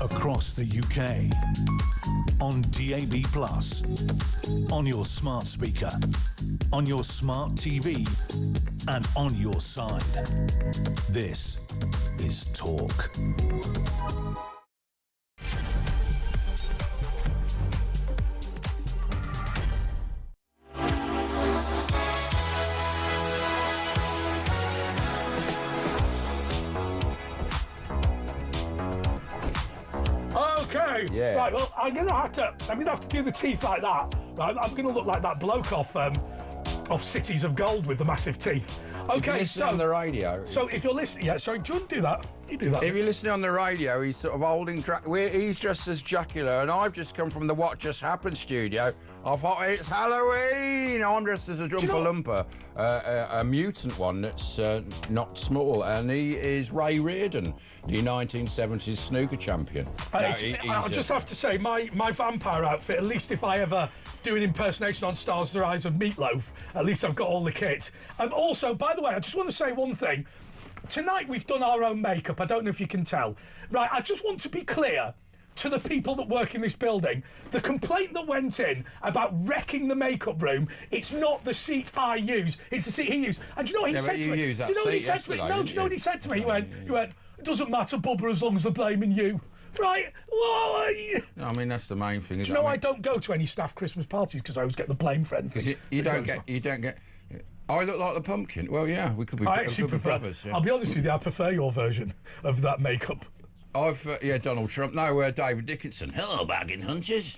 across the UK, on DAB+, on your smart speaker, on your smart TV, and on your side. This is Talk. Okay. Yeah. Right. Well, I'm gonna have to do the teeth like that. Right. I'm gonna look like that bloke off Cities of Gold with the massive teeth. Okay. So on the radio. So if you're listening, yeah. Sorry. Do you want to do that? You do that. If you're listening on the radio, he's sort of holding. He's dressed as Dracula, and I've just come from the What Just Happened studio. It's Halloween. I'm dressed as a Jumper Lumper, a mutant one that's not small, and he is Ray Reardon, the 1970s snooker champion. I'll just have to say, my vampire outfit. At least if I ever do an impersonation on Stars the Rise of Meatloaf, at least I've got all the kit. And also, by the way, I just want to say one thing. Tonight we've done our own makeup. I don't know if you can tell. Right, I just want to be clear to the people that work in this building. The complaint that went in about wrecking the makeup room, it's not the seat I use, it's the seat he used. And do you know what he said to me? You know what he said to me? No, do you know what he said to me? He went, it doesn't matter, Bubba, as long as they're blaming you. Right? No, I mean, that's the main thing. Do you know I don't go to any staff Christmas parties because I always get the blame for anything. You don't get. I look like the pumpkin. Well, yeah, we could be. I actually prefer. Brothers, yeah. I'll be honest with you. I prefer your version of that makeup. Donald Trump. No, David Dickinson. Hello, bargain hunters.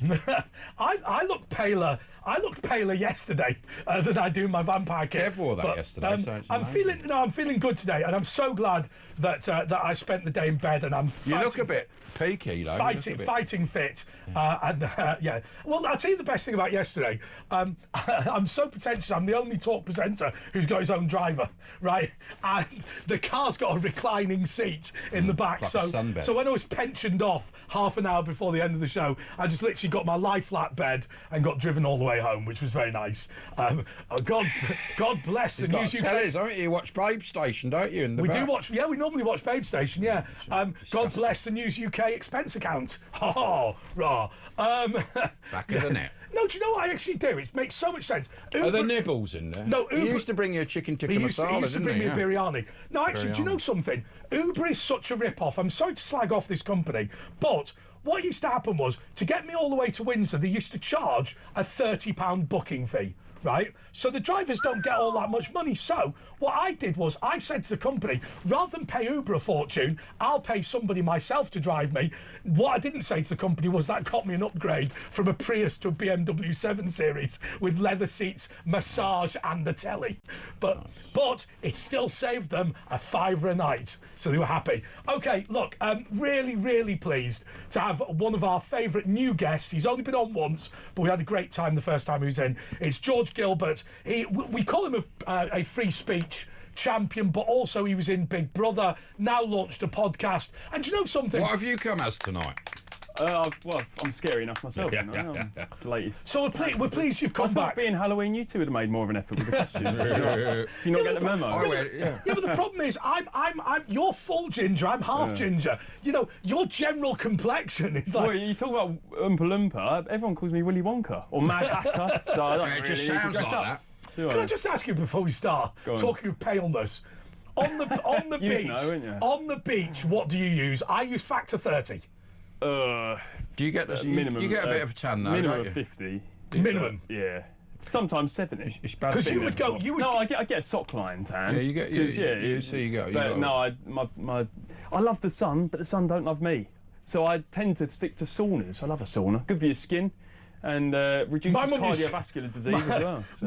I look paler. I looked paler yesterday than I do in my vampire kit. Careful with that yesterday. So I'm feeling good today, and I'm so glad that I spent the day in bed. And I'm. You look a bit peaky, though. Fighting fit. Yeah. Well, I'll tell you the best thing about yesterday. I'm so pretentious. I'm the only talk presenter who's got his own driver, right? And the car's got a reclining seat in the back, like a sunbed. So when I was pensioned off half an hour before the end of the show, I just literally got my lie flat bed and got driven all the way home, which was very nice. God bless the News UK. Don't you watch Babe Station, don't you? In the back? Do watch. Yeah, we normally watch Babe Station. Yeah. God bless the News UK expense account. Oh, rah. Back of the net. No, do you know what I actually do? It makes so much sense. Are there nibbles in there? No, Uber... He used to bring you a chicken tikka masala, He used to bring me a biryani. No, actually, do you know something? Uber is such a rip-off. I'm sorry to slag off this company, but what used to happen was, to get me all the way to Windsor, they used to charge a £30 booking fee. Right? So the drivers don't get all that much money. So what I did was I said to the company, rather than pay Uber a fortune, I'll pay somebody myself to drive me. What I didn't say to the company was that got me an upgrade from a Prius to a BMW 7 Series with leather seats, massage and a telly. But it still saved them a £5 a night. So they were happy. Okay, look, I'm really, really pleased to have one of our favourite new guests. He's only been on once, but we had a great time the first time he was in. It's George Gilbert. We call him a free speech champion, but also he was in Big Brother, now launched a podcast. And do you know something? What have you come as tonight? I'm scary enough myself. I'm the latest. So we're pleased you've come back. Being Halloween, you two would have made more of an effort with the costume. Do you not get the memo? Yeah, but the problem is, you're full ginger, I'm half ginger. You know, your general complexion is like. Well, you talk about Oompa Loompa. Everyone calls me Willy Wonka or Mad Hatter. So I don't it really just sounds like that. Can I just ask you before we start talking of paleness? On the beach, on the beach, what do you use? I use Factor 30. Do you get minimum? You get a bit of a tan though, minimum don't you? of 50. Minimum. Yeah. Sometimes 70. Because you would go. No, I get a sock line tan. Yeah, you get. So you go. But no, I love the sun, but the sun don't love me. So I tend to stick to saunas. I love a sauna. Good for your skin. And reduces cardiovascular disease as well. So.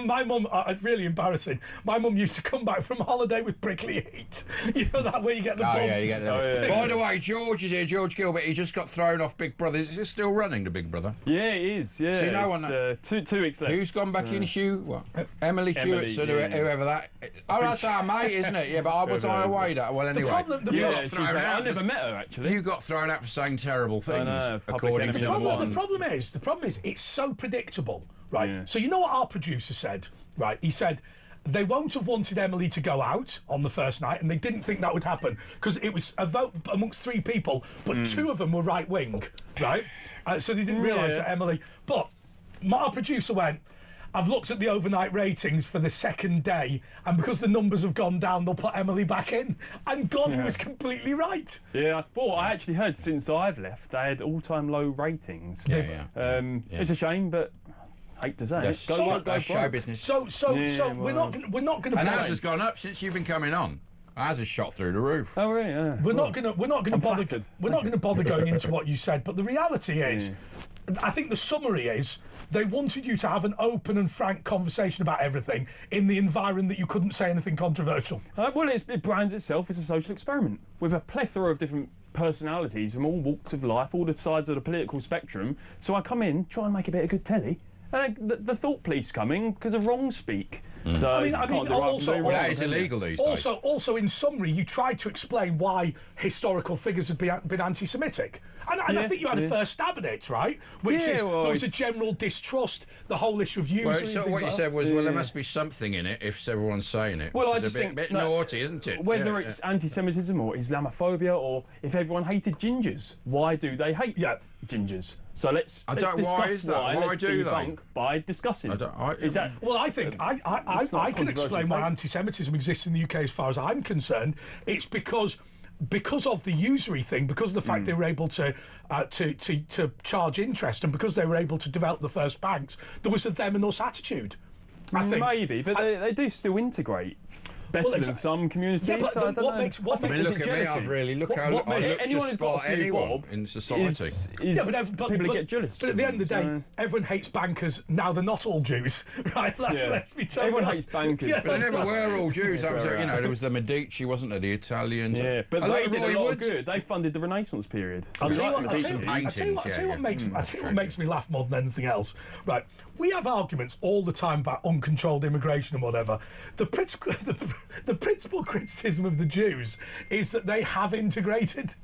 My mum, really embarrassing. My mum used to come back from holiday with prickly heat. You know that way you get the bumps. Yeah, you get the By the way, George is here, George Gilbert. He just got thrown off Big Brother. Is he still running the Big Brother? Yeah, it is. Yeah. See, no one. 2 weeks left. Who's gone back in? Hugh? What? Emily Hewitt, whoever that. Oh, that's our mate, isn't it? Yeah, but I was away that. Well, anyway. I never met her actually. You got thrown out for saying terrible things. According to the problem is it's so predictable, right? Yeah. So you know what our producer said, right? He said, They won't have wanted Emily to go out on the first night, and they didn't think that would happen because it was a vote amongst 3 people, but 2 of them were right wing, right? So they didn't realise that Emily. But our producer went, I've looked at the overnight ratings for the second day, and because the numbers have gone down, they'll put Emily back in. And God, he was completely right. Yeah, well, I actually heard since I've left, they had all-time low ratings. It's a shame, but hate to say it. Go show business. So we're not going to. And ours has gone up since you've been coming on. Ours has shot through the roof. Oh really? Yeah. We're not going to bother. We're not going to bother going into what you said, but the reality is. I think the summary is they wanted you to have an open and frank conversation about everything in the environment that you couldn't say anything controversial. Well, it brands itself as a social experiment with a plethora of different personalities from all walks of life, all the sides of the political spectrum. So I come in, try and make a bit of good telly, and the thought police come in because of wrong speak. So I mean, also it's illegal these days. Also, in summary, you tried to explain why historical figures had been anti-Semitic. And I think you had a first stab at it, right? Which is, there was a general distrust, the whole issue of usury. Well, so what you said was, well, there must be something in it if everyone's saying it. Well, I just think... a bit naughty, isn't it? Whether it's anti-Semitism or Islamophobia, or if everyone hated gingers, why do they hate gingers? So let's discuss why. Why do they? By discussing. Well, I think I can explain why anti-Semitism exists in the UK as far as I'm concerned. It's because of the usury thing, because of the fact they were able to charge interest, and because they were able to develop the first banks, there was a them and us attitude. I think maybe, but they do still integrate better than some communities. Yeah, but so look at me, I've really look how I look anyone who's got anyone in society. But people get jealous. But at the end of the day, everyone hates bankers. Now they're not all Jews, right? Let's be totally everyone hates bankers. But they never were all Jews. That was, there was the Medici, wasn't there? The Italians. Yeah, but they did a lot of good. They funded the Renaissance period. I'll tell you what makes me laugh more than anything else. Right, we have arguments all the time about uncontrolled immigration and whatever. The principal criticism of the Jews is that they have integrated.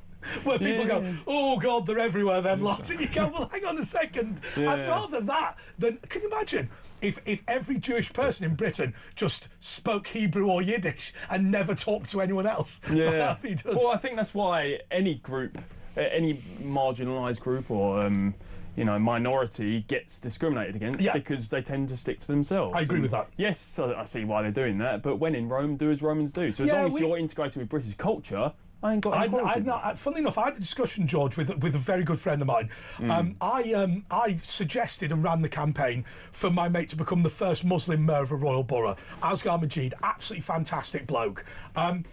Where people go, oh God, they're everywhere, them lots. And you go, well, hang on a second. I'd rather that than, can you imagine if every Jewish person in Britain just spoke Hebrew or Yiddish and never talked to anyone else? Yeah. Well, I think that's why any group, any marginalised group or minority gets discriminated against because they tend to stick to themselves. I agree with that. Yes, I see why they're doing that, but when in Rome, do as Romans do. So as long as you're integrated with British culture, I ain't got any problem. Funnily enough, I had a discussion, George, with a very good friend of mine. I suggested and ran the campaign for my mate to become the first Muslim mayor of a royal borough. Asghar Majid, absolutely fantastic bloke. And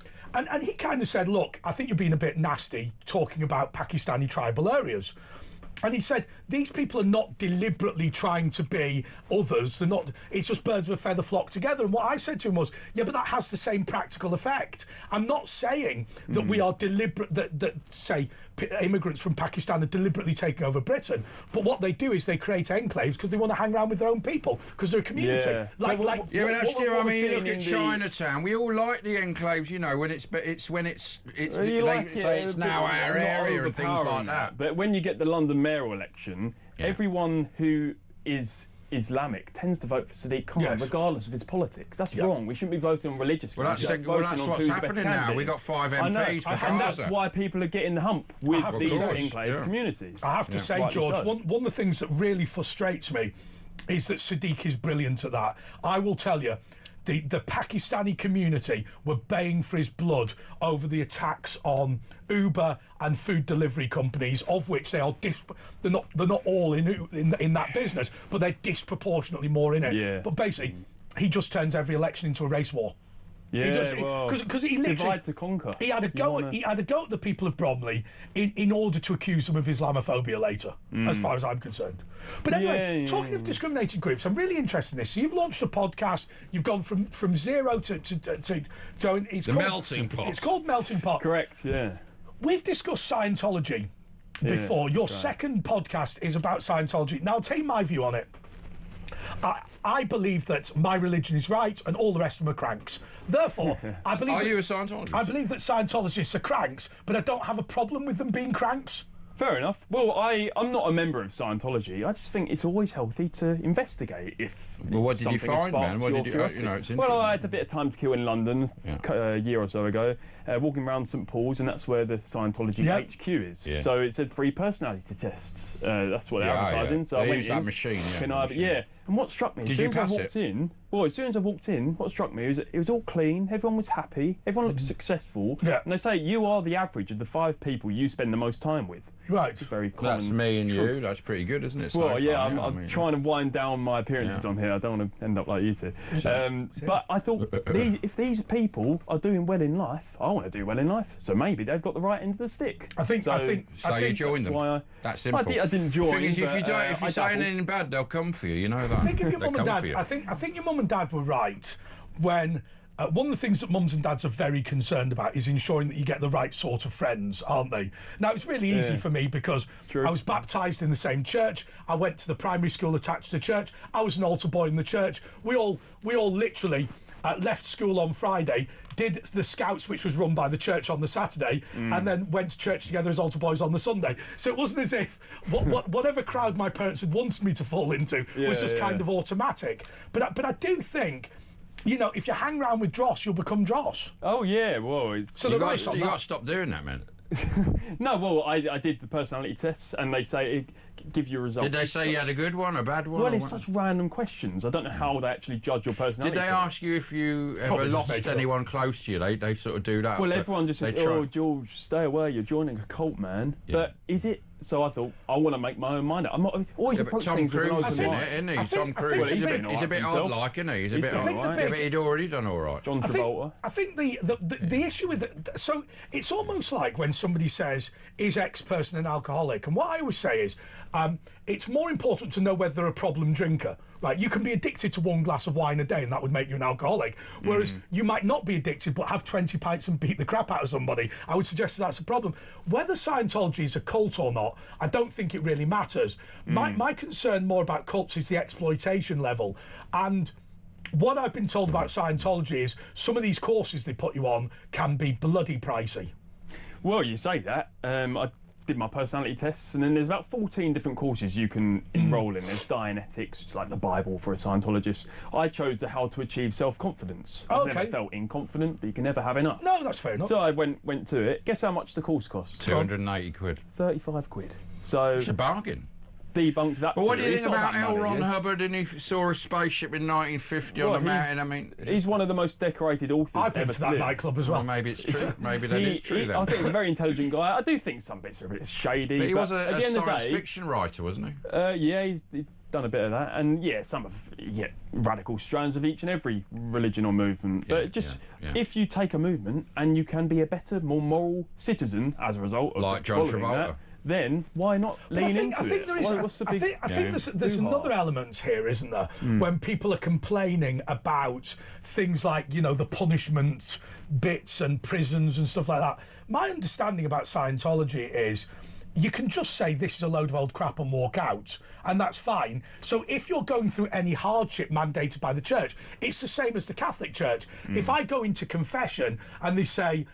he kind of said, look, I think you're being a bit nasty talking about Pakistani tribal areas. And he said, these people are not deliberately trying to be others. They're not. It's just birds of a feather flock together. And what I said to him was, yeah, but that has the same practical effect. I'm not saying that we are deliberate, that say, immigrants from Pakistan are deliberately taking over Britain. But what they do is they create enclaves because they want to hang around with their own people, because they're a community. Yeah, but that's still, I mean, look at Chinatown. We all like the enclaves, when it's they say it's now our area and things like that. But when you get the London mayoral election, everyone who is Islamic tends to vote for Sadiq Khan, regardless of his politics. That's wrong. We shouldn't be voting on religious. Well, that's what's happening now. We've got 5 MPs for and that's why people are getting the hump with these enclave communities. I have to say, George, one of the things that really frustrates me is that Sadiq is brilliant at that. I will tell you, the Pakistani community were baying for his blood over the attacks on Uber and food delivery companies, of which they are they're not all in that business, but they're disproportionately more in it. Yeah. But basically, he just turns every election into a race war. Yeah, because he literally divide to conquer. He had a go at the people of Bromley in order to accuse them of Islamophobia later, as far as I'm concerned. But anyway, talking of discriminated groups, I'm really interested in this. So you've launched a podcast. You've gone from zero to it's called Melting Pot. It's called Melting Pot. Correct. Yeah. We've discussed Scientology before. Your second podcast is about Scientology. Now, I'll tell you my view on it. I believe that my religion is right and all the rest of them are cranks. Therefore, I believe... Are you a Scientologist? I believe that Scientologists are cranks, but I don't have a problem with them being cranks. Fair enough. Well, I'm not a member of Scientology. I just think it's always healthy to investigate if. Well, what did you find, man? What did you? It's interesting. well, I had a bit of time to kill in London a year or so ago, walking around St Paul's, and that's where the Scientology HQ is. Yeah. So it said free personality tests. That's what they're advertising. So I went use that machine. And what struck me? Did you pass it? As soon as I walked in, what struck me was it was all clean. Everyone was happy. Everyone looked successful. Yeah. And they say you are the average of the 5 people you spend the most time with. Right. It's very common. That's me and you. That's pretty good, isn't it? Well, I'm trying to wind down my appearances on here. I don't want to end up like you two. But I thought, if these people are doing well in life, I want to do well in life. So maybe they've got the right end of the stick. I think you joined them. That's simple. I didn't join. The thing is, if you say anything bad, they'll come for you. You know that. I think if your mum and dad, I think your mum and dad were right when. One of the things that mums and dads are very concerned about is ensuring that you get the right sort of friends, aren't they? Now, it's really easy for me because I was baptised in the same church. I went to the primary school attached to the church. I was an altar boy in the church. We all literally left school on Friday, did the Scouts, which was run by the church on the Saturday, and then went to church together as altar boys on the Sunday. So it wasn't as if whatever crowd my parents had wanted me to fall into was just kind of automatic. But I do think... You know, if you hang around with dross, you'll become dross. Oh, yeah, well... So you got to stop doing that, man. No, well, I did the personality tests, and they say it gives you a result. Did they say you had a good one, a bad one? Well, it's such random questions. I don't know how they actually judge your personality. Did they ask you if you ever lost anyone close to you? They sort of do that. Well, everyone just says, "Oh, George, stay away. You're joining a cult, man." Yeah. But is it? So I thought I want to make my own mind up. I'm not always approaching things with an open mind. Isn't he? Tom Cruise. He's a bit odd, like, isn't he? He's a bit odd. Yeah, but he'd already done all right. John Travolta. I think the issue with it. So it's almost like when somebody says, "Is X person an alcoholic?" And what I always say is, it's more important to know whether they're a problem drinker. Right, you can be addicted to 1 glass of wine a day and that would make you an alcoholic. Whereas you might not be addicted but have 20 pints and beat the crap out of somebody. I would suggest that's a problem. Whether Scientology is a cult or not, I don't think it really matters. My concern more about cults is the exploitation level. And what I've been told about Scientology is some of these courses they put you on can be bloody pricey. Well, you say that. I did my personality tests, and then there's about 14 different courses you can enrol in. There's Dianetics, which is like the Bible for a Scientologist. I chose the How to Achieve Self-Confidence. I've never felt inconfident, but you can never have enough. No, that's fair enough. So I went to it. Guess how much the course cost? 280 quid. 35 quid. So it's a bargain. Debunked that. But what do you think about L. Ron Hubbard and he saw a spaceship in 1950 on the mountain? I mean, he's one of the most decorated authors I've been to that nightclub as well. Maybe it's true. Maybe that is true then. I think he's a very intelligent guy. I do think some bits are a bit shady. But he was a science fiction writer, wasn't he? Yeah, he's done a bit of that. And yeah, some of radical strands of each and every religion or movement. But if you take a movement and you can be a better, more moral citizen as a result of like John Travolta. That, then why not lean into it? I think there's another element here, isn't there? When people are complaining about things like, you know, the punishment bits and prisons and stuff like that. My understanding about Scientology is you can just say this is a load of old crap and walk out, and that's fine. So if you're going through any hardship mandated by the church, it's the same as the Catholic Church. If I go into confession and they say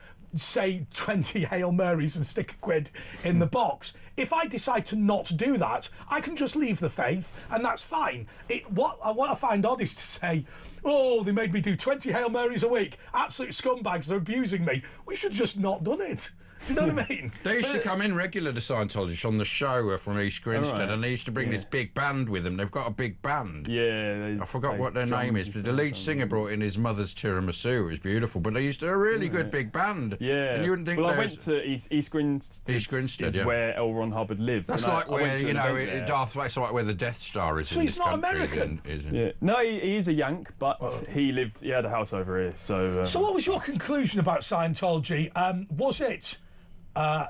20 Hail Marys and stick £1 in the box. If I decide to not do that, I can just leave the faith, and that's fine. What I find odd is to say, oh, they made me do 20 Hail Marys a week. Absolute scumbags, they're abusing me. We should just not done it. Do you know what I mean? They used to come in regular to Scientologists on the show from East Grinstead, and they used to bring this big band with them. They've got a big band. Yeah. I forgot what their name is, but the lead singer brought in his mother's tiramisu. It was beautiful, but they used to a really good big band. Yeah. And you wouldn't think. Well, I went to East Grinstead, is where L. Ron Hubbard lived. That's like where Darth Vader's like where the Death Star is. So in he's this not country, American. Isn't yeah. No, he is a Yank, but he had a house over here. So what was your conclusion about Scientology? Was it?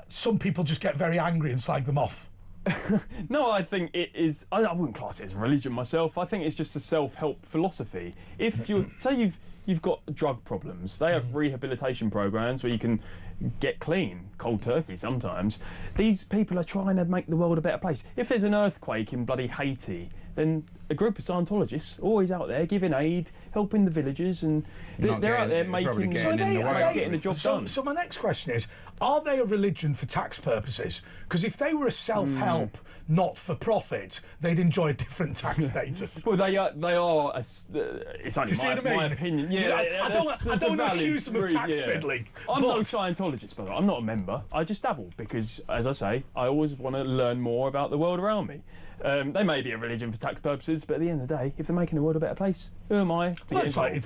Some people just get very angry and slag them off. No, I think it is. I wouldn't class it as a religion myself. I think it's just a self-help philosophy. If you say you've got drug problems, they have rehabilitation programs where you can get clean, cold turkey sometimes. These people are trying to make the world a better place. If there's an earthquake in bloody Haiti, then a group of Scientologists always out there giving aid, helping the villagers, and they're out there getting the job done. So my next question is, are they a religion for tax purposes? Because if they were a self-help, not for profit, they'd enjoy a different tax status. Well, they are. It's only my opinion. Yeah, I don't want to accuse them of tax fiddling. I'm no Scientologist, by the way. I'm not a member. I just dabble because, as I say, I always want to learn more about the world around me. They may be a religion for tax purposes, but at the end of the day, if they're making the world a better place, who am I? It's like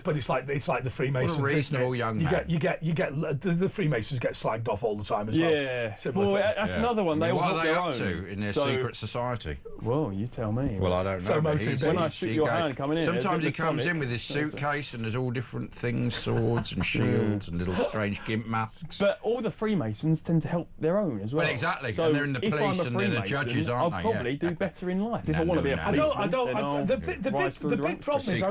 the Freemasons. What a reasonable young man. You get the Freemasons get slagged off all the time as well. Yeah. Well, that's another one. They all what hold are they their up own. to in their secret society? Well, you tell me. Well, I don't know. When I shoot your hand coming in, sometimes he comes in with his suitcase and there's all different things, swords and shields and little strange gimp masks. But all the Freemasons tend to help their own as well. Well, exactly. So and they're in the police and they're the Freemason, judges, aren't I'll they? probably do better in life if I want to be a policeman. The big problem is, I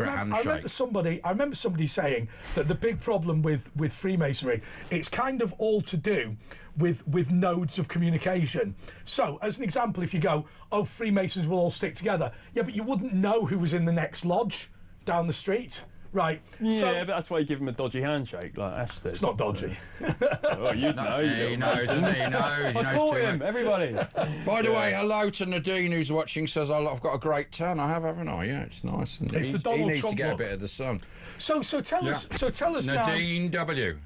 remember somebody saying that the big problem with Freemasonry, it's kind of all to do with nodes of communication. So, as an example, if you go, Freemasons will all stick together, yeah, but you wouldn't know who was in the next lodge down the street. Right. Yeah, but that's why you give him a dodgy handshake, like Ash said. It's not dodgy. Oh, you'd know. He knows, doesn't he? He knows. I caught him, everybody. By the way, hello to Nadine who's watching, says, I've got a great tan. I have, haven't I? Yeah, it's nice. And it's the Donald he needs Trump to get look. a bit of the sun. So tell us now. Nadine W.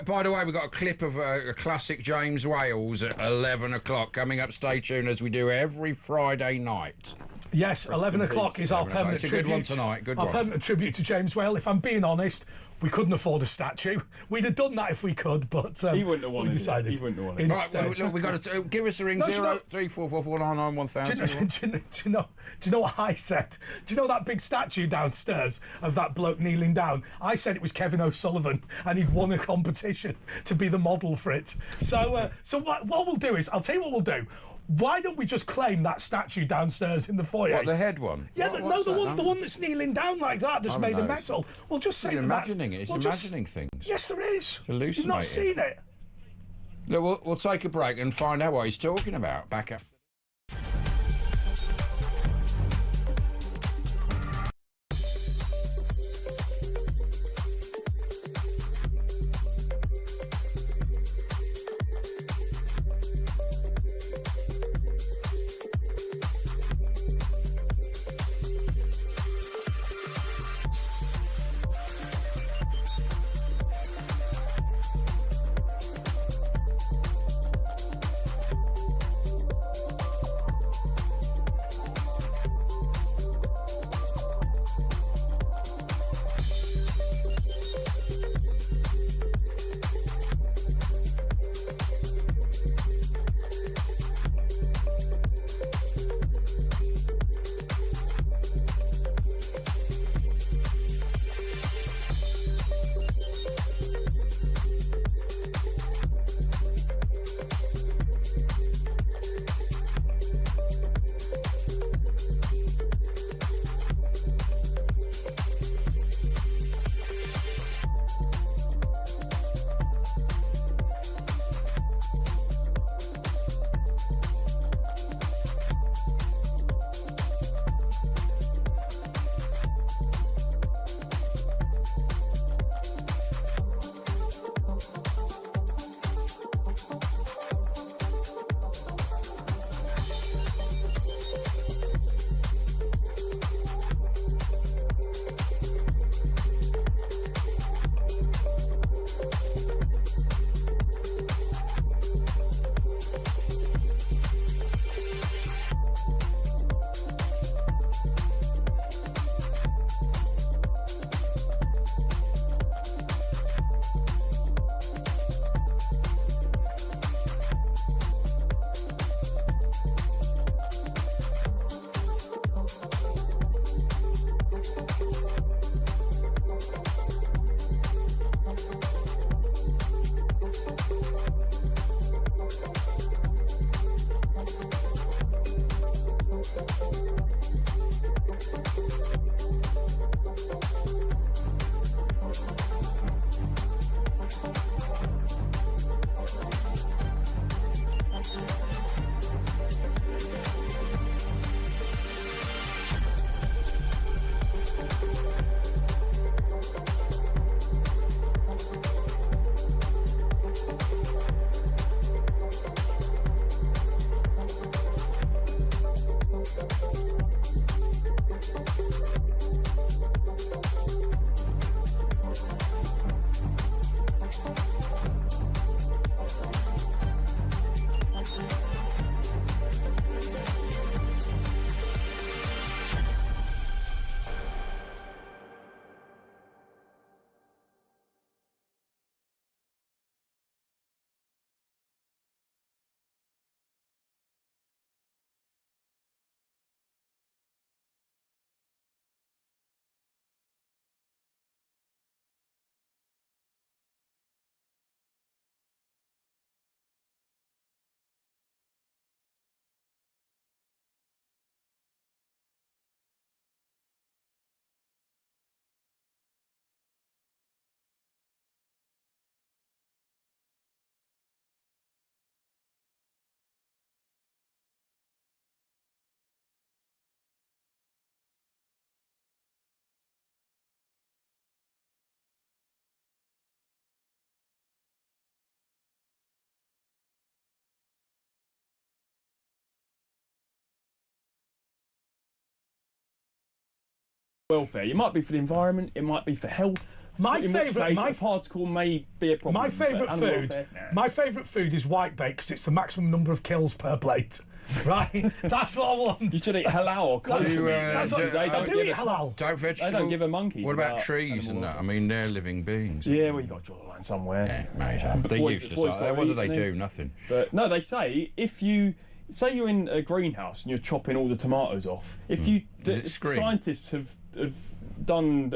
By the way, we've got a clip of a classic James Wales at 11 o'clock coming up. Stay tuned as we do every Friday night. Yes, 11 o'clock is our permanent tribute. Good one tonight. Our permanent tribute to James Whale. If I'm being honest, we couldldn't afford a statue. We'd have done that if we could, but he wouldn't have wanted it. He wouldn't have wanted it. Right, well, look, we've got to give us a ring. 03444991000. Do you know what I said? Do you know that big statue downstairs of that bloke kneeling down? I said it was Kevin O'Sullivan, and he'd won a competition to be the model for it. So what we'll do is, I'll tell you what we'll do. Why don't we just claim that statue downstairs in the foyer? What, the head one? Yeah, the one that's kneeling down like that, that's made of metal. We'll just say He's imagining it. He's imagining things. Yes, there is. Hallucinating. You've not seen it. Look, we'll take a break and find out what he's talking about. Back up. welfare. It might be for the environment, it might be for health. My in favourite, which case, a particle may be a problem. My favourite food, welfare, my favourite food is whitebait because it's the maximum number of kills per plate. Right, that's what I want. You should eat halal or kosher. I do eat halal. Don't vegetable. They don't give a monkey. What about trees and that? I mean, they're living beings. Yeah, well, you got to draw the line somewhere. Yeah, mate. They're useless. What do they do? Nothing. But no, they say if you say you're in a greenhouse and you're chopping all the tomatoes off, if you scientists have done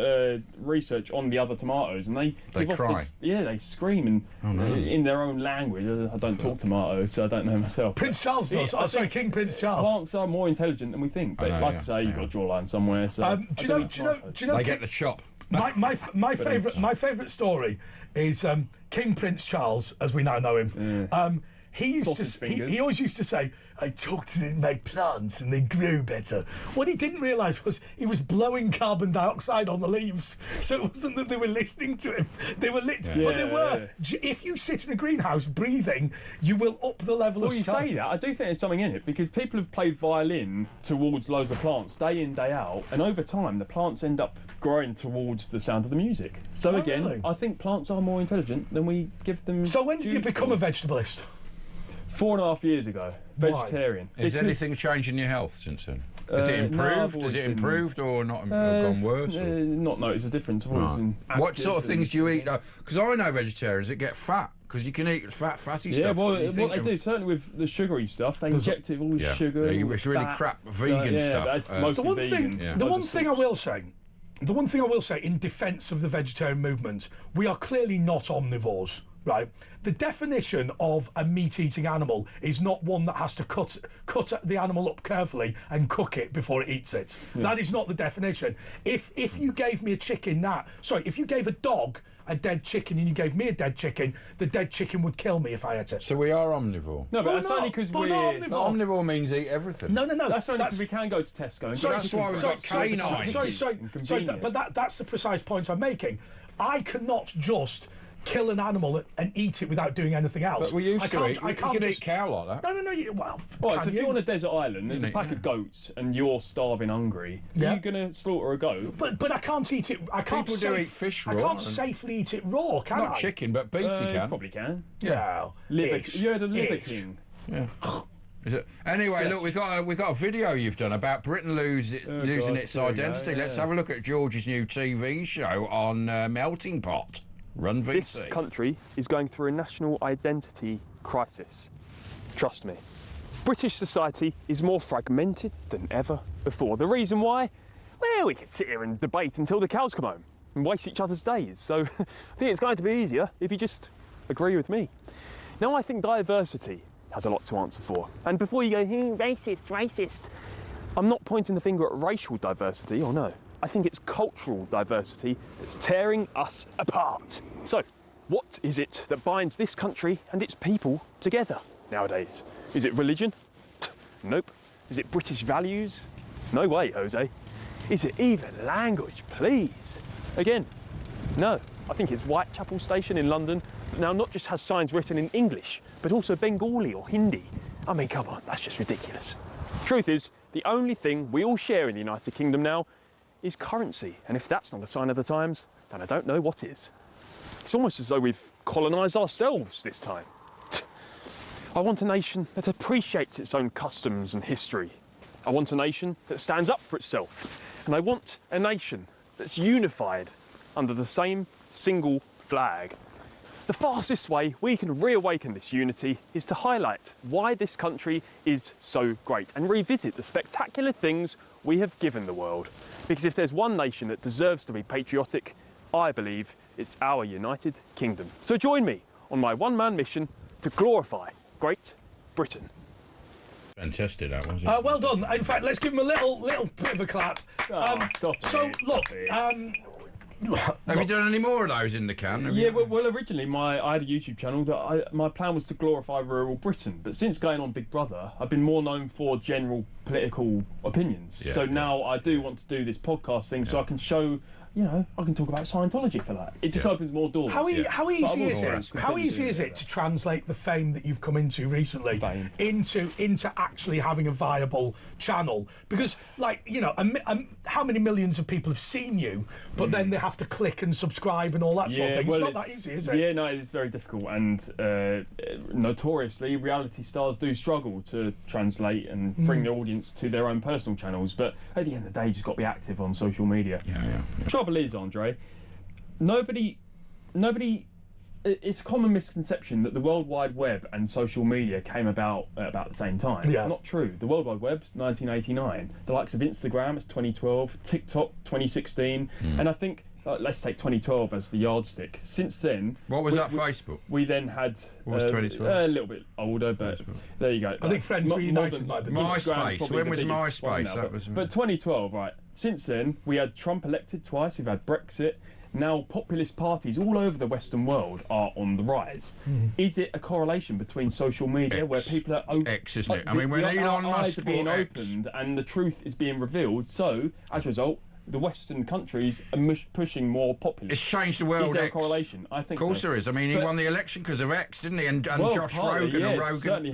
research on the other tomatoes and they give cry. Off this, they scream and in their own language. I don't talk tomato, so I don't know myself. Prince Charles does. Sorry, King Prince Charles. Plants are more intelligent than we think, but like I say, you've got to draw a line somewhere. So do you know? They get the chop. My favourite story is King Prince Charles, as we now know him. He always used to say, I talked to my plants and they grew better. What he didn't realise was he was blowing carbon dioxide on the leaves. So it wasn't that they were listening to him. They were but they were. If you sit in a greenhouse breathing, you will up the level of you say that, I do think there's something in it, because people have played violin towards loads of plants day in, day out, and over time the plants end up growing towards the sound of the music. So really? I think plants are more intelligent than we give them. So when did you become a vegetalist? 4.5 years ago, vegetarian. Is anything changed in your health since then? Is it improved? Is it improved or not? Gone worse? Not noticed a difference. What sort of things do you eat? Because I know vegetarians that get fat because you can eat fatty stuff. Yeah, well, what they do, certainly with the sugary stuff, they inject it with all the sugar. Yeah, it's really crap vegan stuff. That's mostly vegan. The one thing I will say in defence of the vegetarian movement, we are clearly not omnivores. Right, the definition of a meat-eating animal is not one that has to cut the animal up carefully and cook it before it eats it. Yeah. That is not the definition. If you gave me a chicken, if you gave a dog a dead chicken and you gave me a dead chicken, the dead chicken would kill me if I ate it. So we are omnivore. No, but that's only because we're omnivore means eat everything. No. That's only because we can go to Tesco. And that's why we've got canines. But that's the precise point I'm making. I cannot just kill an animal and eat it without doing anything else. But we used to eat. You can eat cow like that. No. So if you're on a desert island, there's a pack of goats, and you're starving hungry, are you going to slaughter a goat? But I can't eat it. People do eat fish raw. I can't safely eat it raw, can I? Not chicken, but beef you can. Probably can. Yeah. You heard of Liver King? Yeah. Anyway, look, we've got a video you've done about Britain losing its identity. Let's have a look at George's new TV show on Melting Pot. Run VC. This country is going through a national identity crisis. Trust me. British society is more fragmented than ever before. The reason why? Well, we could sit here and debate until the cows come home and waste each other's days. So I think it's going to be easier if you just agree with me. Now, I think diversity has a lot to answer for. And before you go, racist, I'm not pointing the finger at racial diversity, or no. I think it's cultural diversity that's tearing us apart. So, what is it that binds this country and its people together nowadays? Is it religion? Nope. Is it British values? No way, Jose. Is it even language, please? Again, no. I think it's Whitechapel Station in London that now not just has signs written in English, but also Bengali or Hindi. I mean, come on, that's just ridiculous. Truth is, the only thing we all share in the United Kingdom now is currency, and if that's not a sign of the times, then I don't know what is. It's almost as though we've colonised ourselves this time. I want a nation that appreciates its own customs and history. I want a nation that stands up for itself, and I want a nation that's unified under the same single flag. The fastest way we can reawaken this unity is to highlight why this country is so great and revisit the spectacular things we have given the world. Because if there's one nation that deserves to be patriotic, I believe it's our United Kingdom. So join me on my one-man mission to glorify Great Britain. Fantastic, that was. Well done. In fact, let's give him a little bit of a clap. Have you done any more of those in the can? Well, originally I had a YouTube channel that my plan was to glorify rural Britain, but since going on Big Brother, I've been more known for general political opinions. So now I do want to do this podcast thing so I can show you know, I can talk about Scientology for that. It just opens more doors. How easy is But it? How easy is it to translate the fame that you've come into recently into actually having a viable channel? Because, like, you know, how many millions of people have seen you, but then they have to click and subscribe and all that sort of thing. It's not that easy, is it? Yeah, no, it's very difficult, and notoriously, reality stars do struggle to translate and bring the audience to their own personal channels. But at the end of the day, you just got to be active on social media. Yeah. Trouble is, Andre, nobody. It's a common misconception that the World Wide Web and social media came about at about the same time. Yeah. Not true. The World Wide Web's 1989. The likes of Instagram, it's 2012. TikTok, 2016. And I think, let's take 2012 as the yardstick. Since then... What was that, Facebook? We then had... What was 2012? A little bit older, but there you go. I think Friends Reunited might be. MySpace. When was MySpace? But 2012, right. Since then, we had Trump elected twice. We've had Brexit. Now, populist parties all over the Western world are on the rise. Is it a correlation between social media where people are... X, isn't it? I mean, when Elon Musk eyes are being opened and the truth is being revealed, so, as a result, the Western countries are pushing more populist. It's changed the world. Is there a X. correlation? I think so. Of course there is. I mean, he won the election because of X, didn't he? And Josh Rogan and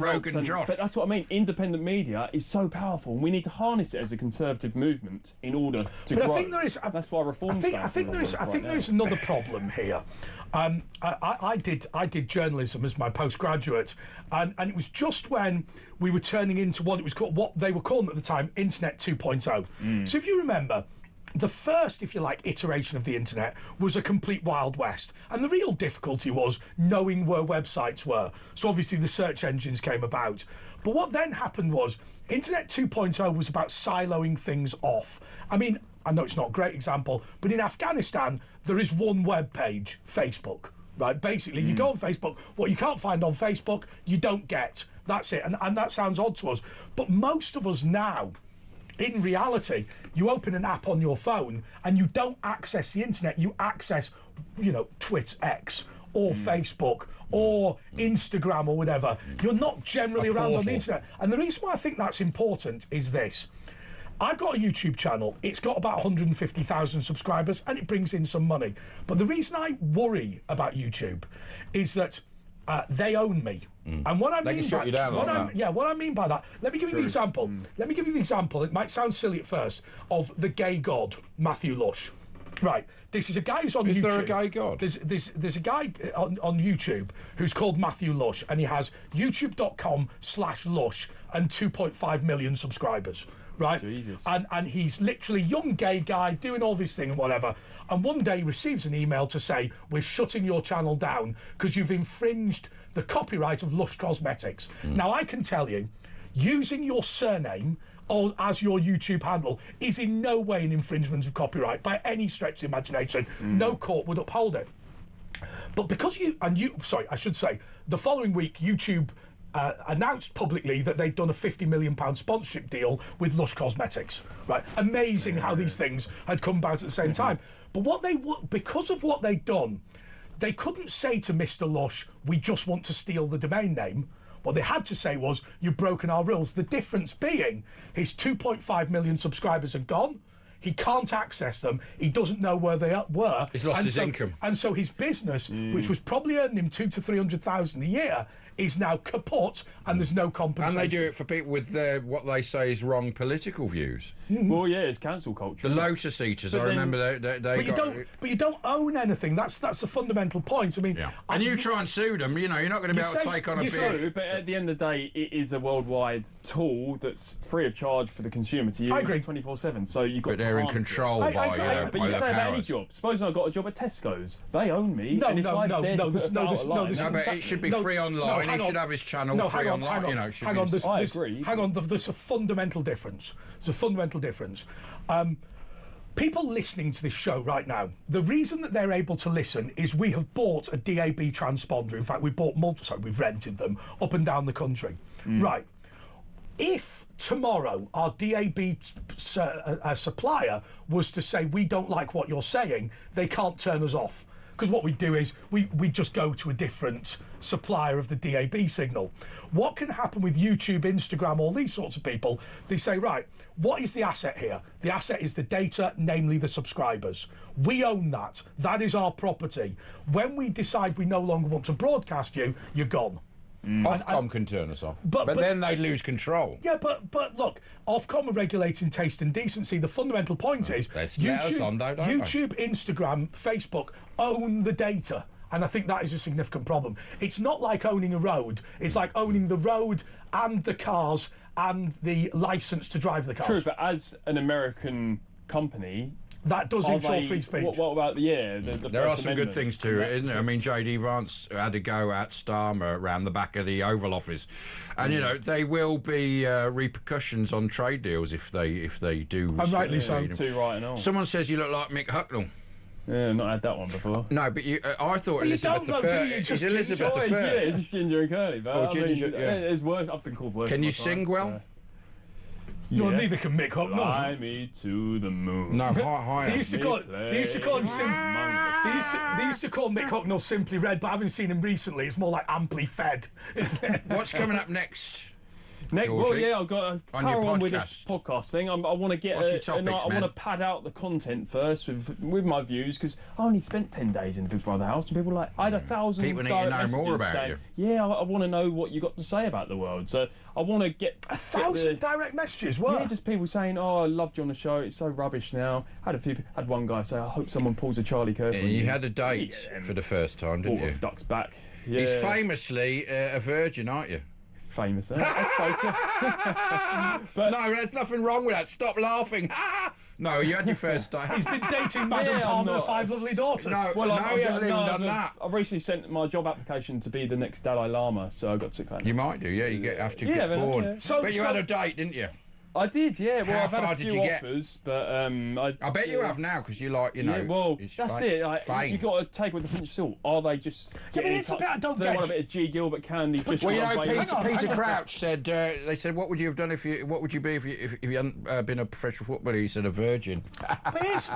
Rogan Josh. But that's what I mean. Independent media is so powerful, and we need to harness it as a conservative movement in order to grow. I think there is. That's why reform. I think there is another problem here. I did journalism as my postgraduate, and it was just when we were turning into what they were calling at the time Internet 2.0. So if you remember, the first, if you like, iteration of the internet was a complete Wild West. And the real difficulty was knowing where websites were. So obviously the search engines came about. But what then happened was Internet 2.0 was about siloing things off. I mean, I know it's not a great example, but in Afghanistan, there is one web page, Facebook. Right? Basically, you go on Facebook, what you can't find on Facebook, you don't get. That's it. And that sounds odd to us. But most of us now, in reality, you open an app on your phone and you don't access the internet. You access, you know, Twitter, X, or Facebook, or Instagram, or whatever. You're not generally around on the internet. And the reason why I think that's important is this. I've got a YouTube channel. It's got about 150,000 subscribers, and it brings in some money. But the reason I worry about YouTube is that they own me. And what I mean what I mean by that, let me give you the example. Let me give you the example. It might sound silly at first, of the gay god Matthew Lush. Right. This is a guy who's on YouTube. Is there a gay god? There's a guy on YouTube who's called Matthew Lush, and he has youtube.com/Lush and 2.5 million subscribers. Right? Jesus. And he's literally a young gay guy doing all this thing and whatever. And one day he receives an email to say, we're shutting your channel down because you've infringed the copyright of Lush Cosmetics. Now, I can tell you, using your surname as your YouTube handle is in no way an infringement of copyright by any stretch of the imagination. No court would uphold it. But because I should say, the following week, YouTube announced publicly that they'd done a £50 million sponsorship deal with Lush Cosmetics. Right? Amazing how these things had come about at the same time. But because of what they'd done, they couldn't say to Mr. Lush, we just want to steal the domain name. What they had to say was, you've broken our rules. The difference being, his 2.5 million subscribers are gone. He can't access them. He doesn't know where they were. He's lost his income. And so his business, which was probably earning him 200,000 to 300,000 a year, is now kaput, and there's no compensation. And they do it for people with what they say is wrong political views. Well, yeah, it's cancel culture. The Lotus Eaters, I remember they but you don't own anything. That's the fundamental point. I mean, and you try and sue them. You know, you're not going to be able to take on a big. But at the end of the day, it is a worldwide tool that's free of charge for the consumer to use 24/7. So you've got. But they're in control by But you say about any job. Suppose I got a job at Tesco's. They own me. No, but it should be free online. He should have his channel free online. You know, hang on. I agree. Hang on. There's a fundamental difference. There's a fundamental difference. People listening to this show right now, the reason that they're able to listen is we have bought a DAB transponder. In fact, we've rented them up and down the country. Right. If tomorrow our DAB supplier was to say, we don't like what you're saying, they can't turn us off. because what we do is we just go to a different supplier of the DAB signal. What can happen with YouTube, Instagram, all these sorts of people? They say, right, what is the asset here? The asset is the data, namely the subscribers. We own that. That is our property. When we decide we no longer want to broadcast you, you're gone. Ofcom can turn us off, but then they lose control. Yeah, but look, Ofcom are regulating taste and decency. The fundamental point is YouTube, Instagram, Facebook own the data. And I think that is a significant problem. It's not like owning a road. It's like owning the road and the cars and the license to drive the cars. True, but as an American company, that does ensure free speech. What about the there are some Amendment? good things to it, isn't there? I mean, JD Vance had a go at Starmer around the back of the Oval Office, and you know there will be repercussions on trade deals if they do. And rightly so. Too right and all. Someone says you look like Mick Hucknall. Yeah, I've not had that one before. No, but I thought But Elizabeth I. Is Elizabeth Oh, I? yeah, it's just ginger and curly, but Oh, ginger, yeah. it's worse. I've been called worse. Can you in my sing time, well? so. No, Yeah. neither can Mick Hucknall. Fly me to the moon. No, higher. They used to call him they used to call Mick Hucknall Simply Red, but I haven't seen him recently. It's more like Amply Fed, isn't it? What's coming up next? Well, Georgie? yeah, I've got to On power your on with this podcast. podcast thing. I want to get What's your topics, I man? want to pad out the content first with my views, because I only spent 10 days in the Big Brother house, and people were like, I had 1,000 People need to know direct more messages about saying, you. yeah, I want to know what you got to say about the world. So I want to get 1,000 direct messages. What? Yeah, just people saying, "Oh, I loved you on the show. It's so rubbish now." Had one guy say, "I hope someone pulls a Charlie Kirk." Yeah, you had a date for the first time, didn't you? Ducks back. Yeah. He's famously a virgin, aren't you? Famous. That's photo. But no, there's nothing wrong with that. Stop laughing. No, you had your first date. He's been dating Madam Palmer and 5 lovely daughters. No, Well, he hasn't even done that. I've recently sent my job application to be the next Dalai Lama, so I got to kind of. You might do, yeah. You have to Yeah, get but, born. yeah. But you had a date, didn't you? I did, yeah. Well, How I've had far a did few you get? offers, but I bet you have now because you like, you know. Yeah, well, it's that's fame. it. Like, Fame. you got to take with a pinch of salt. Are they just? Yeah, but getting in it's a touch? bit I don't Do they get. want a bit of G. Gilbert candy? Just Well, you know, on Facebook? Peter Crouch said. They said, "What would you have done if you? What would you be if you hadn't been a professional footballer?" He said, "A virgin." But here's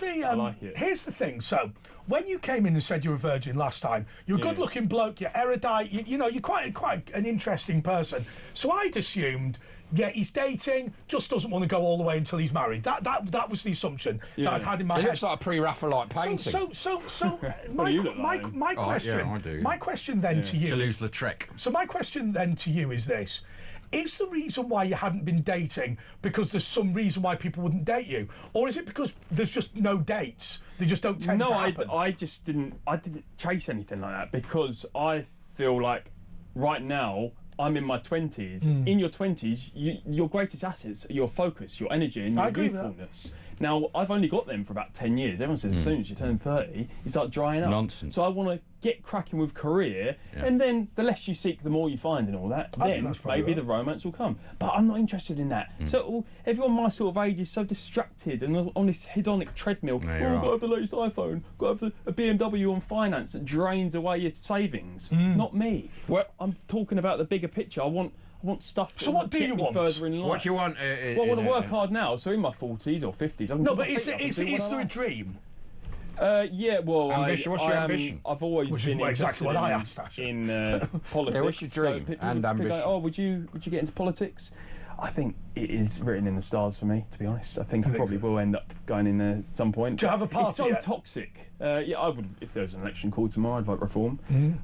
the like it. here's the thing. So when you came in and said you were a virgin last time, you're a good-looking bloke, you're erudite, you know, you're quite an interesting person. So I'd assumed. Yeah, he's dating, just doesn't want to go all the way until he's married. That was the assumption that I'd had in my It head. looks like a pre-Raphaelite painting. So do you look like? my question, yeah, I do. my question then to you, Toulouse-Lautrec. so my question then to you is this: is the reason why you hadn't been dating because there's some reason why people wouldn't date you, or is it because there's just no dates? They just don't tend to happen. I just didn't. I didn't chase anything like that because I feel like right now I'm in my 20s. In your 20s, your greatest assets are your focus, your energy, and your agree with that. youthfulness. Now, I've only got them for about 10 years. Everyone says as soon as you turn 30, you start drying up. Nonsense. So I want to get cracking with career, and then the less you seek, the more you find and all that. I think Then that's probably maybe right. the romance will come. But I'm not interested in that. So everyone my sort of age is so distracted and on this hedonic treadmill. No, Oh, you're got to right. have the latest iPhone, got to have a BMW on finance that drains away your savings. Not me. What- I'm talking about the bigger picture. I want stuff that So what will do get you me want? further in life. What do you want? Well, I want to work hard now, so in my 40s or 50s, I can No, put but my is feet up and is do what I there a like. dream? Yeah, well, Ambition, what's your ambition? I've always Which is been exactly what I interested asked, actually. in politics. Yeah, what's your dream people and go, ambition? oh, would you get into politics? I think it is written in the stars for me, to be honest. I think I probably will end up going in there at some point. Do you have a party It's so yet? toxic. Yeah, I would, if there was an election called tomorrow, I'd vote Reform.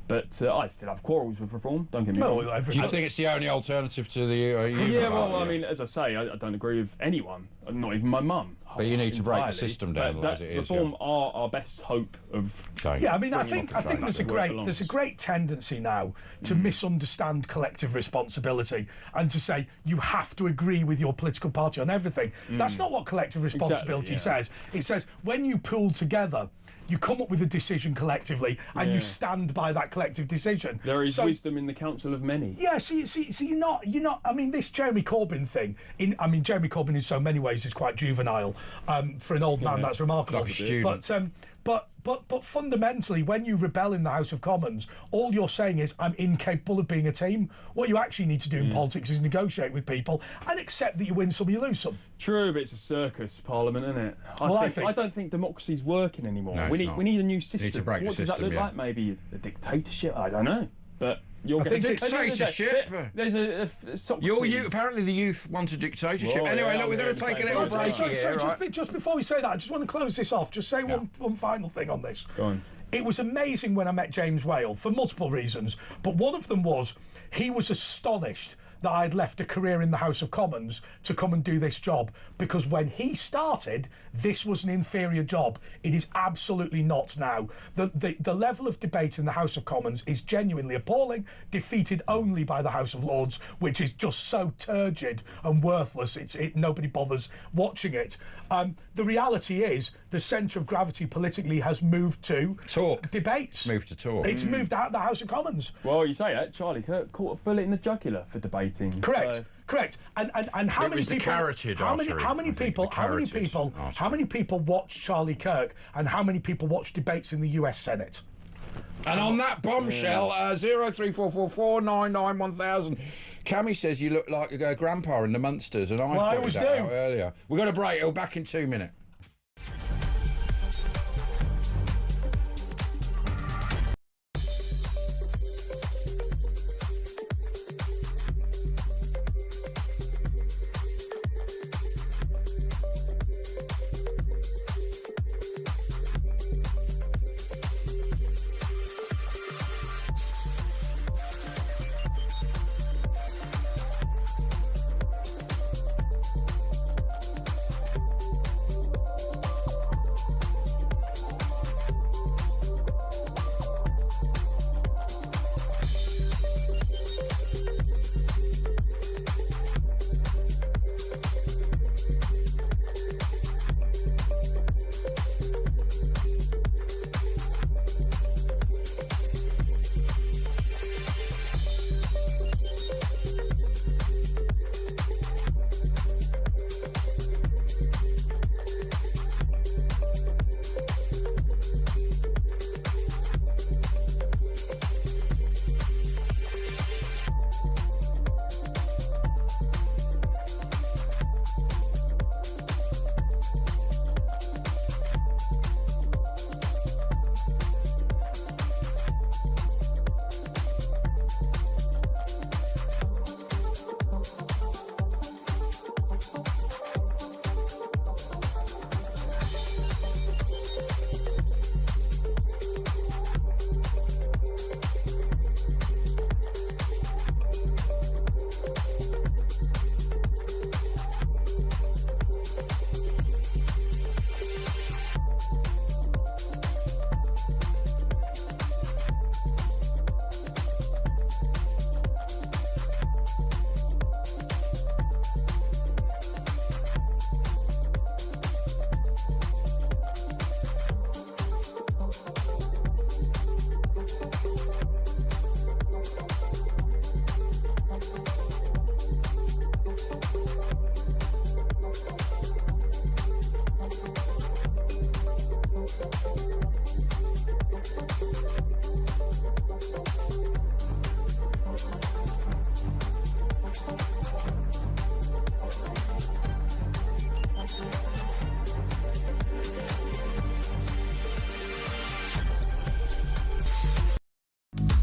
But I still have quarrels with Reform, don't get me No, wrong. Do you think it's the only alternative to the? Yeah, well, I mean, as I say, I don't agree with anyone, not even my mum. But you need to break the entirely. system down But as it is, Reform are our best hope of. Yeah, I mean, I bringing think us there's a back where it great tendency now to misunderstand collective responsibility and to say you have to agree with your political party on everything. That's not what collective responsibility says. It says when you pool together, you come up with a decision collectively and you stand by that collective decision. There is So- wisdom in the council of many. Yeah, so you're not. I mean, this Jeremy Corbyn thing. Jeremy Corbyn in so many ways is quite juvenile. For an old man, that's remarkable. Like a student. But fundamentally, when you rebel in the House of Commons, all you're saying is, I'm incapable of being a team. What you actually need to do in politics is negotiate with people and accept that you win some, you lose some. True, but it's a circus parliament, isn't it? I don't think democracy's working anymore. No, we need a new system. to break what the does that system, look like? Maybe a dictatorship? I don't know. But you're I think going it's dictatorship. There's a Socrates. Apparently the youth want a dictatorship. Well, anyway, yeah, look, we're going to take a little break here. Just before we say that, I just want to close this off. Just say one final thing on this. Go on. It was amazing when I met James Whale for multiple reasons, but one of them was he was astonished that I'd left a career in the House of Commons to come and do this job, because when he started, this was an inferior job. It is absolutely not now. The level of debate in the House of Commons is genuinely appalling, defeated only by the House of Lords, which is just so turgid and worthless. Nobody bothers watching it. The reality is the centre of gravity politically has moved to debates. Moved to talk. It's moved out of the House of Commons. Well, you say that. Charlie Kirk caught a bullet in the jugular for debating. Correct. Correct. And how many people? How many people watch Charlie Kirk, and how many people watch debates in the US Senate? And on that bombshell, 03444991000. Cammy says you look like a grandpa in the Munsters, and I pointed that out earlier. We've got a break. We'll back in 2 minutes.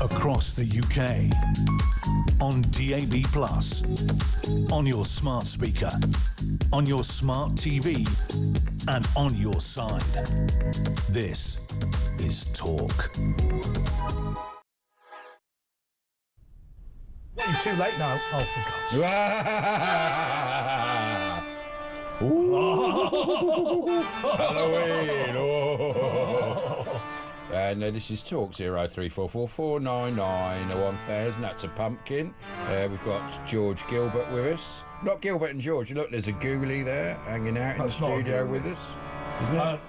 Across the UK, on DAB+, on your smart speaker, on your smart TV, and on your side. This is Talk. Well, you're too late now. Oh, for God's sake. Halloween! Oh. And this is Talk 03444991000. That's a pumpkin. We've got George Gilbert with us. Not Gilbert and George. Look, there's a ghoulie there hanging out in the studio with us, isn't it? No.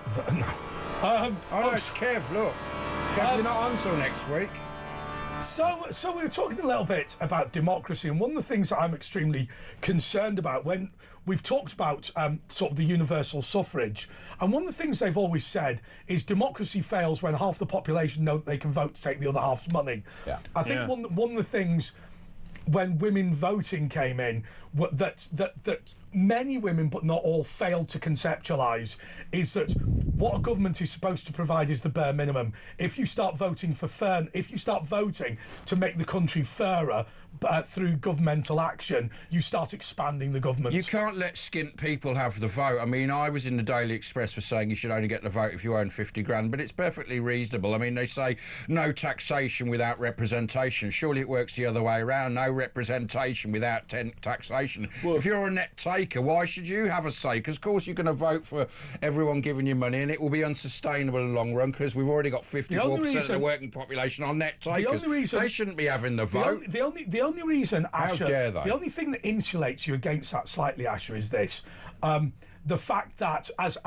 Oh no, it's Kev. Look, Kev, you're not on till next week. So we were talking a little bit about democracy, and one of the things that I'm extremely concerned about when we've talked about sort of the universal suffrage, and one of the things they've always said is democracy fails when half the population know that they can vote to take the other half's money. Yeah. I think one of the things when women voting came in that many women, but not all, failed to conceptualise is that what a government is supposed to provide is the bare minimum. If you start voting if you start voting to make the country fairer through governmental action, you start expanding the government. You can't let skint people have the vote. I mean, I was in the Daily Express for saying you should only get the vote if you earn 50 grand, but it's perfectly reasonable. I mean, they say no taxation without representation. Surely it works the other way around. No representation without taxation. Well, if you're a net taker, why should you have a say? Because, of course, you're going to vote for everyone giving you money, and it will be unsustainable in the long run because we've already got 54% of the working population on net takers. They shouldn't be having the vote. The only reason, Asher, how dare they? The only thing that insulates you against that slightly, Asher, is this: the fact that as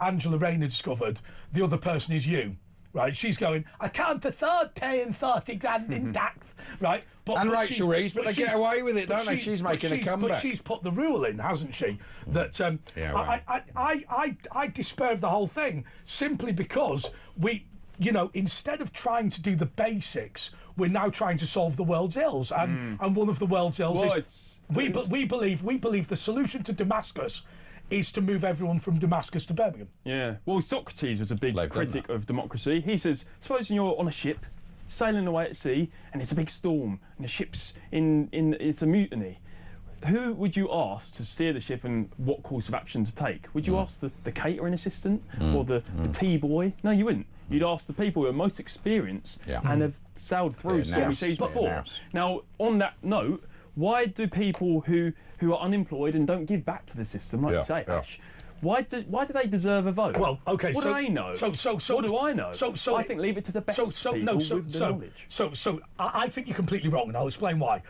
Angela Rayner discovered, the other person is you. Right, she's going, I can't afford paying 30 grand in tax, right? But Rachel Reeves, but they get away with it, don't they? She's making a comeback. But she's put the rule in, hasn't she? That I despair of the whole thing simply because instead of trying to do the basics, we're now trying to solve the world's ills, and one of the world's ills is we believe the solution to Damascus is to move everyone from Damascus to Birmingham. Yeah. Well, Socrates was a big critic of democracy. He says, supposing you're on a ship, sailing away at sea, and it's a big storm, and the ship's it's a mutiny. Who would you ask to steer the ship and what course of action to take? Would you ask the catering assistant or the tea boy? No, you wouldn't. You'd ask the people who are most experienced and have sailed through stormy seas before. Now, on that note, why do people who are unemployed and don't give back to the system, like you say, Ash, why do they deserve a vote? Well, okay. What do they know? What do I know? I think leave it to the best people with the knowledge. So I think you're completely wrong, and I'll explain why.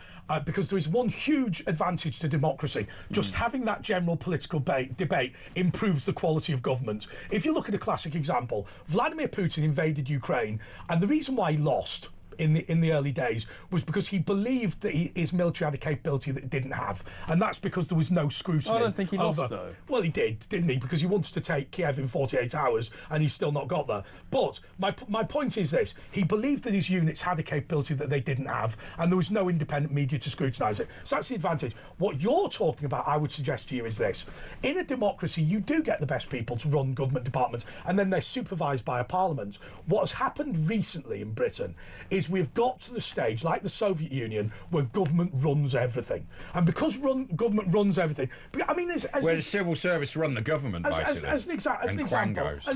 Because there is one huge advantage to democracy. Just having that general political debate improves the quality of government. If you look at a classic example, Vladimir Putin invaded Ukraine, and the reason why he lost in the early days was because he believed that his military had a capability that it didn't have, and that's because there was no scrutiny. I don't think he lost though. Well, he didn't he? Because he wanted to take Kiev in 48 hours, and he's still not got there. But my point is this: he believed that his units had a capability that they didn't have, and there was no independent media to scrutinise it. So that's the advantage. What you're talking about, I would suggest to you, is this: in a democracy, you do get the best people to run government departments, and then they're supervised by a parliament. What has happened recently in Britain is we've got to the stage, like the Soviet Union, where government runs everything. And because government runs everything, I mean, where the civil service run the government, basically. As an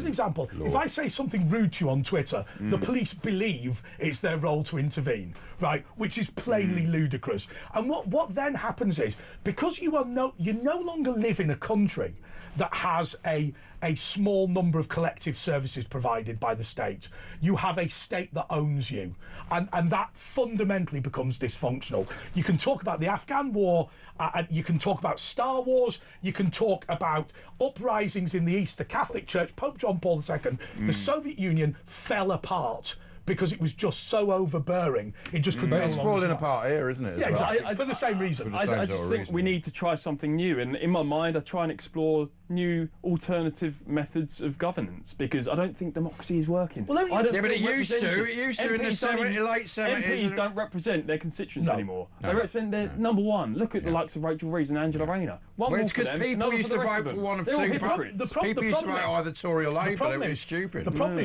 example, if I say something rude to you on Twitter, the police believe it's their role to intervene, right? Which is plainly ludicrous. And what then happens is, because you no longer live in a country that has a small number of collective services provided by the state. You have a state that owns you, and that fundamentally becomes dysfunctional. You can talk about the Afghan war, you can talk about Star Wars, you can talk about uprisings in the East, the Catholic Church, Pope John Paul II. The Soviet Union fell apart because it was just so overbearing. It just couldn't. But it's falling apart here, isn't it? Yeah, exactly. For the same reason. I just think we need to try something new, and in my mind, I try and explore new alternative methods of governance because I don't think democracy is working. Well, but it used to. It used to in the late 70s. MPs don't represent their constituents anymore. They represent their number one. Look at the likes of Rachel Reeves and Angela Rayner. Well, it's because people used to vote for one of two. People used to vote either Tory or Labour. They were stupid. The problem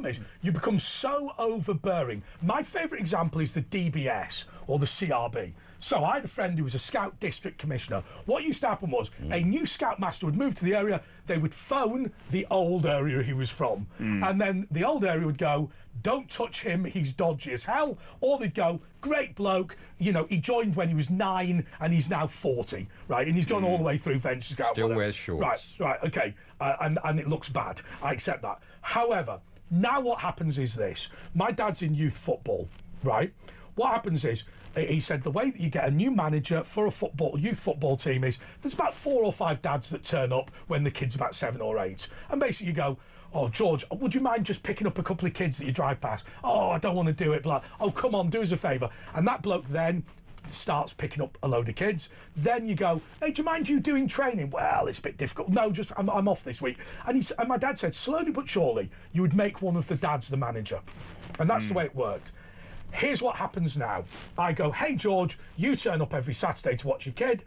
is you become so overbearing. My favourite example is the DBS or the CRB. So I had a friend who was a Scout District Commissioner. What used to happen was a new Scoutmaster would move to the area, they would phone the old area he was from, and then the old area would go, don't touch him, he's dodgy as hell, or they'd go, great bloke, he joined when he was 9 and he's now 40, right, and he's gone all the way through Venture Scout. Still wears shorts. Right, okay, and it looks bad, I accept that. However, now what happens is this: my dad's in youth football, right? What happens is, he said the way that you get a new manager for a youth football team is there's about 4 or 5 dads that turn up when the kid's about 7 or 8. And basically you go, oh, George, would you mind just picking up a couple of kids that you drive past? Oh, I don't want to do it. But oh, come on, do us a favour. And that bloke then starts picking up a load of kids. Then you go, hey, do you mind you doing training? Well, it's a bit difficult. No, just I'm off this week. And my dad said, slowly but surely, you would make one of the dads the manager. And that's the way it worked. Here's what happens now. I go, hey, George, you turn up every Saturday to watch your kid.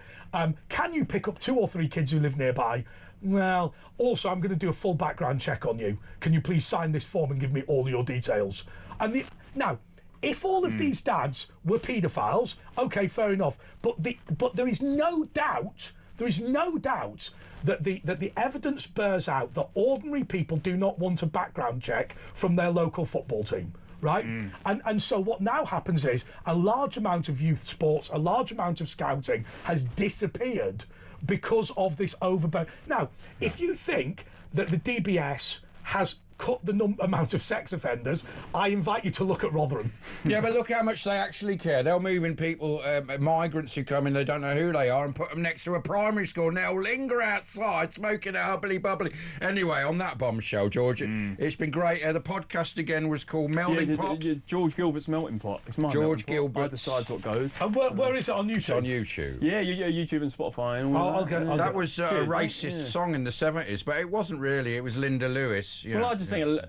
Can you pick up 2 or 3 kids who live nearby? Well, also, I'm going to do a full background check on you. Can you please sign this form and give me all your details? And now, if all of these dads were paedophiles, okay, fair enough. But there is no doubt. There is no doubt that the evidence bears out that ordinary people do not want a background check from their local football team. Right? And so what now happens is a large amount of youth sports, a large amount of scouting has disappeared because of this overburden. Now, if you think that the DBS has cut the amount of sex offenders, I invite you to look at Rotherham. Yeah, but look how much they actually care. They'll move in people, migrants who come in, they don't know who they are, and put them next to a primary school, and they'll linger outside smoking a hubbly bubbly. Anyway, on that bombshell, George, it's been great. The podcast again was called Melting Pot. George Gilbert's Melting Pot. It's my George Gilbert decides what goes. And where is it on YouTube? It's on YouTube. Yeah, YouTube and Spotify and all that. That was a racist song in the 70s, but it wasn't really. It was Linda Lewis. Well, I just think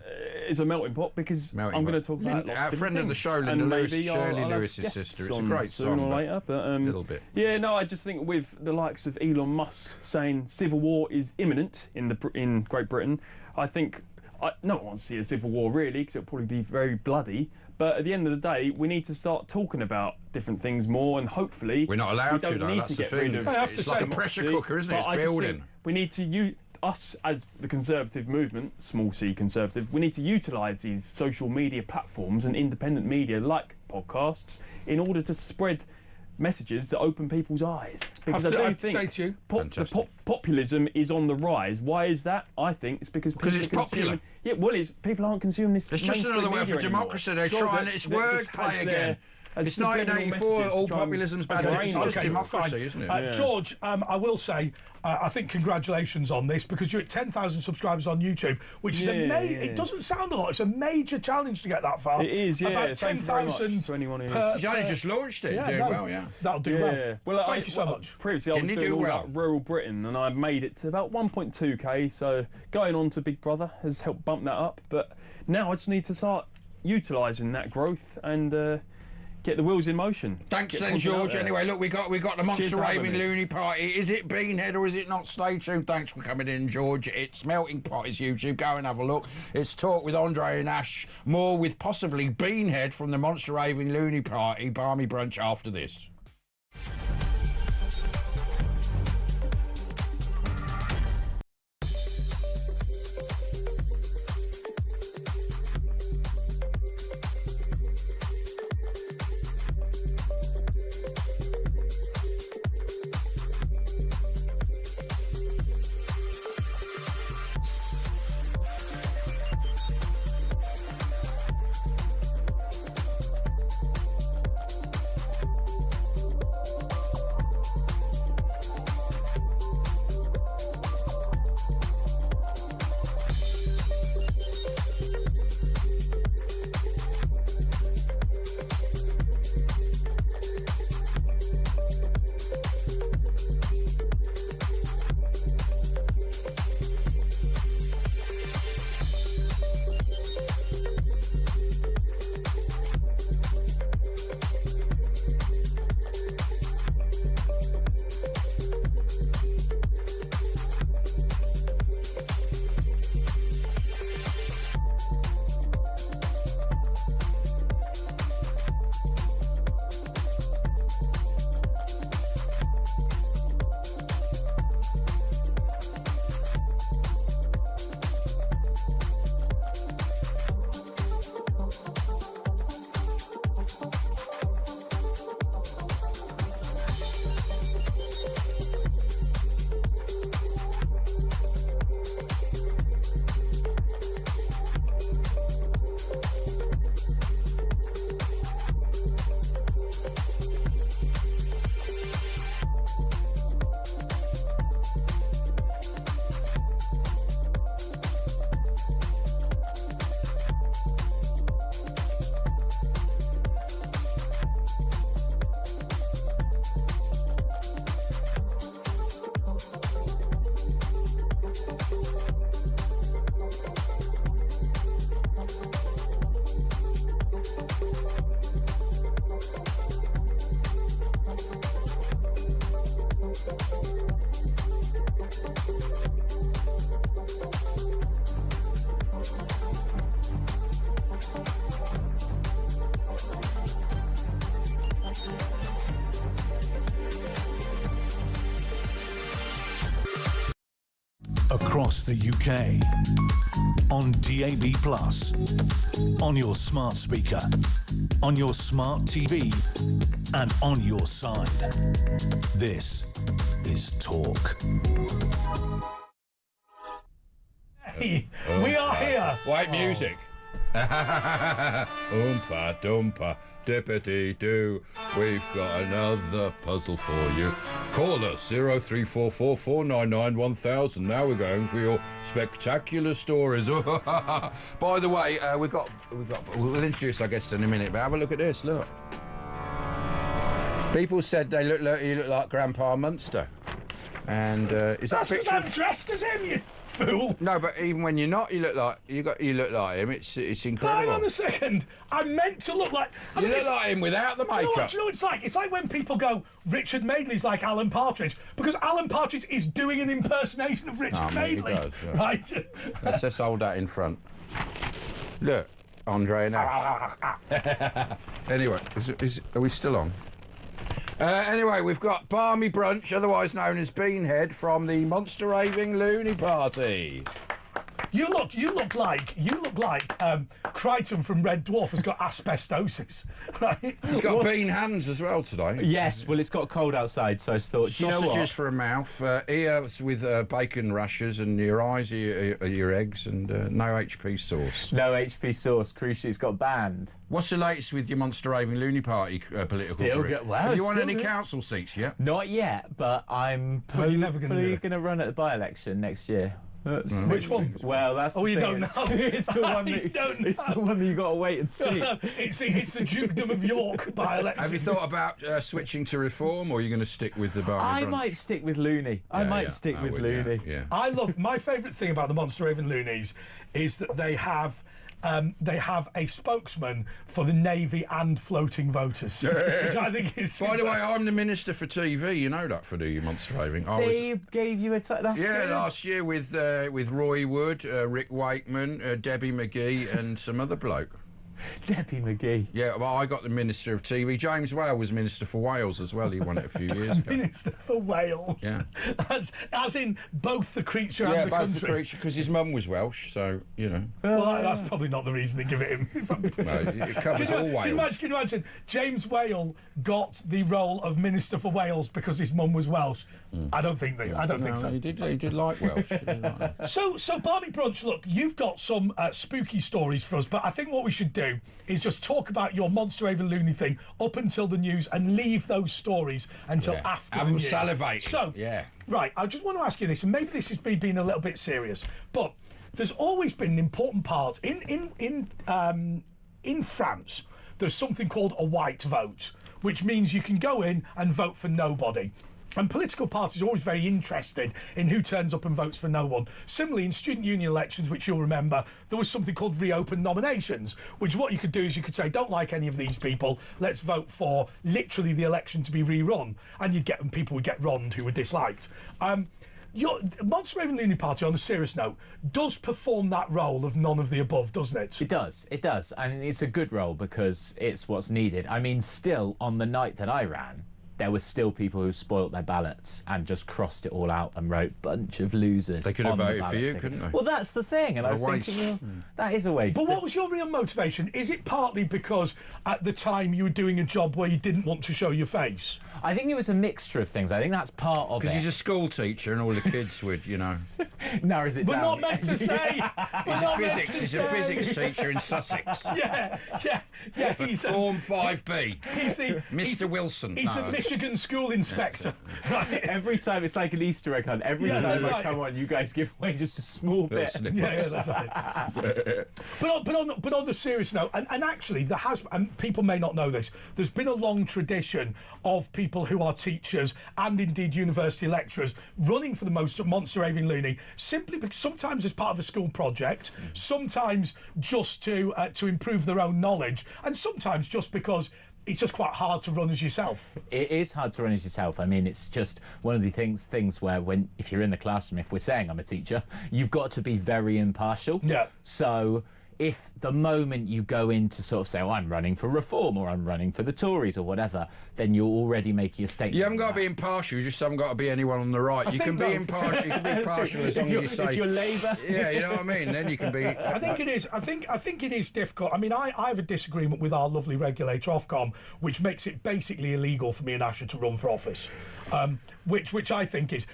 it's a melting pot because I'm going to talk about lots of friend of the show, Linda Lewis, Shirley Lewis's sister. It's a great song. Sooner or later, but a little bit. Yeah, no, I just think with the likes of Elon Musk saying civil war is imminent in Great Britain, I think no one wants to see a civil war really, because it'll probably be very bloody. But at the end of the day, we need to start talking about different things more, and hopefully we're not allowed to. Though, that's the thing. It's like a pressure cooker, isn't it? It's building. We need to use. Us as the conservative movement, small c conservative, we need to utilise these social media platforms and independent media like podcasts in order to spread messages that open people's eyes. Because I do think populism is on the rise. Why is that? I think it's because it's popular. Yeah, well, people aren't consuming this. It's just another word for democracy. They're trying its wordplay again. It's 1984, all populism's bad. It's just democracy, isn't it? George, I will say, I think congratulations on this, because you're at 10,000 subscribers on YouTube, which is it doesn't sound a lot. It's a major challenge to get that far. It is, yeah. About 10,000 to anyone who's... He's only just launched it. That'll do well. Thank you so much. Previously, I was doing all that rural Britain, and I made it to about 1.2k, so going on to Big Brother has helped bump that up. But now I just need to start utilising that growth and... get the wheels in motion. Thanks then, George. Anyway, look, we got the Monster Raving Loony Party. Is it Beanhead or is it not? Stay tuned. Thanks for coming in, George. It's Melting Pot is YouTube. Go and have a look. It's Talk with Andre and Ash. More with possibly Beanhead from the Monster Raving Loony Party. Barmy Brunch after this. across the UK. On DAB+, on your smart speaker, on your smart TV, and on your side. This is Talk. Hey, we are here. White music. Oompa doompa dippity doo. We've got another puzzle for you. Call us 0344 499 1000. Now we're going for your spectacular stories. By the way, we'll introduce our guests in a minute, but have a look at this. Look. People said you look like Grandpa Munster. And is That's that a because picture? I'm dressed as him, you fool. No, but even when you're not, you look like him. It's Hang incredible. on a second. I'm meant to look like... You look like him without the Do you know makeup. what it's like? It's like when people go, Richard Madeley's like Alan Partridge, because Alan Partridge is doing an impersonation of Richard I mean, he Madeley. does, yeah. Right? Let's just hold that in front. Look, Andre and Ash. Anyway, are we still on? Anyway, we've got Barmy Brunch, otherwise known as Beanhead, from the Monster Raving Loony Party. You look like Crichton from Red Dwarf has got asbestosis, right? He's got bean hands as well today. Yes, well, it's got cold outside, so I thought, do you know Sausages what? for a mouth, ears with bacon rashers, and your eyes are your eggs, and no HP sauce. No HP sauce. Crucially, it's got banned. What's the latest with your Monster Raving Loony Party political Still career? go- well, Have you won still any go- council seats yet? Not yet, but I'm Well, you're never gonna do hopefully it. going to run at the by-election next year. Which one? Well, that's Oh, the you thing. don't know. It's the one You that don't it's know. the one that you got to wait and see. it's the Dukedom of York by-election. Have you thought about switching to Reform, or are you going to stick with the Barmy I Brunch? might stick with Looney. I might stick with Looney. Yeah. I love my favourite thing about the Monster Raven Loonies is that they have a spokesman for the Navy and floating voters, which I think is. By the way, I'm the Minister for TV. You know that for the Monster Raving. I was, They gave you a that's yeah, good. last year with Roy Wood, Rick Wakeman, Debbie McGee, and some other bloke. Debbie McGee. Yeah, well, I got the Minister of TV. James Whale was Minister for Wales as well. He won it a few years ago. Minister for Wales. Yeah. As in both the creature Yeah, and the both country. the creature, because his mum was Welsh, so, you know. Well, that's probably not the reason they give it him. If I'm being No, it covers Can all you Wales. imagine James Whale got the role of Minister for Wales because his mum was Welsh? I don't think so. He did like Welsh. He did like that. So Barmy Brunch, look, you've got some spooky stories for us, but I think what we should do is just talk about your Monster Raven Looney thing up until the news and leave those stories until Yeah. after Have the them news. salivate. So, Yeah. right, I just want to ask you this, and maybe this is me being a little bit serious, but there's always been an important part in France. There's something called a white vote, which means you can go in and vote for nobody. And political parties are always very interested in who turns up and votes for no one. Similarly, in student union elections, which you'll remember, there was something called reopen nominations, which what you could do is you could say, don't like any of these people, let's vote for literally the election to be rerun. And people would get wronged who were disliked. Your Monster Raven Looney Party, on a serious note, does perform that role of none of the above, doesn't it? It does, and it's a good role because it's what's needed. I mean, still, on the night that I ran, there were still people who spoilt their ballots and just crossed it all out and wrote bunch of losers. They could have on the voted for ballot you, ticket. couldn't they? Well, that's the thing, and I was waste. thinking, well, that is a waste. But what was your real motivation? Is it partly because at the time you were doing a job where you didn't want to show your face? I think it was a mixture of things. I think that's part of Because it. he's a school teacher and all the kids would, you know. Narrows it We're down. not meant to say. He's a physics teacher in Sussex. Yeah. He's Form 5B. Mr. Wilson. He's No. a Michigan school inspector. Right. Every time, it's like an Easter egg hunt. Every Yeah, time that's I right. come on, you guys give away just a small Little bit. snippet. Yeah, that's right. but on the serious note, and actually, there has, and people may not know this, there's been a long tradition of people who are teachers and indeed university lecturers running for the Monster Raving Looney, simply because sometimes as part of a school project, sometimes just to improve their own knowledge, and sometimes just because it's just quite hard to run as yourself. It is hard to run as yourself. I mean, it's just one of the things where if you're in the classroom, if we're saying I'm a teacher, you've got to be very impartial. Yeah. So if the moment you go in to sort of say, oh, I'm running for reform or I'm running for the Tories or whatever, then you're already making a statement. You haven't got to be impartial, you just haven't got to be anyone on the right. You can be impartial, as long as you say... If you're Labour... Yeah, you know what I mean? Then you can be... I think it is. I think it is difficult. I mean, I have a disagreement with our lovely regulator, Ofcom, which makes it basically illegal for me and Asher to run for office, which I think is...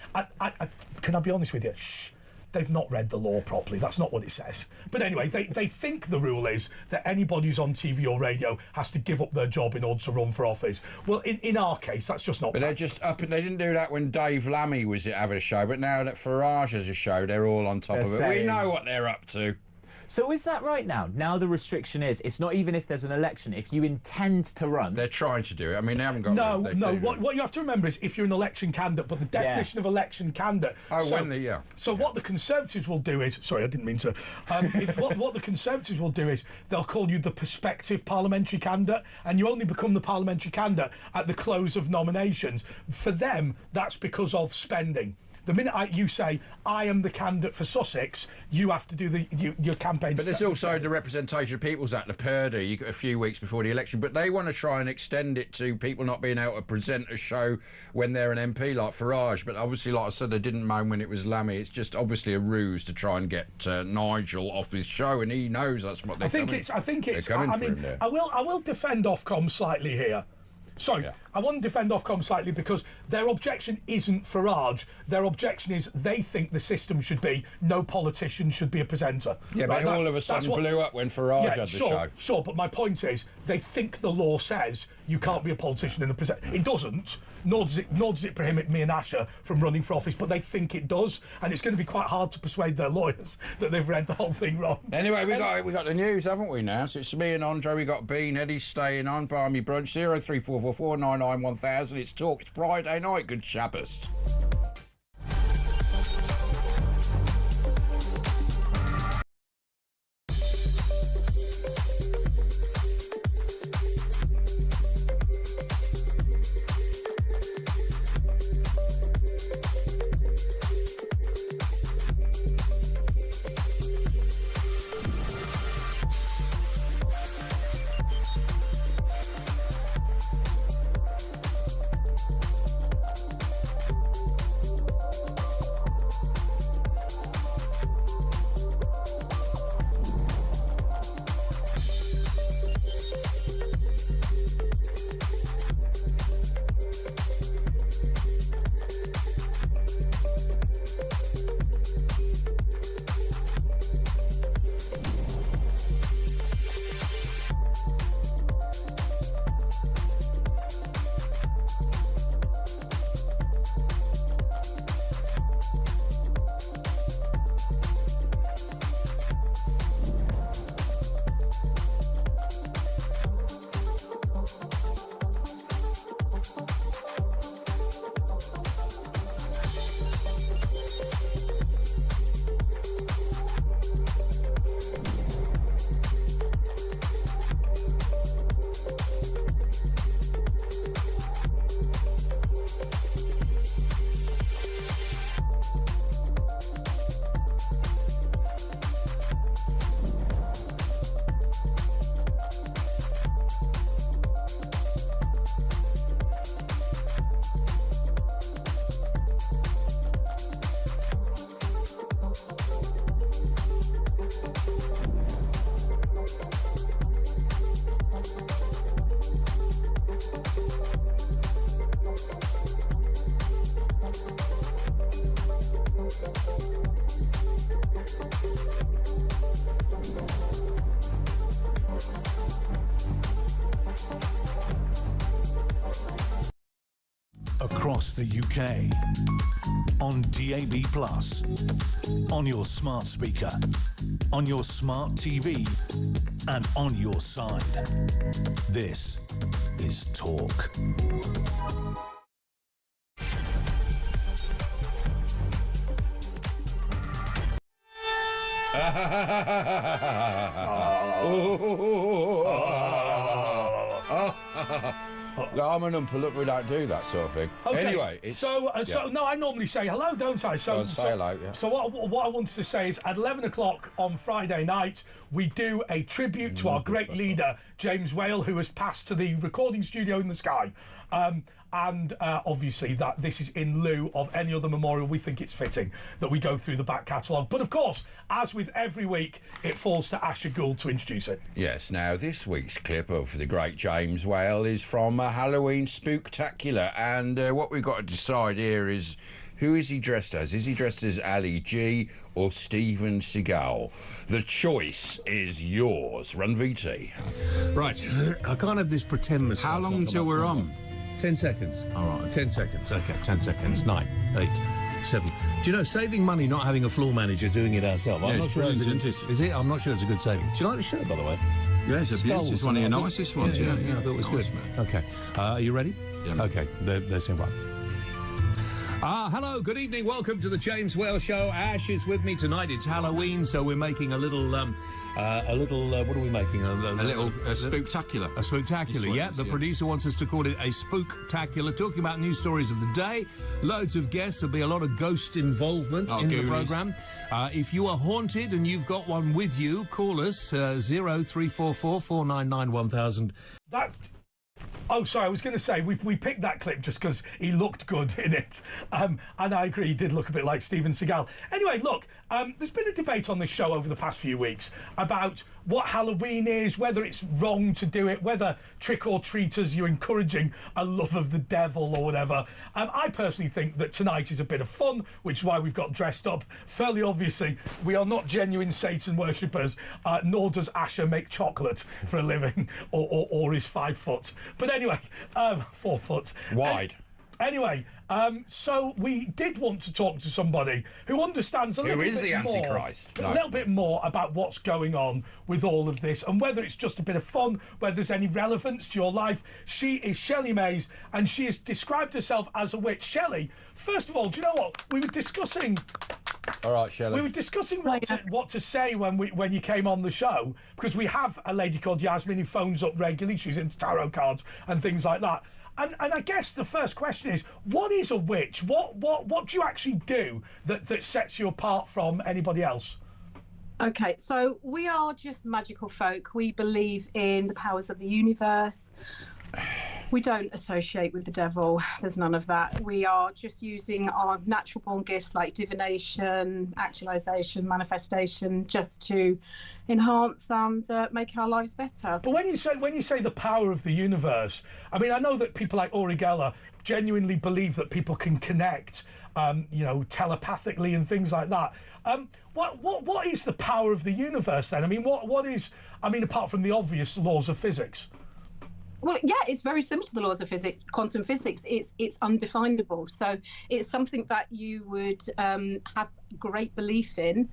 can I be honest with you? Shh. They've not read the law properly. That's not what it says. But anyway, they think the rule is that anybody who's on TV or radio has to give up their job in order to run for office. Well, in our case, that's just not. But they're just up. They didn't do that when Dave Lammy was having a show. But now that Farage has a show, they're all on top of it. We know what they're up to. So is that right now? Now the restriction is, it's not even if there's an election. If you intend to run... They're trying to do it. I mean, they haven't got... No. What you have to remember is if you're an election candidate, but the definition of election candidate... So what the Conservatives will do is... Sorry, I didn't mean to... what the Conservatives will do is they'll call you the prospective parliamentary candidate, and you only become the parliamentary candidate at the close of nominations. For them, that's because of spending. The minute you say, I am the candidate for Sussex, you have to do your campaign. But there's also the Representation of People's Act, the PERDA, you got a few weeks before the election, but they want to try and extend it to people not being able to present a show when they're an MP, like Farage. But obviously, like I said, they didn't moan when it was Lammy. It's just obviously a ruse to try and get Nigel off his show, and he knows that's what they're I think it's. I will defend Ofcom slightly here. I want to defend Ofcom slightly because their objection isn't Farage. Their objection is they think the system should be no politician should be a presenter. Yeah, right? But all of a sudden blew up when Farage had the show. Sure, but my point is they think the law says you can't be a politician and a presenter. It doesn't, nor does it prohibit me and Asher from running for office, but they think it does, and it's going to be quite hard to persuade their lawyers that they've read the whole thing wrong. Anyway, we got the news, haven't we now? So it's me and Andre, we got Bean, Eddie's staying on, Barmy Brunch, 03444991000. It's Talk, it's Friday night, good Shabbos. Across the UK, on DAB+, on your smart speaker, on your smart TV, and on your side. This is Talk. I'm an umpa. Look, we don't do that sort of thing. Okay. Anyway, so no, I normally say hello, don't I? So say hello. Yeah. So what I wanted to say is, at 11 o'clock on Friday night, we do a tribute to our great leader, James Whale, who has passed to the recording studio in the sky. And obviously that this is in lieu of any other memorial. We think it's fitting that we go through the back catalogue. But of course, as with every week, it falls to Asher Gould to introduce it. Yes, now this week's clip of the great James Whale is from Halloween Spooktacular, and what we've got to decide here is, who is he dressed as? Is he dressed as Ali G or Steven Seagal? The choice is yours. Run VT. Right, I can't have this pretend myself. How long until we're on? 10 seconds. All right, 10 seconds. Okay, 10 seconds. 9, 8, 7. Do you know, saving money not having a floor manager doing it ourselves? I'm not sure it's a good... Is it? I'm not sure it's a good saving. Do you like the shirt, by the way? Yeah, it's a beauty. It's one of your nicest ones. Yeah, I thought it was good. Okay. Are you ready? Yeah. Okay, there's him one. Hello, good evening. Welcome to the James Whale Show. Ash is with me tonight. It's Halloween, so we're making a little, what are we making? A spooktacular. A spooktacular, yeah. The producer wants us to call it a spooktacular, talking about news stories of the day. Loads of guests. There'll be a lot of ghost involvement in the programme. If you are haunted and you've got one with you, call us, 0344 499 1000. Oh, sorry, I was going to say, we picked that clip just because he looked good in it. And I agree, he did look a bit like Steven Seagal. Anyway, look, there's been a debate on this show over the past few weeks about what Halloween is, whether it's wrong to do it, whether trick-or-treaters, you're encouraging a love of the devil or whatever. I personally think that tonight is a bit of fun, which is why we've got dressed up. Fairly obviously, we are not genuine Satan worshippers, nor does Asher make chocolate for a living, or is 5 foot. But anyway, 4 foot. Wide. Anyway, so we did want to talk to somebody who understands a little bit more about what's going on with all of this, and whether it's just a bit of fun, whether there's any relevance to your life. She is Shelley Mays, and she has described herself as a witch. Shelley, first of all, do you know what? We were discussing... All right, Shelley. We were discussing what to say when you came on the show, because we have a lady called Yasmin who phones up regularly. She's into tarot cards and things like that. And I guess the first question is, what is a witch? What do you actually do that sets you apart from anybody else? Okay, so we are just magical folk. We believe in the powers of the universe. We don't associate with the devil. There's none of that. We are just using our natural born gifts like divination, actualization, manifestation, just to enhance and make our lives better. But when you say the power of the universe, I mean, I know that people like Uri Geller genuinely believe that people can connect, telepathically and things like that. What is the power of the universe then? I mean, what is? I mean, apart from the obvious laws of physics. Well, yeah, it's very similar to the laws of physics, quantum physics. It's undefinable. So it's something that you would have great belief in.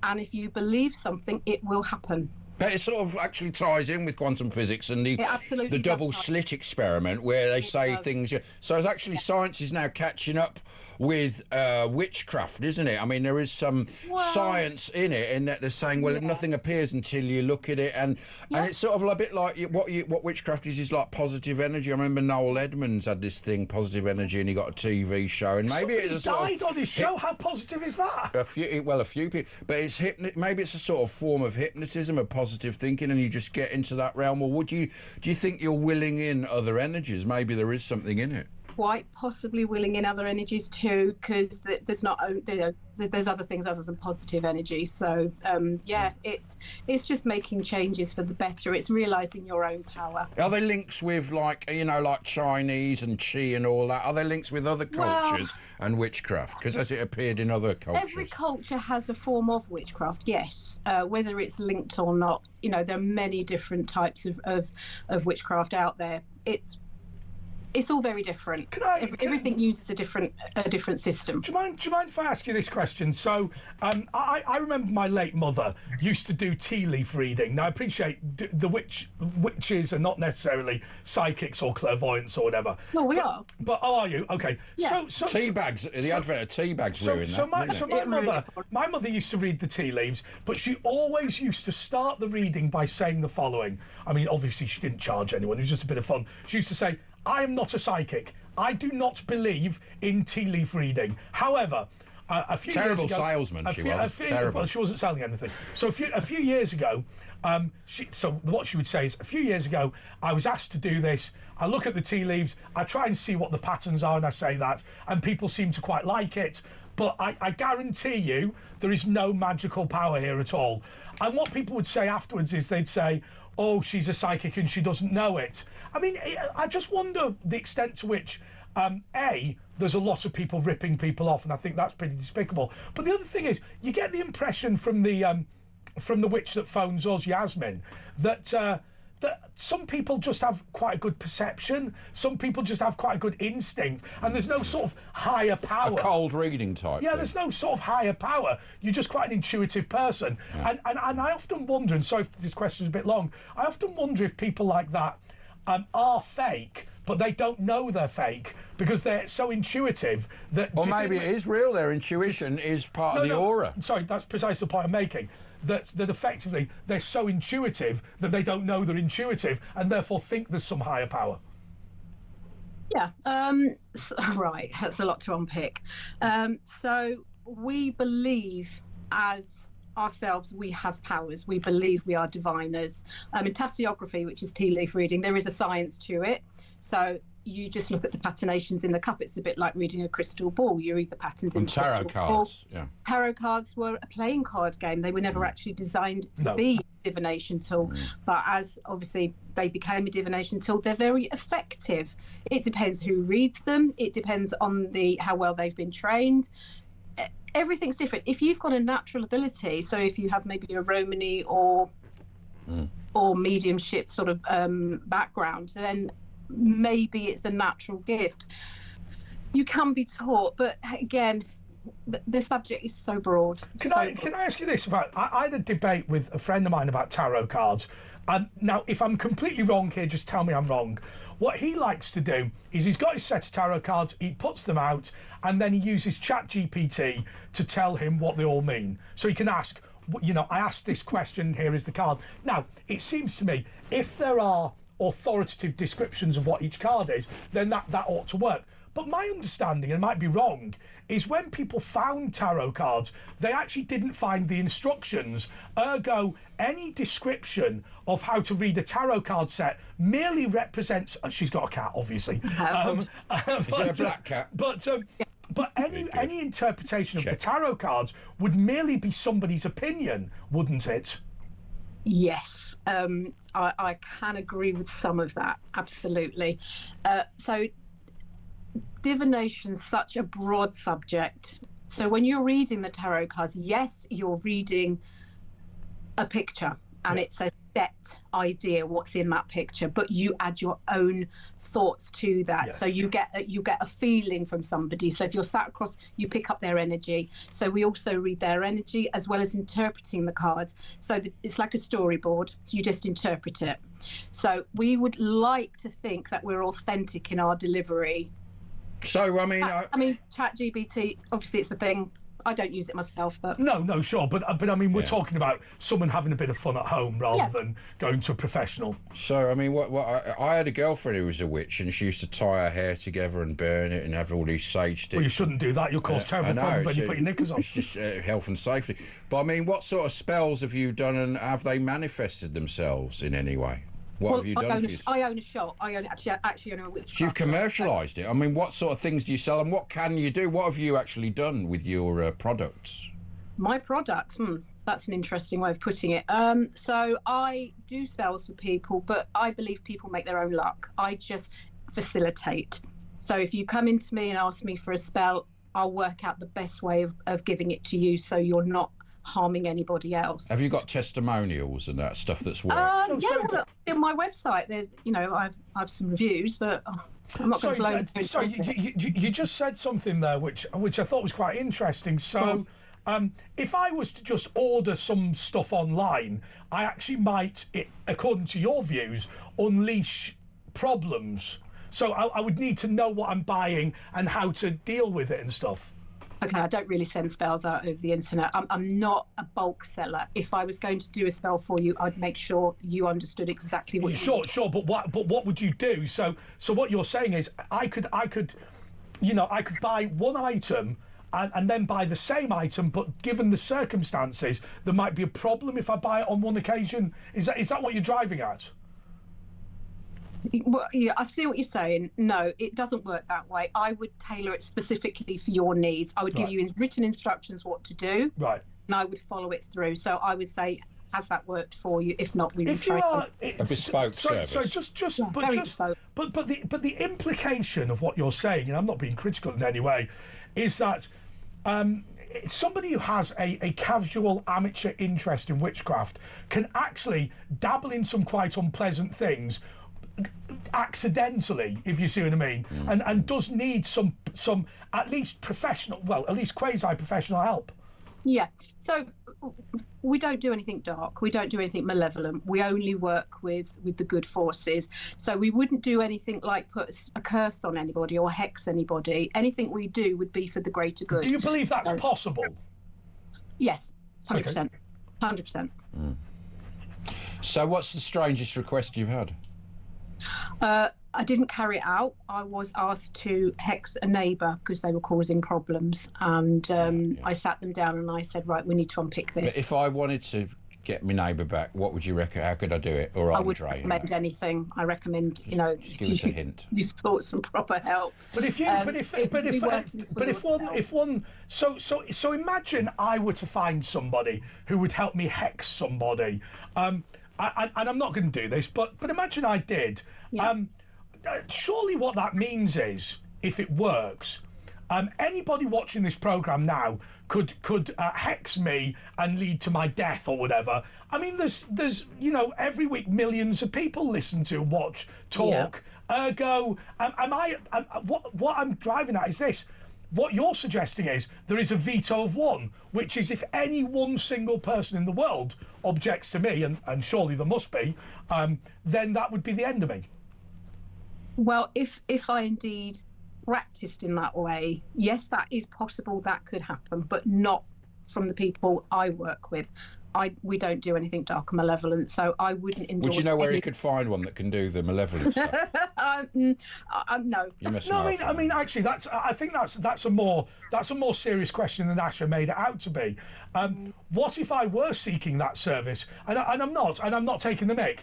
And if you believe something, it will happen. But it sort of actually ties in with quantum physics and the double slit experiment, where they say things. So it's actually science is now catching up with witchcraft, isn't it? I mean, there is some science in it, in that they're saying, well, nothing appears until you look at it, and it's sort of a bit like what witchcraft is like positive energy. I remember Noel Edmonds had this thing, positive energy, and he got a TV show, and maybe it's died on his show. How positive is that? A few people, but it's maybe it's a sort of form of hypnotism, of positive thinking, and you just get into that realm. Or do you think you're willing in other energies? Maybe there is something in it. Quite possibly willing in other energies too, because there's other things other than positive energy. So it's just making changes for the better. It's realising your own power. Are there links with like Chinese and Qi and all that? Are there links with other cultures and witchcraft? Because as it appeared in other cultures, every culture has a form of witchcraft. Yes, whether it's linked or not, there are many different types of witchcraft out there. It's all very different. Everything uses a different system. Do you mind if I ask you this question? So, I remember my late mother used to do tea leaf reading. Now, I appreciate the witches are not necessarily psychics or clairvoyants or whatever. Well, we are. But are you? Okay. Yeah. So tea bags. The advent of tea bags ruined that. My mother used to read the tea leaves, but she always used to start the reading by saying the following. I mean, obviously she didn't charge anyone. It was just a bit of fun. She used to say, I am not a psychic. I do not believe in tea leaf reading. However, a few years ago, salesman she was. Terrible. Well, she wasn't selling anything. So a few years ago, what she would say is, a few years ago, I was asked to do this. I look at the tea leaves, I try and see what the patterns are, and I say that, and people seem to quite like it. But I guarantee you, there is no magical power here at all. And what people would say afterwards is they'd say, oh, she's a psychic and she doesn't know it. I mean, I just wonder the extent to which, there's a lot of people ripping people off, and I think that's pretty despicable. But the other thing is, you get the impression from the witch that phones us, Yasmin, that some people just have quite a good perception. Some people just have quite a good instinct, and there's no sort of higher power. A cold reading type. Yeah, thing. there's no sort of higher power. You're just quite an intuitive person. Yeah. And I often wonder, and sorry if this question's a bit long, I often wonder if people like that are fake, but they don't know they're fake because they're so intuitive that... Or maybe it is real. Their intuition is part of the aura. Sorry, that's precisely the point I'm making. That effectively they're so intuitive that they don't know they're intuitive and therefore think there's some higher power. Yeah, right, that's a lot to unpick. So we believe as ourselves we have powers. We believe we are diviners. In tasseography, which is tea leaf reading, there is a science to it. So you just look at the patternations in the cup. It's a bit like reading a crystal ball. You read the patterns in the crystal ball. Yeah. Tarot cards were a playing card game. They were never actually designed to be a divination tool. But as obviously they became a divination tool, they're very effective. It depends who reads them. It depends on how well they've been trained. Everything's different. If you've got a natural ability, so if you have maybe a Romany or mediumship sort of background, then maybe it's a natural gift. You can be taught, but again, the subject is so broad. Can I ask you this about? I had a debate with a friend of mine about tarot cards. And now, if I'm completely wrong here, just tell me I'm wrong. What he likes to do is he's got his set of tarot cards, he puts them out, and then he uses ChatGPT to tell him what they all mean. So he can ask, I asked this question, here is the card. Now, it seems to me, if there are authoritative descriptions of what each card is, then that ought to work. But my understanding, and I might be wrong, is when people found tarot cards, they actually didn't find the instructions. Ergo, any description of how to read a tarot card set merely represents... she's got a cat, obviously. Is it a black cat? But any interpretation of the tarot cards would merely be somebody's opinion, wouldn't it? Yes, I can agree with some of that, absolutely. So divination's such a broad subject. So when you're reading the tarot cards, yes, you're reading a picture and it's a set idea what's in that picture, but you add your own thoughts to that. Yes. So you get a feeling from somebody. So if you're sat across, you pick up their energy. So we also read their energy as well as interpreting the cards. So it's like a storyboard. So you just interpret it. So we would like to think that we're authentic in our delivery. So I mean, ChatGPT, obviously it's a thing. I don't use it myself, but no, sure, but I mean, we're talking about someone having a bit of fun at home rather than going to a professional. So I mean, I had a girlfriend who was a witch, and she used to tie her hair together and burn it and have all these sage sticks. Well, you shouldn't do that. You'll cause terrible problems when you put your knickers on. It's just health and safety. But I mean, what sort of spells have you done, and have they manifested themselves in any way? What have you done? I own a shop. I actually own a witchcraft. So you've commercialised it. I mean, what sort of things do you sell, and what can you do? What have you actually done with your products? My products? That's an interesting way of putting it. So I do spells for people, but I believe people make their own luck. I just facilitate. So if you come into me and ask me for a spell, I'll work out the best way of giving it to you so you're not harming anybody else. Have you got testimonials and that stuff that's worked? Well, on my website there's, I have some reviews, but I'm not going to blow it. So you just said something there which I thought was quite interesting. So if I was to just order some stuff online, I actually might, according to your views, unleash problems. So I would need to know what I'm buying and how to deal with it and stuff. Okay, I don't really send spells out over the internet. I'm not a bulk seller. If I was going to do a spell for you, I'd make sure you understood exactly what. Sure. But what would you do? So what you're saying is, I could buy one item and then buy the same item, but given the circumstances, there might be a problem if I buy it on one occasion. Is that what you're driving at? Well, yeah, I see what you're saying. No, it doesn't work that way. I would tailor it specifically for your needs. I would give you written instructions what to do, right, and I would follow it through. So I would say, has that worked for you? If not, we would try a bespoke service. So but the implication of what you're saying, and I'm not being critical in any way, is that somebody who has a casual amateur interest in witchcraft can actually dabble in some quite unpleasant things accidentally, if you see what I mean, and does need some at least professional, well, at least quasi-professional help. Yeah. So we don't do anything dark. We don't do anything malevolent. We only work with the good forces. So we wouldn't do anything like put a curse on anybody or hex anybody. Anything we do would be for the greater good. Do you believe that's possible? Yes, 100%. 100%. So what's the strangest request you've had? I didn't carry it out. I was asked to hex a neighbour because they were causing problems, and I sat them down and I said, right, we need to unpick this. But if I wanted to get my neighbour back, what would you reckon? How could I do it? Or I wouldn't recommend anything. I recommend, just give us a hint. You sought some proper help. But if one, so imagine I were to find somebody who would help me hex somebody. And I'm not going to do this, but imagine I did. Yeah. Surely what that means is, if it works, anybody watching this programme now could hex me and lead to my death or whatever. I mean, there's every week millions of people listen to, watch, talk. Yeah. Ergo, what I'm driving at is this. What you're suggesting is there is a veto of one, which is if any one single person in the world objects to me, and surely there must be, then that would be the end of me. Well, if I indeed practiced in that way, yes, that is possible, that could happen, but not from the people I work with. We don't do anything dark or malevolent, so I wouldn't endorse. Would you know where you could find one that can do the malevolent stuff? No. You must no, I mean, actually, I think that's a more serious question than Asha made it out to be. What if I were seeking that service, and I'm not taking the mick.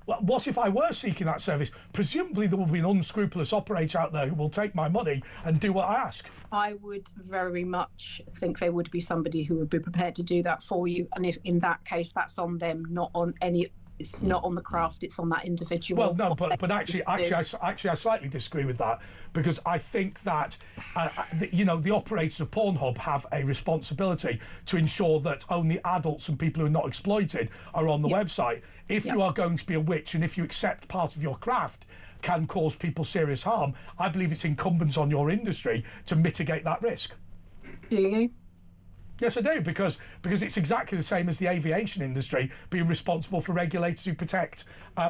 What if I were seeking that service? Presumably there will be an unscrupulous operator out there who will take my money and do what I ask. I would very much think there would be somebody who would be prepared to do that for you, and if in that case, that's on them, not on any. It's not on the craft; it's on that individual. Well, no, but actually, I slightly disagree with that, because I think that the operators of Pornhub have a responsibility to ensure that only adults and people who are not exploited are on the website. If you are going to be a witch, and if you accept part of your craft can cause people serious harm, I believe it's incumbent on your industry to mitigate that risk. Do you? Yes, I do, because it's exactly the same as the aviation industry being responsible for regulators who protect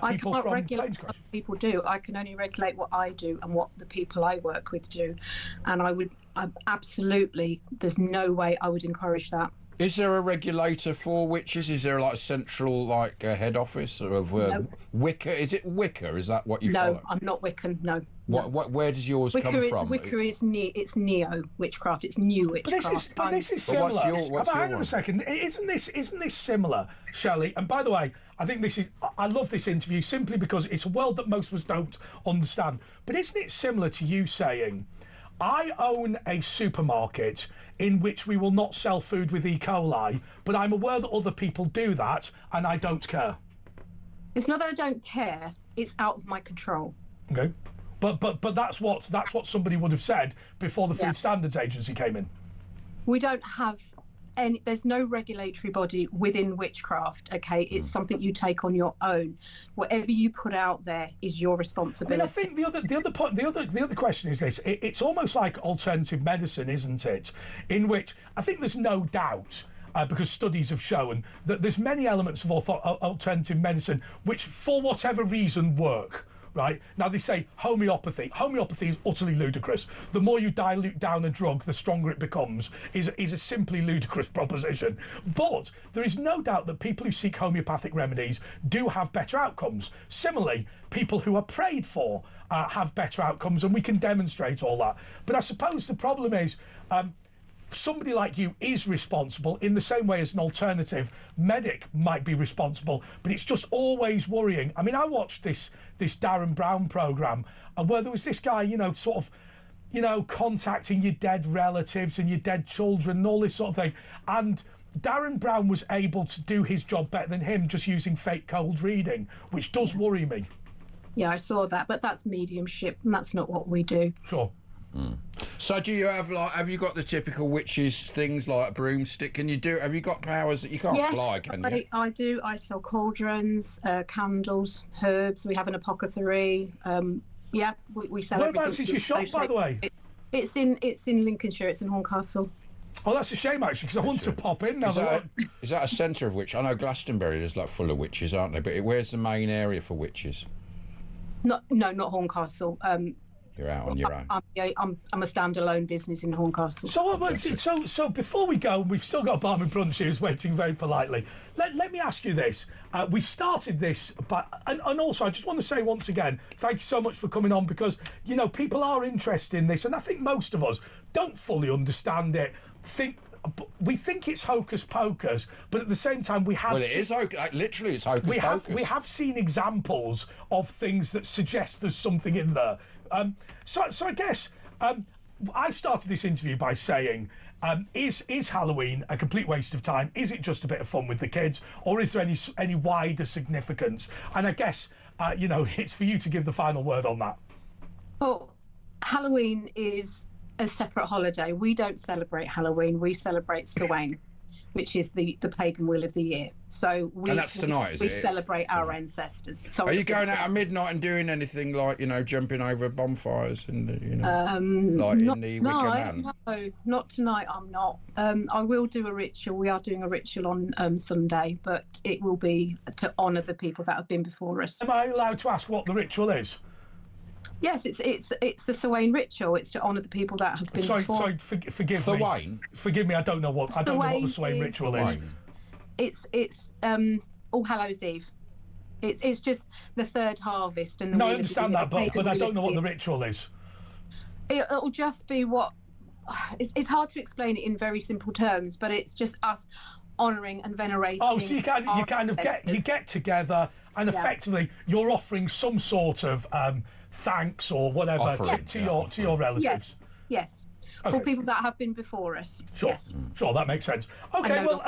people from planes crashes. What people do. I can only regulate what I do and what the people I work with do, and I absolutely. There's no way I would encourage that. Is there a regulator for witches? Is there like a central head office of No. Wicca? Is it Wicca? Is that what you follow? No, I'm not Wiccan. No. Where does yours come from? Wicca is it's neo witchcraft. It's new witchcraft. But this is similar. Hang on one? a second. Isn't this similar, Shelley? And by the way, I love this interview simply because it's a world that most of us don't understand. But isn't it similar to you saying, I own a supermarket in which we will not sell food with E. coli, but I'm aware that other people do that, and I don't care. It's not that I don't care. It's out of my control. Okay, but that's what somebody would have said before the Food Standards Agency came in. We don't have any. There's no regulatory body within witchcraft. Okay, it's something you take on your own. Whatever you put out there is your responsibility. I think the other question is this: it's almost like alternative medicine, isn't it? In which I think there's no doubt. Because studies have shown that there's many elements of alternative medicine which, for whatever reason, work. right? Now, they say homeopathy. Homeopathy is utterly ludicrous. The more you dilute down a drug, the stronger it becomes, is a simply ludicrous proposition. But there is no doubt that people who seek homeopathic remedies do have better outcomes. Similarly, people who are prayed for have better outcomes, and we can demonstrate all that. But I suppose the problem is somebody like you is responsible in the same way as an alternative medic might be responsible, but it's just always worrying. I mean, I watched this Darren Brown programme where there was this guy, sort of, contacting your dead relatives and your dead children and all this sort of thing. And Darren Brown was able to do his job better than him just using fake cold reading, which does worry me. Yeah, I saw that, but that's mediumship, and that's not what we do. Sure. So do you have you got the typical witches things like a broomstick? Have you got powers that you can't fly, can you? I do. I sell cauldrons, candles, herbs. We have an apothecary. We sell. Whereabouts is your shop, by the way? It's in Lincolnshire. It's in Horncastle. Oh, that's a shame, actually, because I want to pop in now. Is that a centre of witch? I know Glastonbury is full of witches, aren't they? But where's the main area for witches? Not Horncastle. You're out on your own. I'm a standalone business in Horncastle. So before we go, we've still got Barman Brunch who's waiting very politely. Let me ask you this. We've started this, and also I just want to say once again, thank you so much for coming on, because, people are interested in this, and I think most of us don't fully understand it. We think it's hocus pocus, but at the same time we have. Well, it is literally it's hocus pocus. We have seen examples of things that suggest there's something in there. So I guess I started this interview by saying, is Halloween a complete waste of time? Is it just a bit of fun with the kids, or is there any wider significance? And I guess it's for you to give the final word on that. Well, Halloween is a separate holiday. We don't celebrate Halloween. We celebrate Samhain, which is the pagan wheel of the year. So and that's tonight, is it? We celebrate our ancestors. So are you going out at midnight and doing anything like jumping over bonfires and like in the Wicker Man? No, not tonight. I'm not. I will do a ritual. We are doing a ritual on Sunday, but it will be to honour the people that have been before us. Am I allowed to ask what the ritual is? Yes, it's a Samhain ritual. It's to honour the people that have been before. Sorry, forgive me. Samhain? Forgive me. I don't know what the Samhain ritual is. It's All Hallows Eve. It's just the third harvest and the. No, I understand that, but I don't know what the ritual is. It'll just be what. It's hard to explain it in very simple terms, but it's just us honouring and venerating. Oh, so you get together and effectively you're offering some sort of thanks or whatever to your relatives. Yes. Okay. For people that have been before us. Sure, yes. Sure, that makes sense. Okay, well,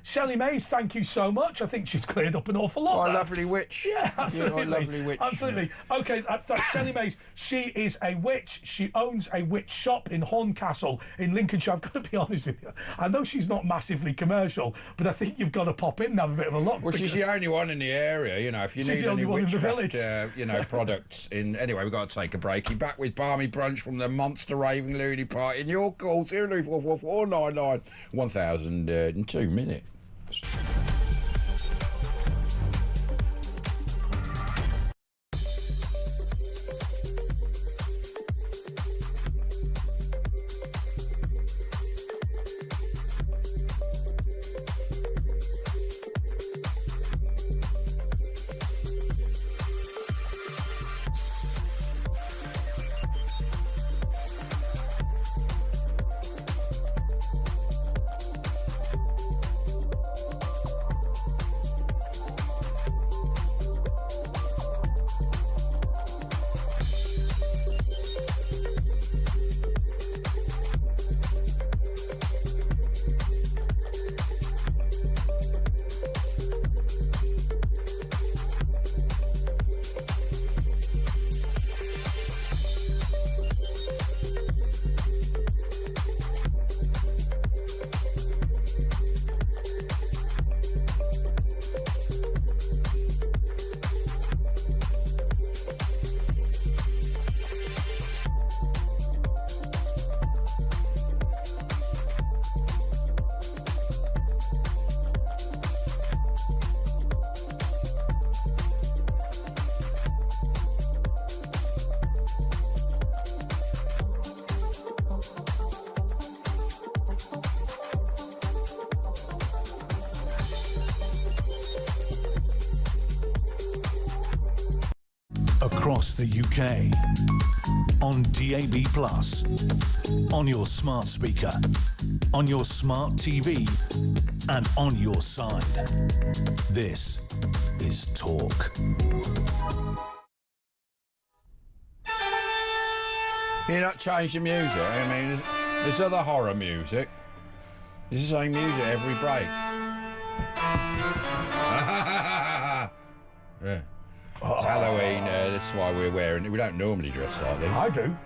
Shelley Mays, thank you so much. I think she's cleared up an awful lot. Oh, a lovely witch. Yeah, absolutely. You're a lovely witch. Absolutely. Okay, that's Shelley Mays. She is a witch. She owns a witch shop in Horncastle in Lincolnshire. I've got to be honest with you. I know she's not massively commercial, but I think you've got to pop in and have a bit of a look. Well, she's the only one in the area, if you need any witchcraft, products in. Anyway, we've got to take a break. You're back with Barmy Brunch from the Monster Raving Loony Party in your call 0344499 1000 in 2 minutes. across the UK. On DAB+, on your smart speaker, on your smart TV, and on your side. This is Talk. Can you not change the music? I mean, there's other horror music. It's the same music every break. Yeah. It's Halloween, that's why we're wearing it. We don't normally dress like this. I do.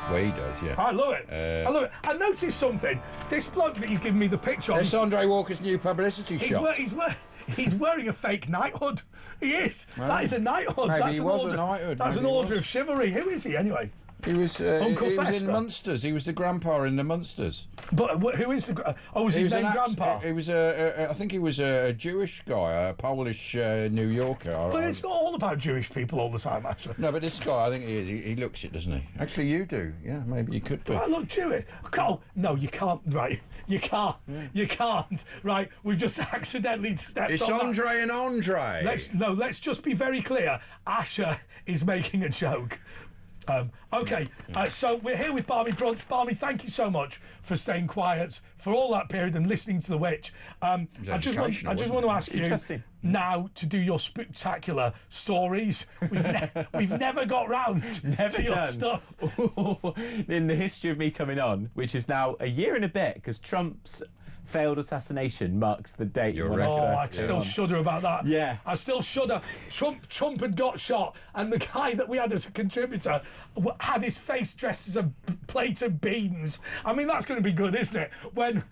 Well, he does, yeah. I love it. I love it. I noticed something. This bloke that you've given me the picture of... It's Andre Walker's new publicity shot. He's wearing a fake knighthood. He is. Well, that is a knighthood. Maybe That's he was a knighthood. That's an order of chivalry. Who is he, anyway? He was in Munsters. He was the grandpa in the Munsters. But who is the... was his name Grandpa? He was I think he was a Jewish guy, a Polish New Yorker. But it's not all about Jewish people all the time, actually. No, but this guy, I think he looks it, doesn't he? Actually, you do. Yeah, maybe you could be. I look Jewish. Oh, no, you can't, right. You can't. Yeah. You can't. Right, we've just accidentally stepped on It's Andre and Andre. Let's just be very clear. Asher is making a joke. Okay, so we're here with Barmy Brunch. Barmy, thank you so much for staying quiet for all that period and listening to The Witch. I just want to ask you now to do your spectacular stories. We've never got round to your stuff. In the history of me coming on, which is now a year and a bit, because Trump's failed assassination marks the date. I still shudder about that. Yeah. I still shudder. Trump had got shot, and the guy that we had as a contributor had his face dressed as a plate of beans. I mean, that's going to be good, isn't it? When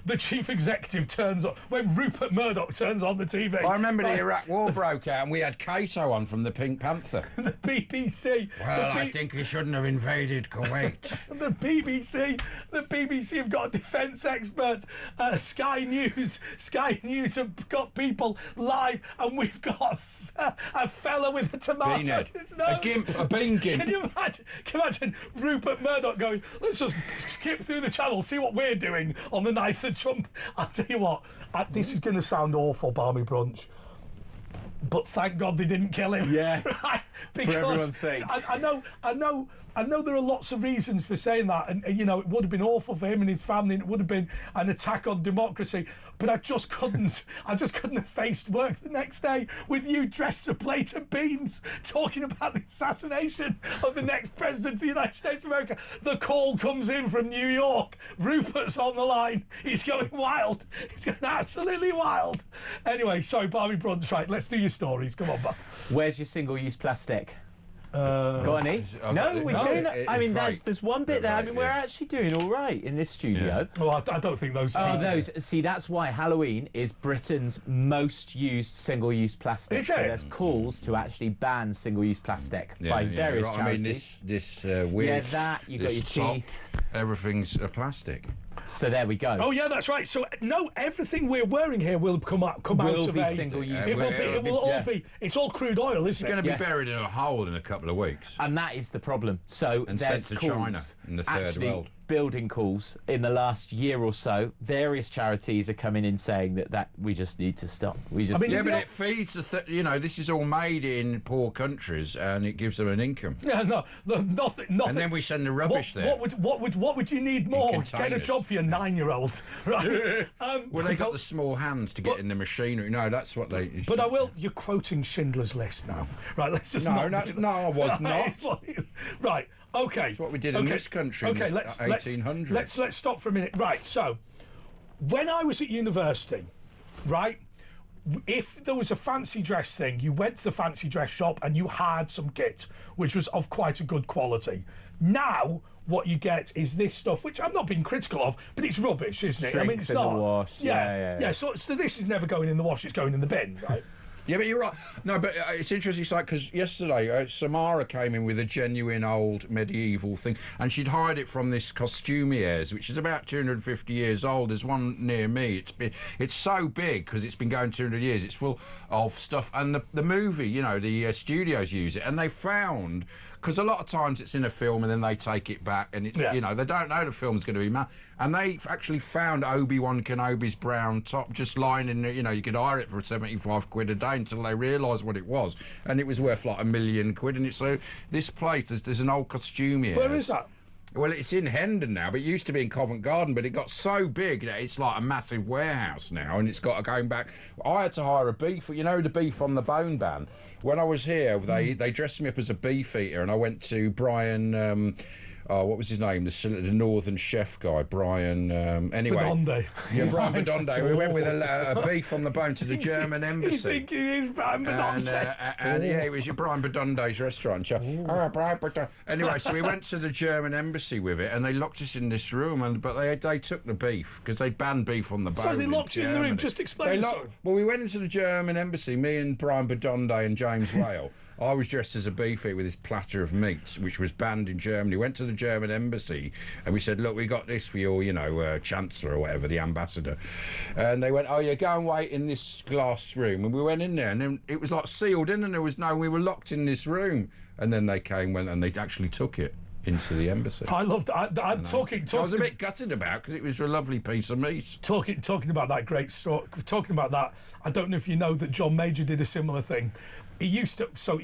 the chief executive turns on, when Rupert Murdoch turns on the TV. I remember the Iraq War broke out, and we had Cato on from the Pink Panther. The BBC. Well, I think he shouldn't have invaded Kuwait. The BBC have got a defence expert. Sky News have got people live, and we've got a fella with a tomato. A gimp, a bean gimp. Can you imagine Rupert Murdoch going, let's just skip through the channel, see what we're doing on the night that Trump... I'll tell you what, this is going to sound awful, Barmy Brunch, but thank God they didn't kill him. Yeah, right? Because for everyone's sake. I know there are lots of reasons for saying that, and you know, it would have been awful for him and his family, and it would have been an attack on democracy. But I just couldn't have faced work the next day with you dressed a plate of beans talking about the assassination of the next president of the United States of America. The call comes in from New York. Rupert's on the line. He's going wild. He's going absolutely wild. Anyway, sorry, Barmy Brunch, right, let's do your stories. Come on, Bob. Where's your single-use plastic? Go on, E. No, we don't. I mean, there's one bit there. I mean, we're actually doing all right in this studio. Yeah. Well, I don't think those... See, that's why Halloween is Britain's most used single-use plastic. Is so it? there's calls to actually ban single-use plastic by various charities. I mean, this weird... Yeah, that, you got your teeth. Everything's plastic. So there we go. Oh yeah, that's right. So no, everything we're wearing here will come out of a single-use. It will all be. It's all crude oil, isn't it? It's going to be buried in a hole in a couple of weeks. And that is the problem. So and there's sent to China in the third world. Building calls in the last year or so. Various charities are coming in saying that we just need to stop. But it feeds this is all made in poor countries, and it gives them an income. Yeah, nothing. And then we send the rubbish there. What would you need more? Get a job for your 9-year-old, right? Well, they got the small hands to get in the machinery. No, that's what they. But you're quoting Schindler's List now, right? Let's just I was not. Right. Okay. That's what we did in this country in the 1800s. Let's stop for a minute. Right, so when I was at university, right, if there was a fancy dress thing, you went to the fancy dress shop and you had some kit, which was of quite a good quality. Now, what you get is this stuff, which I'm not being critical of, but it's rubbish, isn't it? Shrinks I mean, it's in not. The wash. Yeah. So this is never going in the wash; it's going in the bin, right? Yeah, but you're right. No, but it's interesting, because yesterday Samara came in with a genuine old medieval thing, and she'd hired it from this costumier's, which is about 250 years old. There's one near me. It's so big because it's been going 200 years. It's full of stuff, and the movie, the studios use it, and they found because a lot of times it's in a film and then they take it back, and it's you know, they don't know the film's going to be mad. And they actually found Obi-Wan Kenobi's brown top just lying in there. You know, you could hire it for 75 quid a day until they realised what it was, and it was worth like £1 million. And it's so this place, there's an old costume here. Where is that? Well, it's in Hendon now, but it used to be in Covent Garden, but it got so big that it's like a massive warehouse now, and it's got going back. I had to hire a beef, you know, the beef on the bone ban. When I was here, they dressed me up as a beef eater, and I went to Brian... what was his name? The northern chef guy, Brian. Anyway, Badonde. Yeah, Brian Badonde. We went with a beef on the bone to the German embassy. You think he is Brian Badonde? And yeah, it was your Brian Badonde's restaurant. Oh, Brian Badonde. Anyway, so we went to the German embassy with it, and they locked us in this room. But they took the beef because they banned beef on the bone. So they locked you in the room. Just explain. Well, we went into the German embassy. Me and Brian Badonde and James Whale. I was dressed as a beef eater with this platter of meat, which was banned in Germany. Went to the German embassy and we said, look, we got this for your, you know, chancellor or whatever, the ambassador. And they went, oh, yeah, go and wait in this glass room. And we went in there, and then it was like sealed in, and we were locked in this room. And then they went and they actually took it into the embassy. I loved that. Talking. I was a bit gutted about because it was a lovely piece of meat. Talking about that great story. Talking about that, I don't know if you know that John Major did a similar thing. He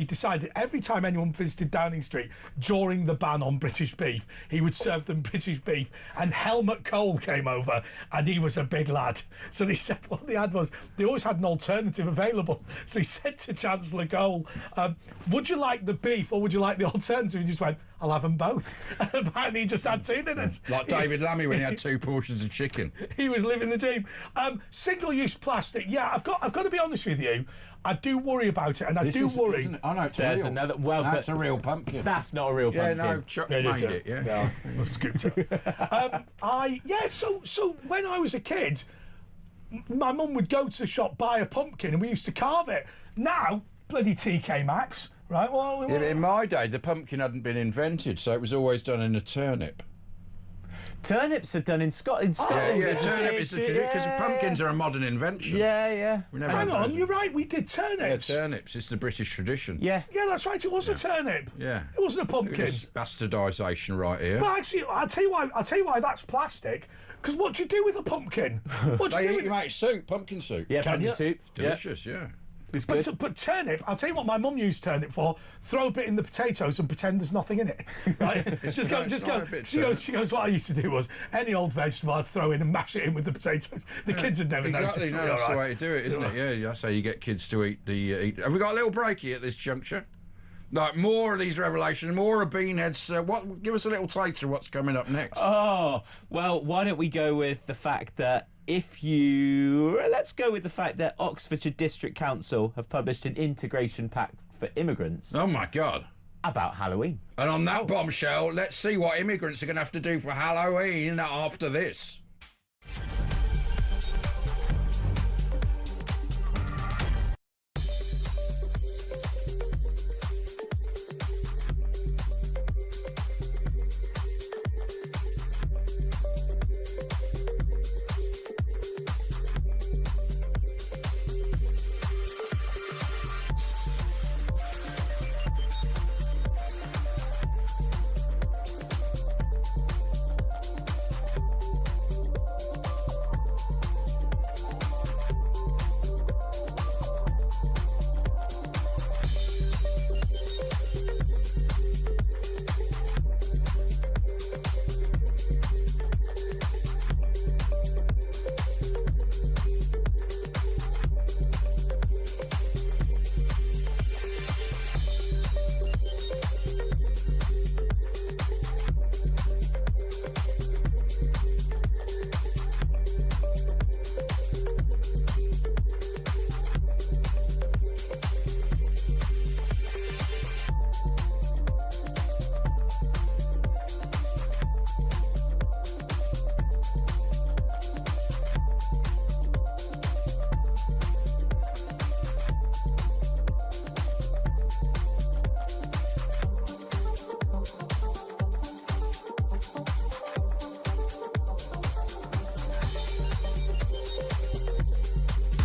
decided every time anyone visited Downing Street during the ban on British beef, he would serve them British beef. And Helmut Kohl came over, and he was a big lad. So they said what they had was, they always had an alternative available. So he said to Chancellor Kohl, would you like the beef or would you like the alternative? And he just went, I'll have them both. And apparently he just had 2 dinners. Like David Lammy when he had 2 portions of chicken. He was living the dream. Single-use plastic. Yeah, I've got to be honest with you. I do worry about it, and I do worry. Oh no, there's real. Another. Well, that's a real pumpkin. That's not a real pumpkin. Yeah, no, Chuck made it. Yeah, no, scooped it. So when I was a kid, my mum would go to the shop, buy a pumpkin, and we used to carve it. Now, bloody TK Maxx, right? Well, in my day, the pumpkin hadn't been invented, so it was always done in a turnip. Turnips are done in Scotland. Yeah, turnip is the tradition, because pumpkins are a modern invention. Yeah. Hang on, you're right, we did turnips. Yeah, turnips, it's the British tradition. Yeah, that's right, it was a turnip. Yeah. It wasn't a pumpkin. It's bastardisation right here. But actually, I'll tell you why that's plastic. Because what do you do with a pumpkin? What do you do with you make soup, pumpkin soup. Yeah, pumpkin soup. Delicious, yeah. It's good. But turnip, I'll tell you what my mum used turnip for, throw a bit in the potatoes and pretend there's nothing in it. Right? She goes, what I used to do was, any old vegetable I'd throw in and mash it in with the potatoes. The kids had never noticed. Exactly, that's the way to do it, isn't it? Yeah, that's how you get kids to eat the... Have we got a little breaky at this juncture? Like, more of these revelations, more of Beanhead's... give us a little taster of what's coming up next. Oh, well, why don't we go with the fact that let's go with the fact that Oxfordshire District Council have published an integration pack for immigrants. Oh my God. About Halloween. And on that bombshell, let's see what immigrants are going to have to do for Halloween after this.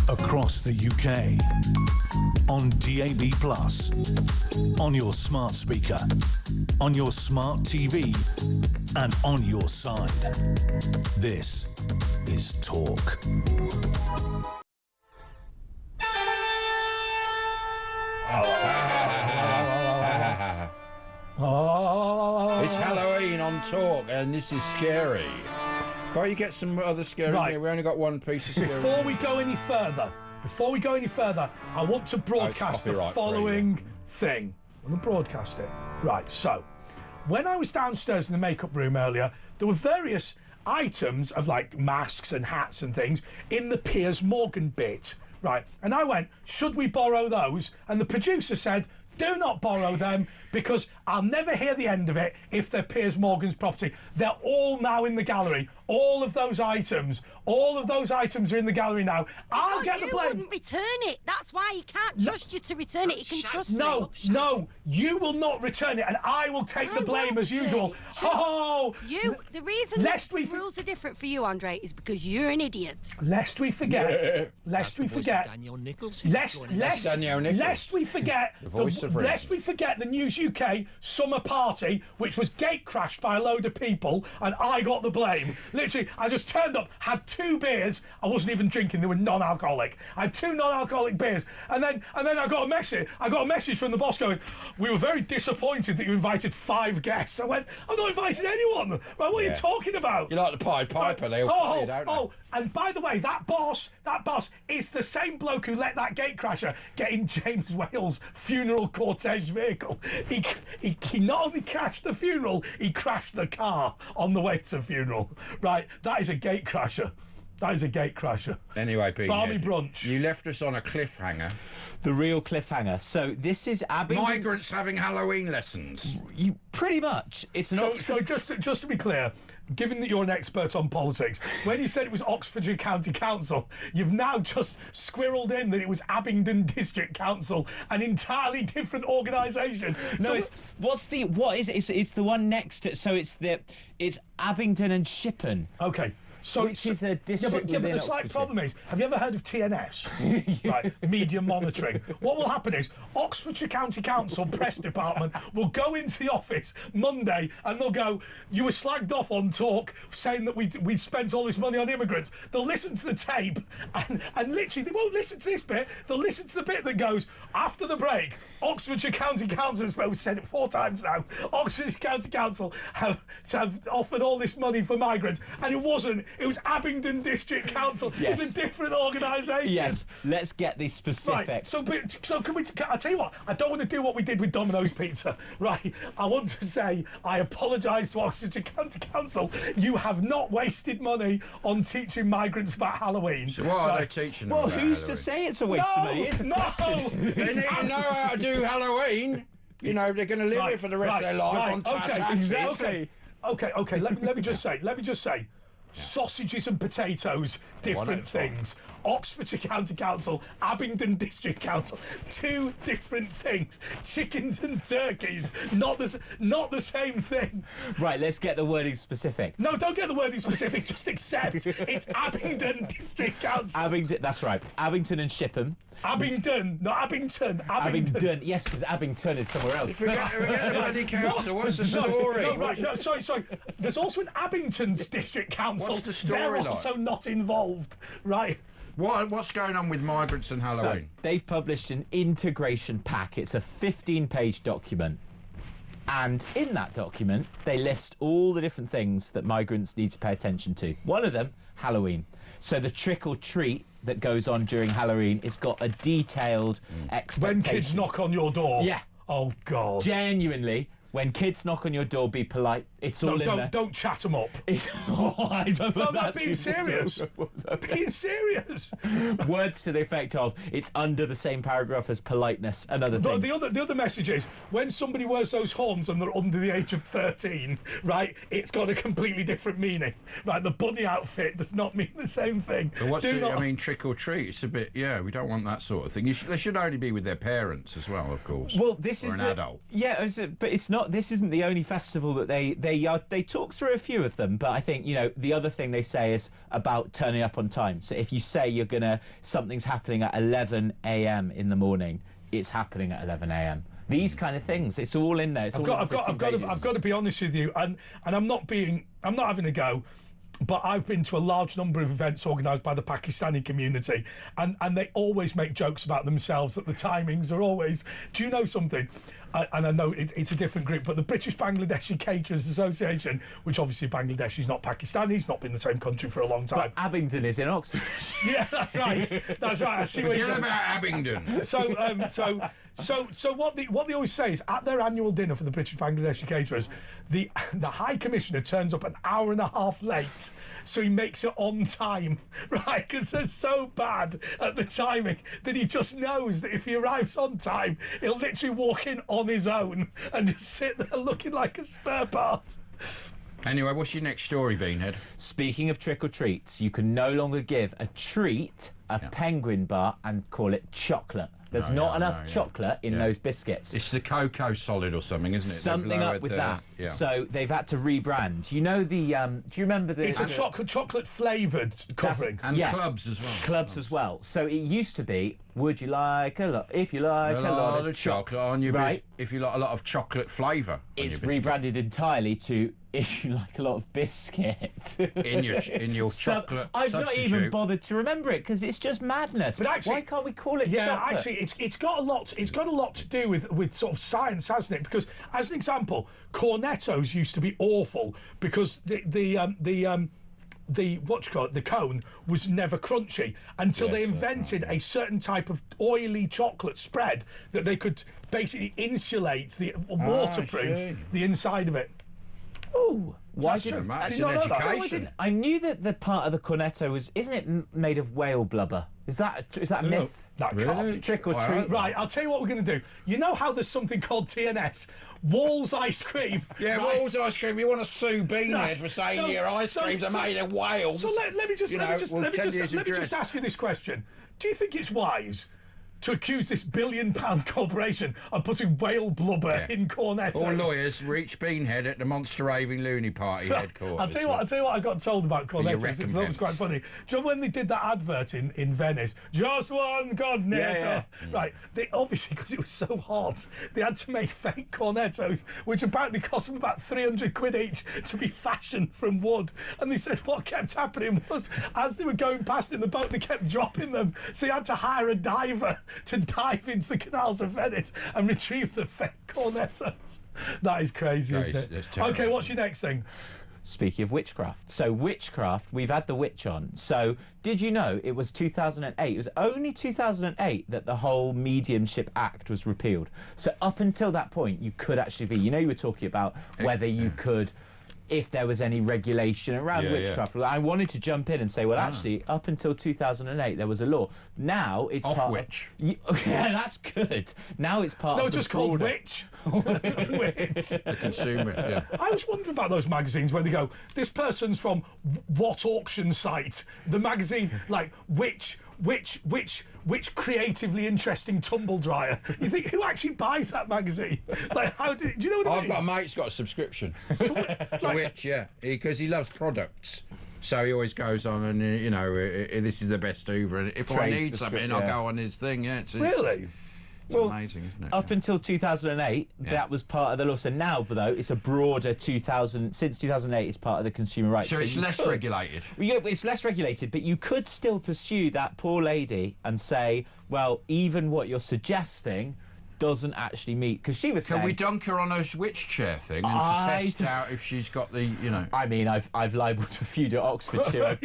Across the UK, on DAB+, on your smart speaker, on your smart TV, and on your side. This is Talk. It's Halloween on Talk, and this is scary. Can't you get some other scary? Right. We only got one piece of scary. Before we go any further, I want to broadcast the following thing. I want to broadcast it. Right, so, when I was downstairs in the makeup room earlier, there were various items of, like, masks and hats and things in the Piers Morgan bit. Right, and I went, should we borrow those? And the producer said, do not borrow them, because I'll never hear the end of it if they're Piers Morgan's property. They're all now in the gallery. All of those items are in the gallery now. I'll get the blame. You wouldn't return it. That's why he can't trust you to return it. He can trust me. No, you will not return it, and I will take the blame as usual. Oh, the reason the rules are different for you, Andre, is because you're an idiot. Lest we forget. Lest we forget the News UK summer party, which was gate crashed by a load of people, and I got the blame. Literally, I just turned up, had 2 beers. I wasn't even drinking; they were non-alcoholic. I had 2 non-alcoholic beers, and then I got a message. I got a message from the boss going, "We were very disappointed that you invited 5 guests." I went, "I've not invited anyone. Right, what are you talking about?" You like the Pied Piper? They'll fly you, don't they? And by the way, that boss is the same bloke who let that gatecrasher get in James Whale's funeral cortege vehicle. He not only crashed the funeral, he crashed the car on the way to the funeral. Right, that is a gatecrasher. That is a gatecrasher. Anyway, Pete, Barmy Brunch. You left us on a cliffhanger. The real cliffhanger. So this is Abingdon. Migrants having Halloween lessons. Pretty much. It's an So just to be clear, given that you're an expert on politics, when you said it was Oxfordshire County Council, you've now just squirreled in that it was Abingdon District Council, an entirely different organisation. No, what is it? It's the one next to. So it's Abingdon and Shippen. Okay. Which is a district but the slight problem is, have you ever heard of TNS? Right, media monitoring. What will happen is, Oxfordshire County Council Press Department will go into the office Monday and they'll go, "You were slagged off on Talk saying that we spent all this money on immigrants." They'll listen to the tape and literally, they won't listen to this bit, they'll listen to the bit that goes, "After the break, Oxfordshire County Council," we've said it 4 times now, "Oxfordshire County Council have offered all this money for migrants," and it wasn't. It was Abingdon District Council. Yes. It's a different organisation. Yes, let's get this specific. Right, so I tell you what, I don't want to do what we did with Domino's Pizza. Right, I want to say I apologise to Oxfordshire County Council. You have not wasted money on teaching migrants about Halloween. So what are they teaching them Well, about who's Halloween? to say it's a waste of money? It's a question. They need to know how to do Halloween. You know, they're going to live it for the rest of their life on taxis. Okay. Let me just say. Sausages and potatoes, different things. Oxfordshire County Council, Abingdon District Council, 2 different things. Chickens and turkeys, not the same thing. Right, let's get the wording specific. No, don't get the wording specific, just accept it's Abingdon District Council. Abingdon, that's right. Abington and Shippen. Abingdon, not Abington. Abingdon. Yes, because Abington is somewhere else. Forget the bloody council. What's the story? Sorry. There's also an Abington's District Council. What's the story They're like? also not involved, right? What's going on with migrants and Halloween? So, they've published an integration pack. It's a 15-page document. And in that document, they list all the different things that migrants need to pay attention to. One of them, Halloween. So the trick or treat that goes on during Halloween, it's got a detailed expectation. When kids knock on your door. Yeah. Oh, God. Genuinely, when kids knock on your door, be polite. It's all in there. Don't chat them up. That's being serious. Being serious. Words to the effect of, it's under the same paragraph as politeness and other things. The other message is, when somebody wears those horns and they're under the age of 13, right, it's got a completely different meaning. Right, the bunny outfit does not mean the same thing. But I mean, trick or treat, it's a bit, we don't want that sort of thing. They should only be with their parents as well, of course. Well, this is an adult. Yeah, but it's not. This isn't the only festival that they talk through a few of them. But I think the other thing they say is about turning up on time. So if you say something's happening at 11 a.m. in the morning, it's happening at 11 a.m. These kind of things. It's all in there. I've got to be honest with you, and I'm not having a go. But I've been to a large number of events organised by the Pakistani community, and they always make jokes about themselves that the timings are always... Do you know something? And I know it's a different group, but the British Bangladeshi Caterers Association, which obviously Bangladesh is not Pakistani, it's not been the same country for a long time. But Abingdon is in Oxford. Yeah, that's right. That's right. I see what you're about Abingdon. So what they always say is at their annual dinner for the British Bangladeshi Caterers, the High Commissioner turns up an hour and a half late, so he makes it on time, right? Because they're so bad at the timing that he just knows that if he arrives on time, he'll literally walk in on his own and just sit there looking like a spare part. Anyway, what's your next story, Beanhead? Speaking of trick-or-treats, you can no longer give a treat a penguin bar and call it chocolate. There's not enough chocolate in those biscuits. It's the cocoa solid or something, isn't it? Something up with that. Yeah. So they've had to rebrand. You know the... do you remember the... It's a chocolate flavoured covering. And clubs as well. Clubs as well. So it used to be, would you like a lot... If you like a lot of chocolate on your right. If you like a lot of chocolate flavour. It's rebranded entirely to... If you like a lot of biscuit in your chocolate I've substitute. not even bothered to remember it because it's just madness. But actually, why can't we call it chocolate? Actually, it's got a lot to do with sort of science, hasn't it? Because as an example, cornettos used to be awful because the cone was never crunchy until they invented a certain type of oily chocolate spread that they could basically insulate waterproof the inside of it. Oh, why did you not know that? I knew that the part of the cornetto isn't it made of whale blubber? Is that a myth? That can't be trick or treat. Right, I'll tell you what we're going to do. You know how there's something called TNS, Wall's ice cream. Yeah, right? Wall's ice cream. You want to sue Beanhead for saying your ice creams are made of whales? So let me just ask you this question: do you think it's wise to accuse this billion-pound corporation of putting whale blubber in cornettos? All lawyers reach Beanhead at the Monster Raving Loony Party headquarters. I'll tell you what I got told about cornettos. I thought it was quite funny. Do you remember when they did that advert in Venice? Just one cornetto. Yeah. Right. They obviously, because it was so hot, they had to make fake cornettos, which apparently cost them about 300 quid each to be fashioned from wood. And they said what kept happening was, as they were going past in the boat, they kept dropping them. So they had to hire a diver to dive into the canals of Venice and retrieve the fake cornettos. That is crazy, isn't it? Okay, what's your next thing? Speaking of witchcraft. So witchcraft, we've had the witch on. So did you know it was 2008? It was only 2008 that the whole Mediumship Act was repealed. So up until that point, you could actually be... You know, you were talking about whether you could... if there was any regulation around witchcraft. I wanted to jump in and say, well, actually, up until 2008, there was a law. Now it's part witch. Yeah, that's good. Now it's part of... No, just called witch. Witch. The consumer, I was wondering about those magazines where they go, this person's from what auction site? The magazine, like, which creatively interesting tumble dryer. You think, who actually buys that magazine? Like, do you know what I mean? I've got a mate who's got a subscription to Which, because he loves products. So he always goes on and, this is the best Hoover. And if I need something, I'll go on his thing. Yeah, really? It's amazing, isn't it? Up until 2008, that was part of the law. So now, though, it's a broader 2000... Since 2008, it's part of the consumer rights. So it's less regulated. Yeah, it's less regulated, but you could still pursue that poor lady and say, well, even what you're suggesting doesn't actually meet... Because she was saying... Can we dunk her on a witch chair thing and to test out if she's got the, I mean, I've libelled a few to Oxfordshire.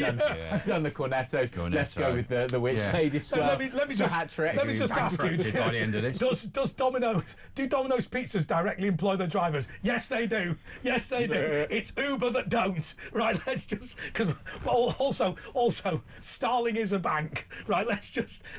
I've done the cornettos. Let's go with the witch lady swirl. Let me just ask you, by the end of this. Does Domino's Pizzas directly employ their drivers? Yes, they do. Yes, they do. It's Uber that don't. Right, let's just... Because also, Starling is a bank. Right, let's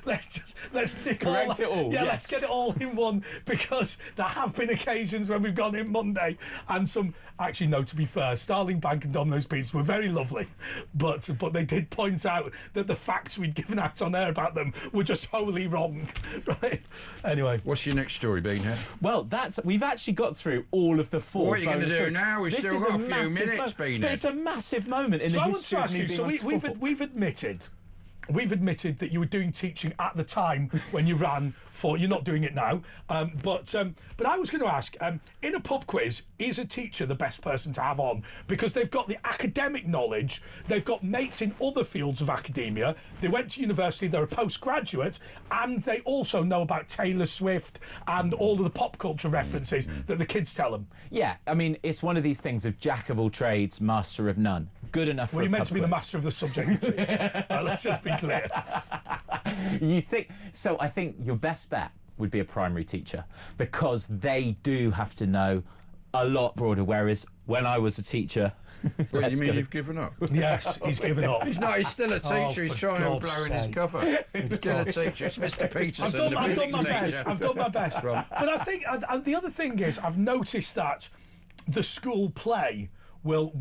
nick correct it all. Yeah, let's get it all in one, because there have been occasions when we've gone in Monday and some... Actually, no, to be fair, Starling Bank and Domino's Pizzas were very lovely, but they did point out that the facts we'd given out on air about them were just wholly wrong, right? Anyway. What's your next story, Beanhead? Well, we've actually got through all of the four. What are you going to do now? We've still got a few minutes, Beanhead. But it's a massive moment in the history of me being on tour. We've admitted we've admitted that you were doing teaching at the time when you ran for. You're not doing it now. But I was going to ask, in a pub quiz, is a teacher the best person to have on? Because they've got the academic knowledge, they've got mates in other fields of academia, they went to university, they're a postgraduate, and they also know about Taylor Swift and all of the pop culture references that the kids tell them. Yeah, I mean, it's one of these things of jack of all trades, master of none. Good enough for Well, you're meant pub to be the quiz. master of the subject. Let's just be clear. You think so? I think your best bet would be a primary teacher, because they do have to know a lot broader. Whereas when I was a teacher, Well, you mean you've given up? Yes, he's given up. He's not. He's still a teacher. He's for trying to God's blow in his sake. cover. He's still a teacher. It's Mr. Peterson. I've done my teacher. best. I've done my best. But I think the other thing is, I've noticed that the school play will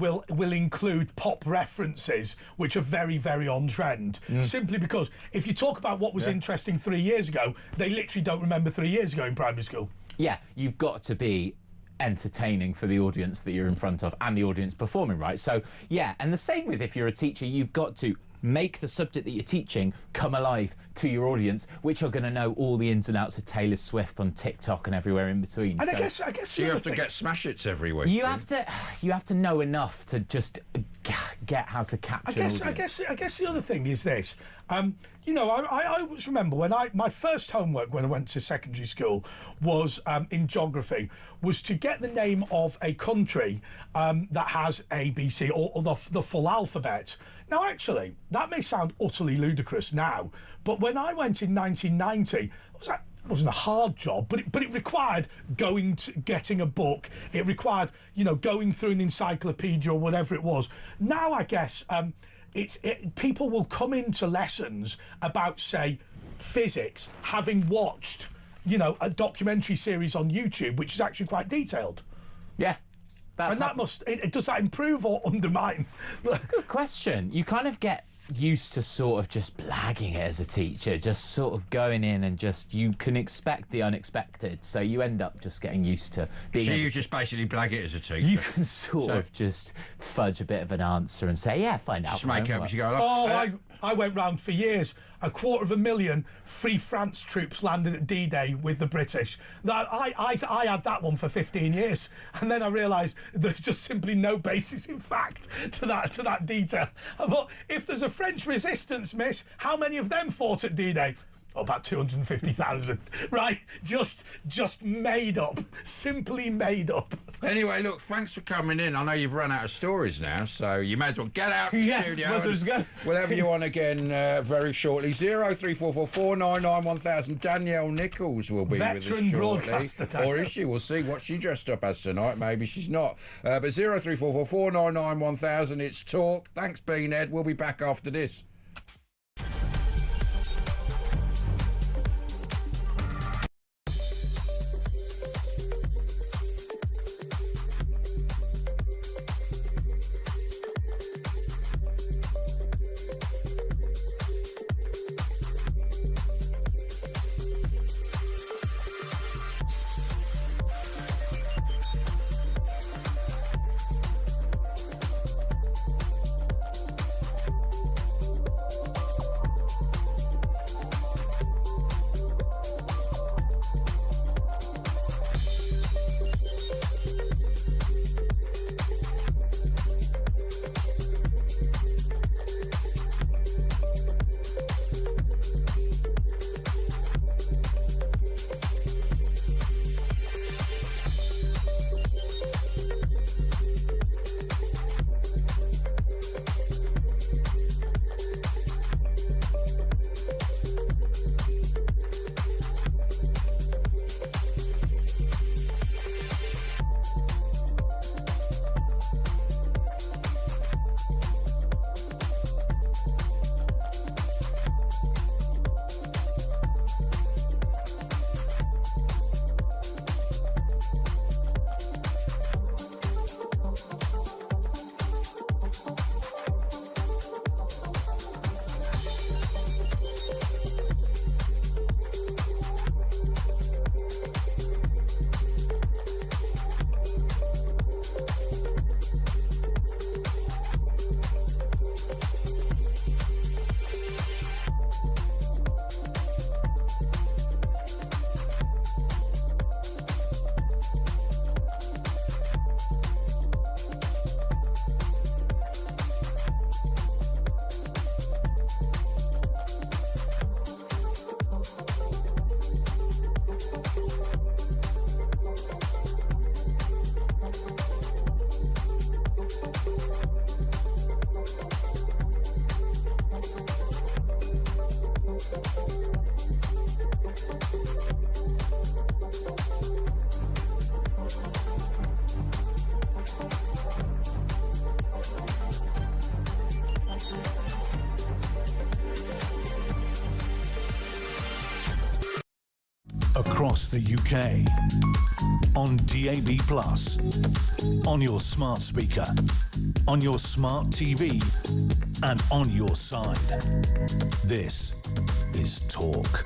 include pop references, which are very, very on trend. Simply because if you talk about what was interesting 3 years ago, they literally don't remember 3 years ago in primary school. yeah, you've got to be entertaining for the audience that you're in front of and the audience performing, right? So yeah, and the same with if you're a teacher, you've got to make the subject that you're teaching come alive to your audience, which are going to know all the ins and outs of Taylor Swift on TikTok and everywhere in between. And so I guess So you have to get smash hits every week. you have to know enough to just get how to capture. I guess the other thing is this. You know, I always remember when my first homework when I went to secondary school was in geography, was to get the name of a country that has A, B, C, or the full alphabet. Now, actually, that may sound utterly ludicrous now, but when I went in 1990, it wasn't a hard job, but it required getting a book. It required, you know, going through an encyclopedia or whatever it was. Now, I guess people will come into lessons about, say, physics, having watched, you know, a documentary series on YouTube, which is actually quite detailed. Yeah. And that does that improve or undermine? Good question. You kind of get used to sort of just blagging it as a teacher, just sort of going in and just, you can expect the unexpected, so you end up just getting used to being. So you just basically blag it as a teacher. You can sort of just fudge a bit of an answer and say, yeah, find out. Just make up as you go along. Oh, I went round for years. 250,000 Free France troops landed at D-Day with the British. I had that one for 15 years, and then I realised there's just simply no basis in fact to that detail. But if there's a French resistance, miss, how many of them fought at D-Day? Oh, about 250,000, right? Just made up, simply made up. Anyway, look, thanks for coming in. I know you've run out of stories now, so you may as well get out of the studio. might as well just go. We'll have you on again very shortly. 03444991000. Danielle Nichols will be with us Veteran shortly. broadcaster. Or is she? We'll see what she dressed up as tonight. Maybe she's not. But 03444991000. It's Talk. Thanks, Beanhead. We'll be back after this. across the UK, on DAB+, on your smart speaker, on your smart TV, and on your side. This is Talk.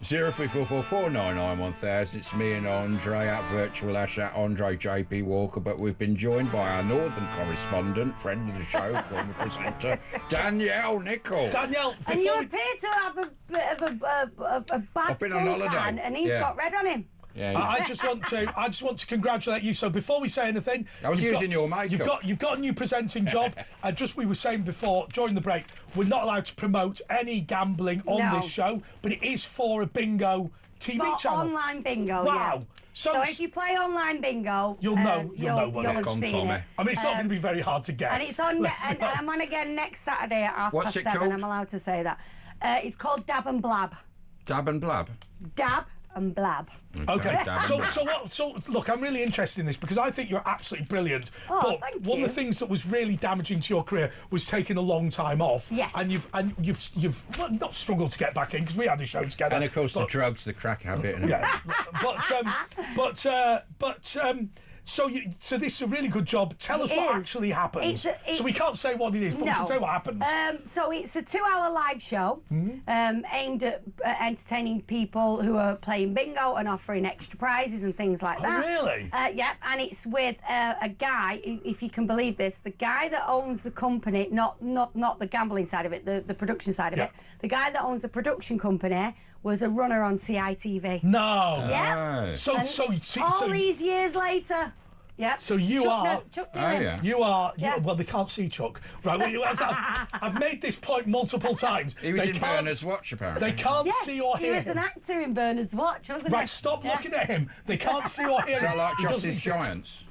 03444991000. It's me and Andre at Virtual Ash at Andre JP Walker, but we've been joined by our northern correspondent, friend of the show, former presenter, Danielle Nichol. Danielle, and you appear to have a bit of a bad suntan, and he's got red on him. Yeah, I just want to congratulate you. So before we say anything, I was using your makeup. You've got a new presenting job. We were saying before during the break, we're not allowed to promote any gambling on this show, but it is for a bingo TV channel. Online bingo. Wow. Yeah. So if you play online bingo, you'll know you'll have seen it. I mean, it's not going to be very hard to guess. And it's on. and I'm on again next Saturday at 7:30. Called? I'm allowed to say that. It's called Dab and Blab. Dab and Blab. Dab and Blab. Okay. So look, I'm really interested in this because I think you're absolutely brilliant. Oh, but one of the things that was really damaging to your career was taking a long time off. Yes. And you've well, not struggled to get back in because we had a show together. And of course the drugs, the crack habit. Yeah. So this is a really good job. Tell us what actually happens. So we can't say what it is, but we can say what happens. So it's a 2-hour live show aimed at entertaining people who are playing bingo and offering extra prizes and things like that. Oh, really? Yeah, and it's with a guy, if you can believe this, the guy that owns the company, not the gambling side of it, the production side of it. The guy that owns the production company was a runner on CITV. No. Yeah. So these years later. Yep. So you are. Chuck You are. Well, they can't see Chuck. Right. I've made this point multiple times. He was in Bernard's Watch, apparently. They can't see or hear him. He was an actor in Bernard's Watch, wasn't he? Right. Stop looking at him. They can't see or hear him. Is that like Jossy's Giants?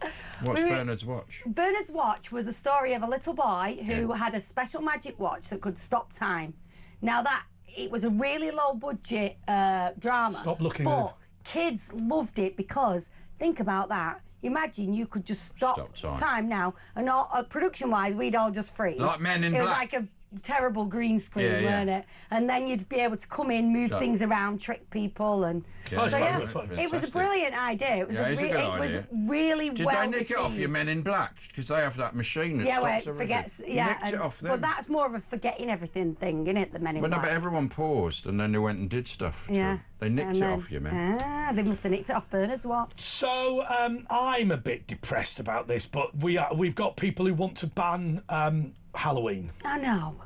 What's Bernard's Watch? Bernard's Watch was a story of a little boy who had a special magic watch that could stop time. Now it was a really low budget drama. Stop looking at it. But kids loved it because think about that. Imagine you could just stop time now, and production-wise, we'd all just freeze. Like Men in Black. It was like a terrible green screen, weren't it? And then you'd be able to come in, move things around, trick people, and it was a brilliant idea. It was really Did well they nick it off your Men in Black? Because they have that machine that stops everything. Nicked it off them. But that's more of a forgetting everything thing, isn't it? The Men in Black. No, but everyone paused and then they went and did stuff. Yeah. So they nicked it off you, man. They must have nicked it off Bernard's Watch. So I'm a bit depressed about this, but we've got people who want to ban Halloween. I know.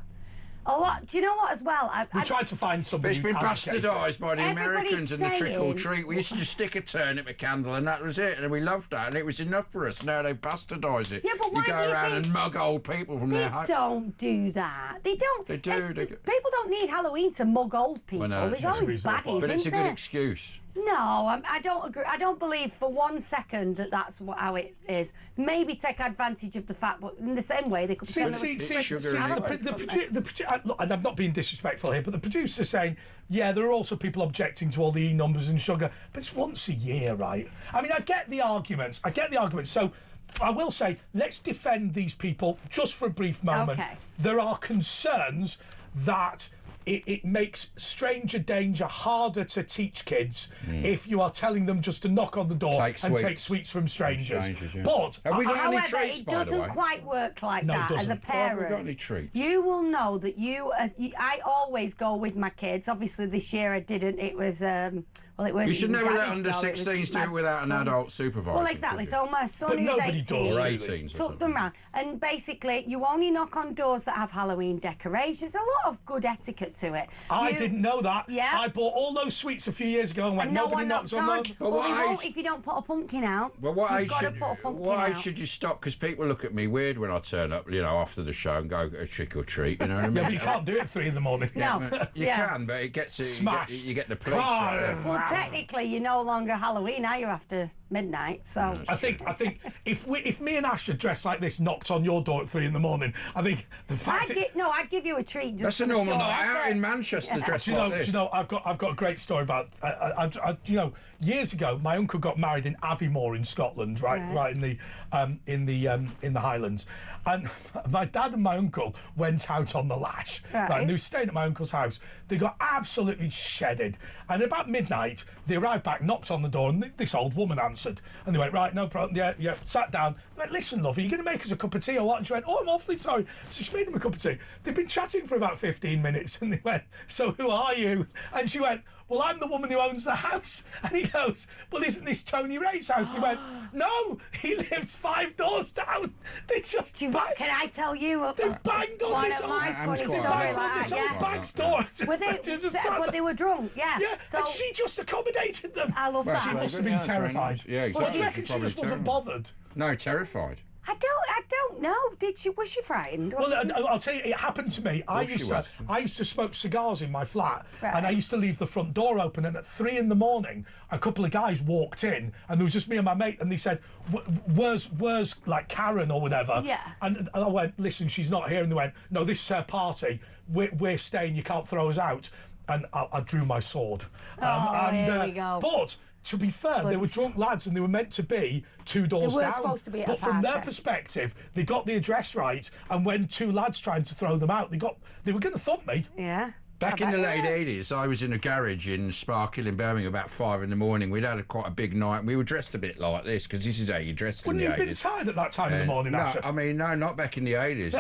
A lot. Do you know what? As well, we tried to find something. It's been bastardised by the Americans and the trick or treat. We used to just stick a turnip, a candle, and that was it. And we loved that, and it was enough for us. Now they bastardise it. Yeah, but why you go around and mug old people from their house. They don't do that. They don't. They do. People don't need Halloween to mug old people. There's always baddies, but it's a there? good excuse. No, I don't agree. I don't believe for 1 second that that's how it is. Maybe take advantage of the fact, but in the same way they could. And I'm not being disrespectful here, but the producer's saying, yeah, there are also people objecting to all the numbers and sugar, but it's once a year, right? I mean, I get the arguments. So I will say, let's defend these people just for a brief moment. Okay. There are concerns that it makes stranger danger harder to teach kids if you are telling them just to knock on the door and take sweets from strangers. But have we got any however, treats, it doesn't quite work like that as a parent. Have we got any treats? You will know that I always go with my kids. Obviously, this year I didn't. It was you should never let under 16s do it without an adult supervisor. Well, exactly. So my son, who's 18, took them round, and basically, you only knock on doors that have Halloween decorations. A lot of good etiquette to it. I didn't know that. Yeah. I bought all those sweets a few years ago and went, nobody knocks on them. Well, they won't if you don't put a pumpkin out. Well, what age should you stop? Because people look at me weird when I turn up, after the show and go trick or treat. You know what I mean? Yeah, but you can't do it at 3 in the morning. No. You can, but it gets smashed. You get the police. Well, technically, you're no longer Halloween, are you? After midnight. So I think if me and Ash had dressed like this, knocked on your door at 3 a.m, I think the fact I'd give you a treat. Just That's a normal night out in Manchester. Dressed like this. Do you know? I've got a great story about. Years ago, my uncle got married in Aviemore in Scotland, right in the Highlands, and my dad and my uncle went out on the lash, right, and they were staying at my uncle's house. They got absolutely shedded, and about midnight they arrived back, knocked on the door, and this old woman answered, and they went, right, no problem, yeah, sat down. They went, listen, love, are you going to make us a cup of tea or what? And she went, oh, I'm awfully sorry. So she made him a cup of tea. They'd been chatting for about 15 minutes, and they went, so who are you? And she went, well, I'm the woman who owns the house. And he goes, well, isn't this Tony Ray's house? And he went, no, he lives 5 doors down. They just can I tell you? They banged on this old bag's door. But they were drunk, yeah. Yeah, and she just accommodated them. I love that. She must have been terrified. Yeah, exactly. Well, do you reckon she just wasn't bothered? No, terrified. I don't know. Was she frightened? Well, I'll tell you, it happened to me. I used to smoke cigars in my flat, and I used to leave the front door open. And at 3 a.m, a couple of guys walked in, and there was just me and my mate, and they said, "Where's like Karen or whatever?" Yeah. And I went, "Listen, she's not here." And they went, "No, this is her party. We're staying. You can't throw us out." And I drew my sword. Here we go. But to be fair, they were drunk lads and they were meant to be 2 doors down. They were supposed to be at a But from their party. perspective, they got the address right, and when 2 lads tried to throw them out, they were going to thump me. Yeah. Back in the late 80s, I was in a garage in Sparkhill in Birmingham about 5 in the morning. We'd had quite a big night, and we were dressed a bit like this, because this is how you dressed in the 80s. Wouldn't you have been tired at that time in the morning, No, Asher? I mean, no, not back in the 80s.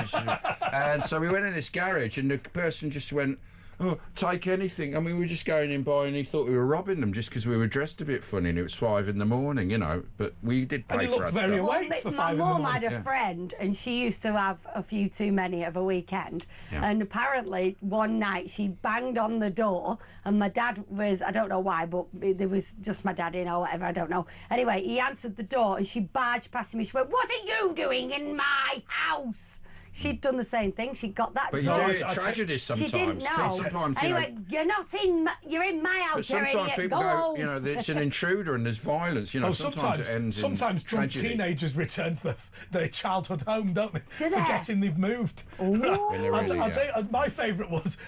And so we went in this garage, and the person just went, oh, take anything. I mean, we were just going in by, and he thought we were robbing them just because we were dressed a bit funny, and it was 5 in the morning, but we did pay and you for looked our very stuff. awake for 5 in the My morning. mum had a friend, and she used to have a few too many of a weekend. Yeah. And apparently, one night she banged on the door, and my dad was, I don't know why, but there was just my dad in or whatever, I don't know. Anyway, he answered the door, and she barged past him, and she went, "What are you doing in my house?" She'd done the same thing. She got that. But you do it tragedies sometimes. She didn't know. Sometimes, anyway, you're in my house. But sometimes people go, it's an intruder and there's violence. Sometimes it ends sometimes in drunk tragedy. teenagers return to their childhood home, don't they? Do they? Forgetting they've moved. I'll tell you, my favourite was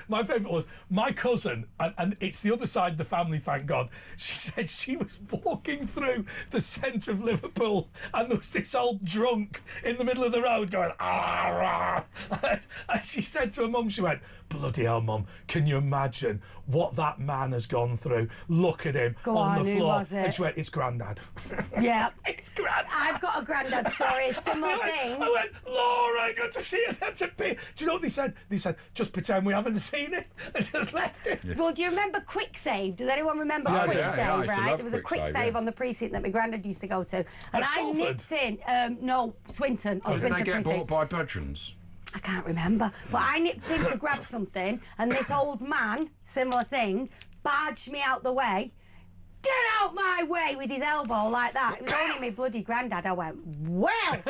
my cousin, and it's the other side of the family, thank God. She said she was walking through the centre of Liverpool, and there was this old drunk in the middle of the road going, ah. And she said to her mum, she went, bloody hell, Mum, can you imagine what that man has gone through? Look at him on the floor. And she went, it's Grandad. Yeah. It's Grandad. I've got a Grandad story, a similar thing. I went, Laura, good to see you. That's a bit. Do you know what they said? They said, just pretend we haven't seen it, and just left it. Yeah. Well, do you remember Quick Save? Does anyone remember Quick Save, right? There was a Quick Save on the precinct that my Grandad used to go to. And I nipped in, no, Swinton. Did Swinton they get precinct. bought by Budgeons? I can't remember. But I nipped in to grab something, and this old man, similar thing, barged me out the way. Get out my way with his elbow like that. It was only my bloody Grandad. I went, well.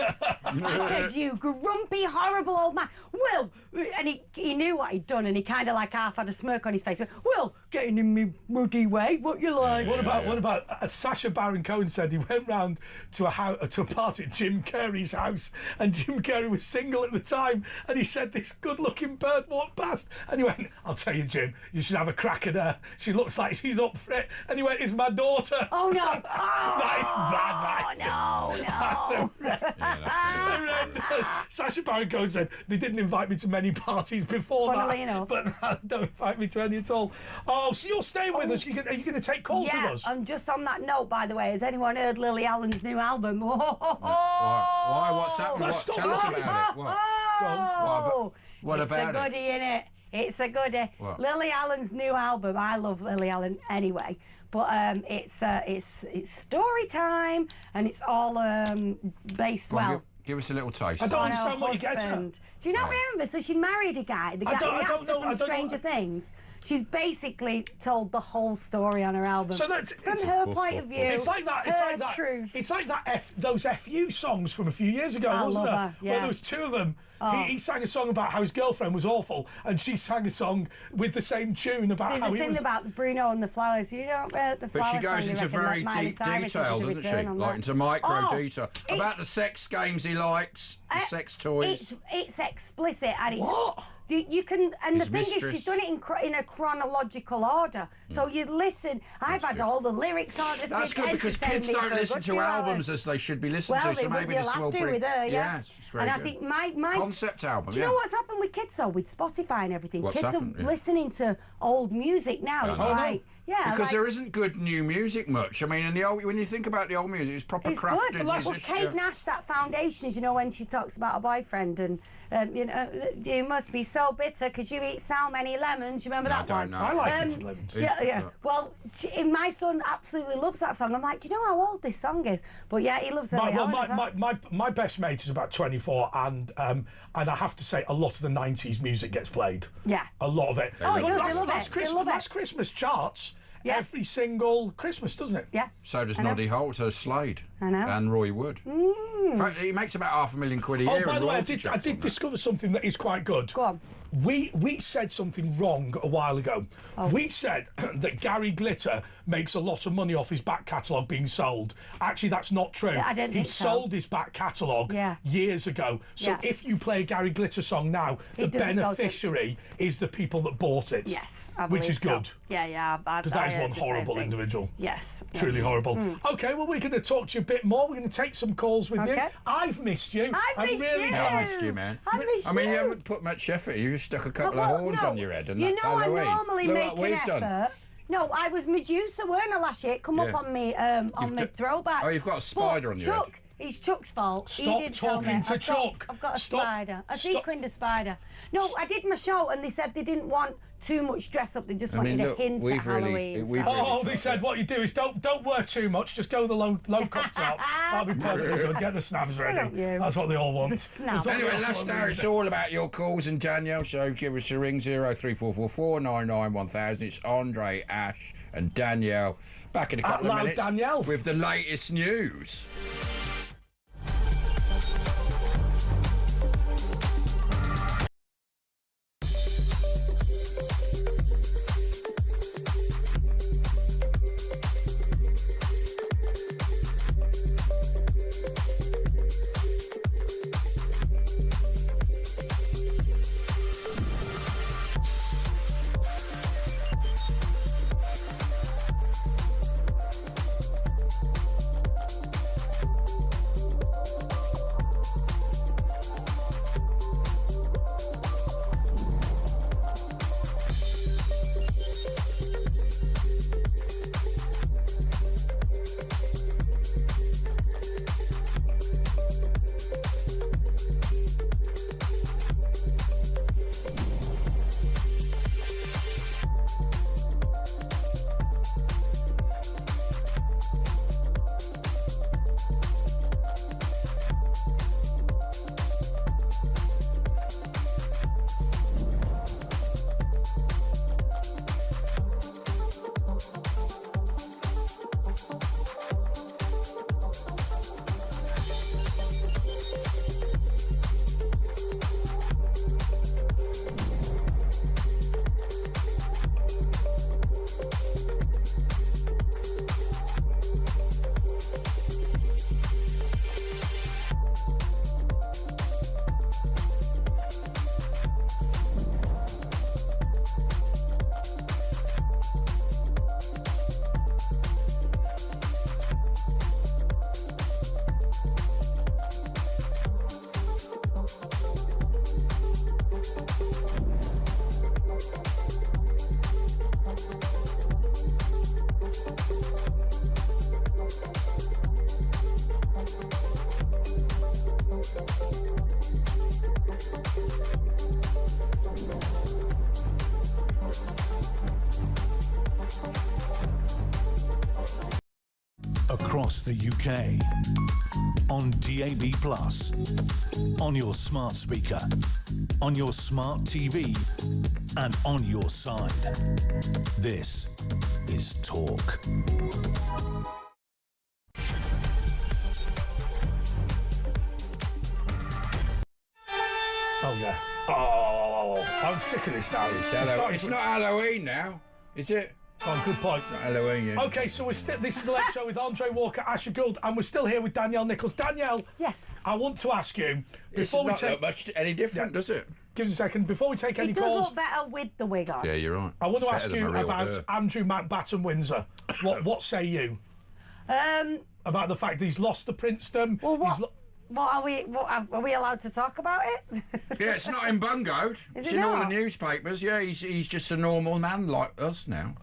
I said, you grumpy, horrible old man. Well, and he knew what he'd done, and he kind of like half had a smirk on his face. He went, well, getting in me muddy way, what you like? What about Sacha Baron Cohen said he went round to a party at Jim Carrey's house, and Jim Carrey was single at the time, and he said this good-looking bird walked past, and he went, I'll tell you, Jim, you should have a crack at her. She looks like she's up for it. And he went, it's my daughter. Oh, no. Oh, no. Sacha Baron Cohen said they didn't invite me to many parties before that, but don't invite me to any at all. Oh, so you're staying with us? Are you going to take calls with us? Yeah, just on that note, by the way, has anyone heard Lily Allen's new album? Why? What's that? Tell us about it. What it's about a goodie, innit? It's a goodie. What? Lily Allen's new album. I love Lily Allen anyway, but it's story time, and it's all based Give us a little taste. I don't understand what you get at. Do you not remember? So she married a guy, the actor from Stranger Things. She's basically told the whole story on her album. So that's from her point of view. It's like that. It's like that. Truth. It's like that. Those FU songs from a few years ago, wasn't it? Yeah. Where there was 2 of them. He sang a song about how his girlfriend was awful, and she sang a song with the same tune about how There's a he thing was... about Bruno and the flowers. You don't the But flowers she goes song, into reckon, very that Miley deep Cyrus detail, is a doesn't she? return on Like that. into micro Oh, detail. About the sex games he likes, the sex toys. It's explicit and it's... What? You can, and His the thing mistress. is, she's done it in a chronological order. So you listen. I've had all the lyrics on. That's good because kids don't listen to albums as they should be listening Well, to. So they maybe will this will have to bring. with her, yeah. Yes, it's very And I good. think my Concept album. Do you know what's happened with kids though, with Spotify and everything? What's Kids happened? are listening to old music now. It's like, yeah, because like, there isn't good new music much. I mean, in the old, when you think about the old music, it's proper it's crafted. good. Well, Kate Nash, that Foundations, you know, when she talks about a boyfriend and you know, you must be so bitter because you eat so many lemons. You remember that I one? don't know. I like eating lemons. Yeah. Well, my son absolutely loves that song. I'm like, do you know how old this song is? But yeah, he loves it. My best mate is about 24, and I have to say, a lot of the 90s music gets played. Yeah. A lot of it. Oh, he does. They love Last it. Christmas, They love it. last Christmas charts every single Christmas, doesn't it? Yeah. So does I know. Noddy Holt, so does Slade. I know. And Roy Wood. In fact, he makes about £500,000 a year. Oh, by the way, I royalty did checks on that. discover something that is quite good. Go on. We said something wrong a while ago. Oh. We said that Gary Glitter makes a lot of money off his back catalogue being sold. Actually, that's not true. Yeah, I didn't he think so. sold his back catalogue years ago. So Yeah. if you play a Gary Glitter song now, the It doesn't go to- beneficiary is the people that bought it. Yes, I which believe is so. good. Yeah. Because that is one horrible individual. Yes. Truly horrible. Okay, well, we're going to talk to you a bit more. We're going to take some calls with you. Okay. I've missed you. I've missed really you. glad. I missed you, man. I missed I mean, you you. haven't put much effort. You just stuck a couple Well, of horns no. on your head, and You that's know, I Halloween. normally Look make what an we've effort. done. No, I was Medusa, weren't I, last year? Come up Yeah. on me, on my throwback. Oh, you've got a spider But on your head. Chuck, it's Chuck's fault. Stop he did tell talking me. to Chuck. I've got a Stop. spider. A Stop. sequined spider. No, I did my show and they said they didn't want too much dress up. They just I wanted mean, a look, hint at we've really- Halloween. we've so. really- Oh, they said what you do is don't wear too much. Just go the low cut top. That'll be perfectly good. Get the snaps Shut up, ready. you. That's what they all want. snaps. That's what they Anyway, all last want. hour it's all about your calls and Danielle, so give us a ring 03444 99 1000. It's Andre, Ash, and Danielle. Back in a couple Out of loud, minutes Danielle. with the latest news. Across the UK, on DAB+, on your smart speaker, on your smart TV, and on your side. This is Talk. I'm sick of this now. It's not Halloween now, is it? Oh, good point. Not Halloween, yeah. Okay, so this is the Late Show with Andre Walker, Asher Gould, and we're still here with Danielle Nichols. Danielle, yes, I want to ask you before It's not much any different, does it? Give us a second before we take any calls. It does look better with the wig on. Yeah, you're right. I want to ask you about Andrew Mountbatten Windsor. What say you? About the fact that he's lost to Princeton. Well, are we allowed to talk about it? Yeah, it's not in bungoed. It's in all the newspapers. Yeah, he's just a normal man like us now.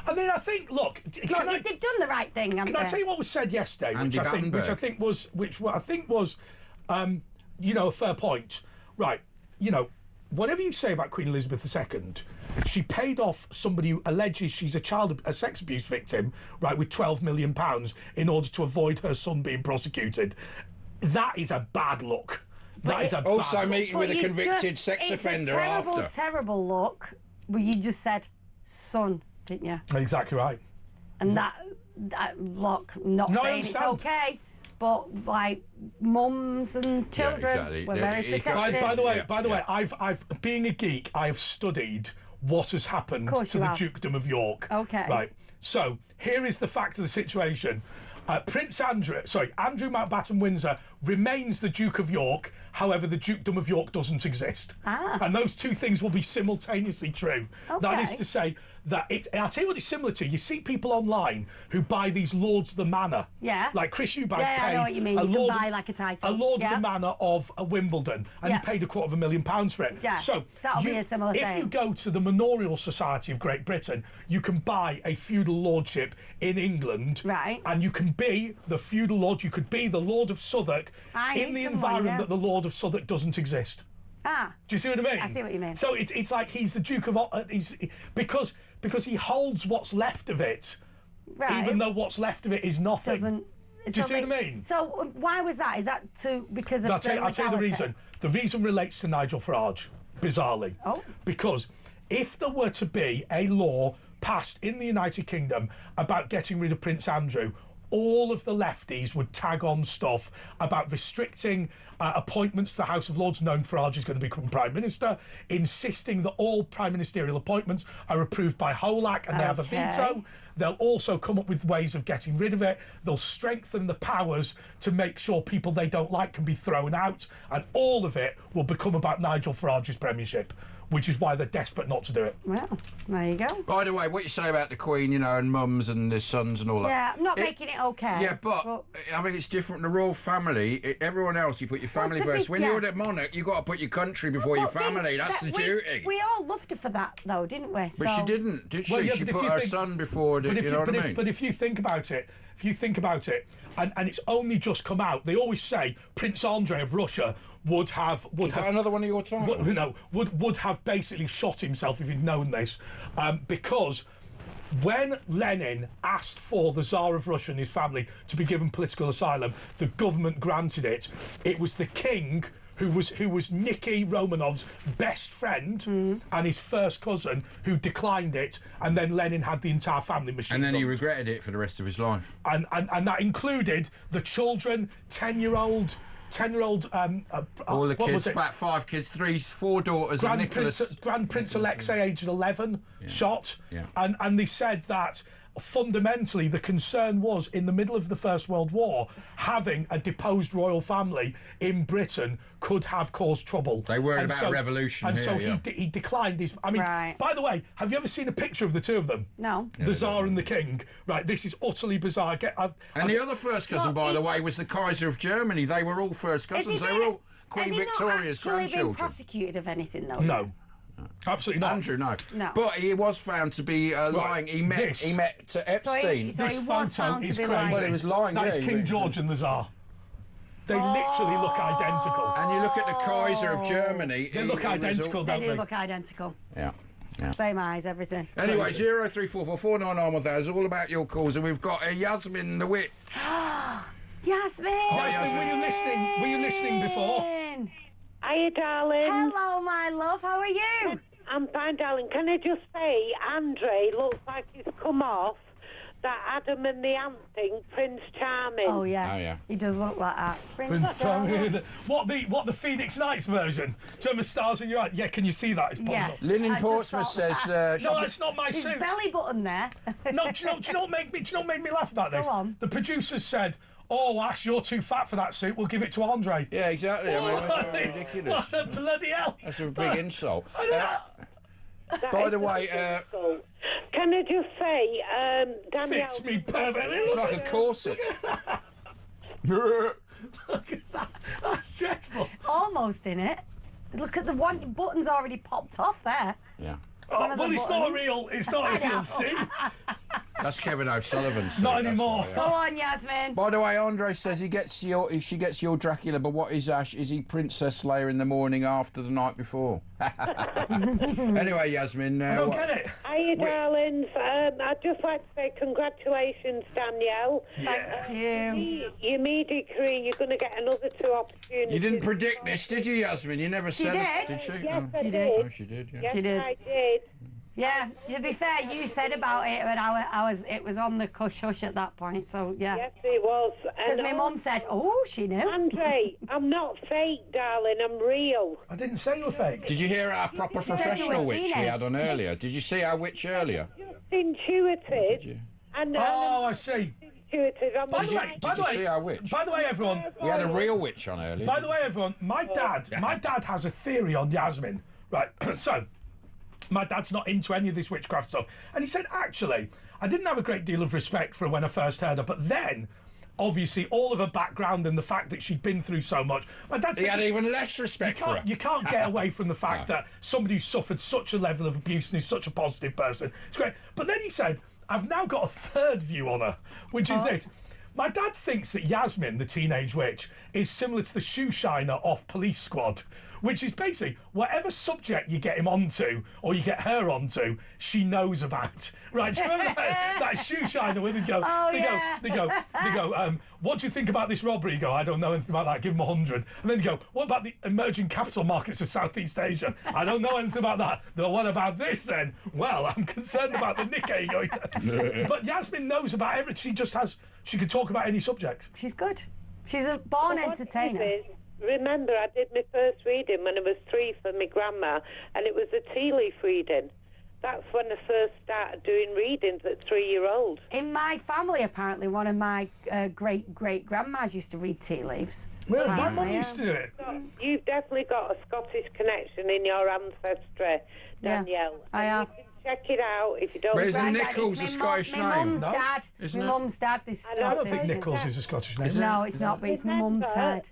And then I think, look, they've done the right thing. Can I tell you what was said yesterday, which I think was, a fair point, right? You know, whatever you say about Queen Elizabeth II, she paid off somebody who alleges she's a sex abuse victim, right, with £12 million in order to avoid her son being prosecuted. That is a bad look. Also meeting with a convicted sex offender after. It's a terrible look. Where you just said son, didn't you? Exactly right. And that look, not saying it's okay, but like mums and children were very protective. By the way, I've being a geek, I've studied what has happened to the Dukedom of York. Okay. Right. So here is the fact of the situation. Andrew Mountbatten Windsor remains the Duke of York. However, the Dukedom of York doesn't exist. And those two things will be simultaneously true. Okay. That is to say that I'll tell you what it's similar to. You see people online who buy these Lords of the Manor. Yeah. Like Chris Eubank paid I know what you mean. You can buy like a title. A Lord of the Manor of Wimbledon, and he paid £250,000 for it. Yeah. So that'll be a similar thing. If you go to the Manorial Society of Great Britain, you can buy a feudal lordship in England. Right. And you can be the feudal lord. You could be the Lord of Southwark in the environment that the Lord of Southwark doesn't exist. Do you see what I mean? I see what you mean. So it's like he's the Duke of because he holds what's left of it, even though what's left of it is nothing. Do you see what I mean? So why was that? Is that because of I'll tell you the reason. The reason relates to Nigel Farage, bizarrely. Because if there were to be a law passed in the United Kingdom about getting rid of Prince Andrew, all of the lefties would tag on stuff about restricting appointments to the House of Lords, knowing Farage is going to become Prime Minister, insisting that all prime ministerial appointments are approved by HOLAC and they have a veto. They'll also come up with ways of getting rid of it. They'll strengthen the powers to make sure people they don't like can be thrown out, and all of it will become about Nigel Farage's premiership, which is why they're desperate not to do it. Well, there you go. By the way, what you say about the Queen, you know, and mums and their sons and all that. Yeah, I'm not making it okay. Yeah, but I mean, it's different. The royal family, everyone else, you put your family first. When you're the monarch, you've got to put your country before your family. That's the duty. We all loved her for that, though, didn't we? But she didn't, did she? She put her son before, you know what I mean? But if you think about it, and it's only just come out, they always say Prince Andre of Russia would have another one of your titles? Would have basically shot himself if he'd known this, because when Lenin asked for the Tsar of Russia and his family to be given political asylum, the government granted it. It was the king who was Nicky Romanov's best friend and his first cousin who declined it, and then Lenin had the entire family machine and then gunned. he regretted it for the rest of his life. And that included the children, 10-year-old. All the kids, about 5 kids, 4 daughters, and Nicholas. Grand Prince Alexei, aged 11, shot. Yeah. And they said that fundamentally the concern was, in the middle of the First World War, having a deposed royal family in Britain could have caused trouble. They worried about a revolution. And here, he declined his. I mean, by the way, have you ever seen a picture of the two of them? No. The Tsar and the King. Right, this is utterly bizarre. And the other first cousin, by the way, was the Kaiser of Germany. They were all first cousins. They were all Queen Victoria's grandchildren. Has he not actually been prosecuted of anything, though? No. Absolutely not. Andrew, no. But he was found to be lying. He met Epstein. So he was found to be lying. Well, he was lying. That's King George and the Tsar. They literally look identical. And you look at the Kaiser of Germany. They look identical, don't they? They do look identical. Yeah. Same eyes, everything. Anyway, 0344499 is all about your calls, and we've got Yasmin the Wit. Yasmin! Yasmin, were you listening before? Hiya, darling. Hello, my love. How are you? I'm fine, darling. Can I just say, Andre looks like he's come off that Adam and the Ant thing, Prince Charming. Oh yeah. Oh, yeah. He does look like that. Prince Charming. What the Phoenix Nights version? Do you remember Stars in Your Eyes? Yeah, can you see that? It's popping Yes. up. Lynn in I just Portsmouth thought says... No, that's not my His suit. belly button there. No, do you know what made me laugh about this? Go on. The producers said, "Oh, Ash, you're too fat for that suit. We'll give it to Andre." Yeah, exactly. I mean, What that's ridiculous. What the bloody hell? That's a big insult. That By is the way, difficult. Can I just say, Danielle... Fits me perfectly. it's like a corset. Look at that. That's dreadful. Almost in it. Look at the one button's already popped off there. Yeah. Oh, of well, the it's not a buttons. real. It's not a I know. real suit. That's Kevin O'Sullivan's. Not suit, that's anymore. why, yeah. Go on, Yasmin. By the way, Andre says she gets your Dracula, but what is Ash? Is he Princess Leia in the morning after the night before? Anyway, Yasmin. I don't get it. Hiya, darlings. I'd just like to say congratulations, Danielle. Thank you. Your media career, you're going to get another 2 opportunities. You didn't predict this, did you, Yasmin? You never She said did. it, did she? Yes, Oh. I She did. did. Oh, she did, yeah. Yes, She did. I did. Yeah, to be fair, you said about it, but it was on the cush hush at that point, so yeah. Yes, it was. Because my mum said, oh, she knew. Andre, I'm not fake, darling. I'm real. I didn't say you were fake. Did you hear our proper said you were professional witch we teenage. had on earlier? Did you see our witch earlier? Just intuitive. Did you? And Oh, I see. intuitive. I'm By the you- way, did you see our witch? By the way, everyone. We had a real witch on earlier. By the way, everyone. My dad has a theory on Yasmin. Right. So, my dad's not into any of this witchcraft stuff, and he said, actually, I didn't have a great deal of respect for her when I first heard her, but then, obviously, all of her background and the fact that she'd been through so much, my dad He said, had even less respect for her. you can't get away from the fact that somebody who's suffered such a level of abuse and is such a positive person. It's great. But then he said, I've now got a third view on her, which is this. My dad thinks that Yasmin, the teenage witch, is similar to the shoe shiner off Police Squad, which is basically whatever subject you get him onto or you get her onto, she knows about. Right? Do you remember that shoe shiner where they go, they go, what do you think about this robbery? You go, I don't know anything about that, give him 100. And then you go, what about the emerging capital markets of Southeast Asia? I don't know anything about that. No, what about this then? Well, I'm concerned about the Nikkei going. But Yasmin knows about everything. She could talk about any subject. She's good. She's a born What it entertainer. is, remember, I did my first reading when I was 3 for my grandma, and it was a tea leaf reading. That's when I first started doing readings at 3-year-old. In my family, apparently, one of my great-great-grandmas used to read tea leaves. Well, my Apparently, mum yeah. used to do it. So you've definitely got a Scottish connection in your ancestry, Yeah, Danielle. I And have. You can check it out if you don't. But isn't Granddad, Nichols it's a my Scottish my mum's name? dad. Isn't My it? mum's dad is I Scottish. I don't think Scottish. Nichols is a Scottish name. No, it's not, but it's my mum's side.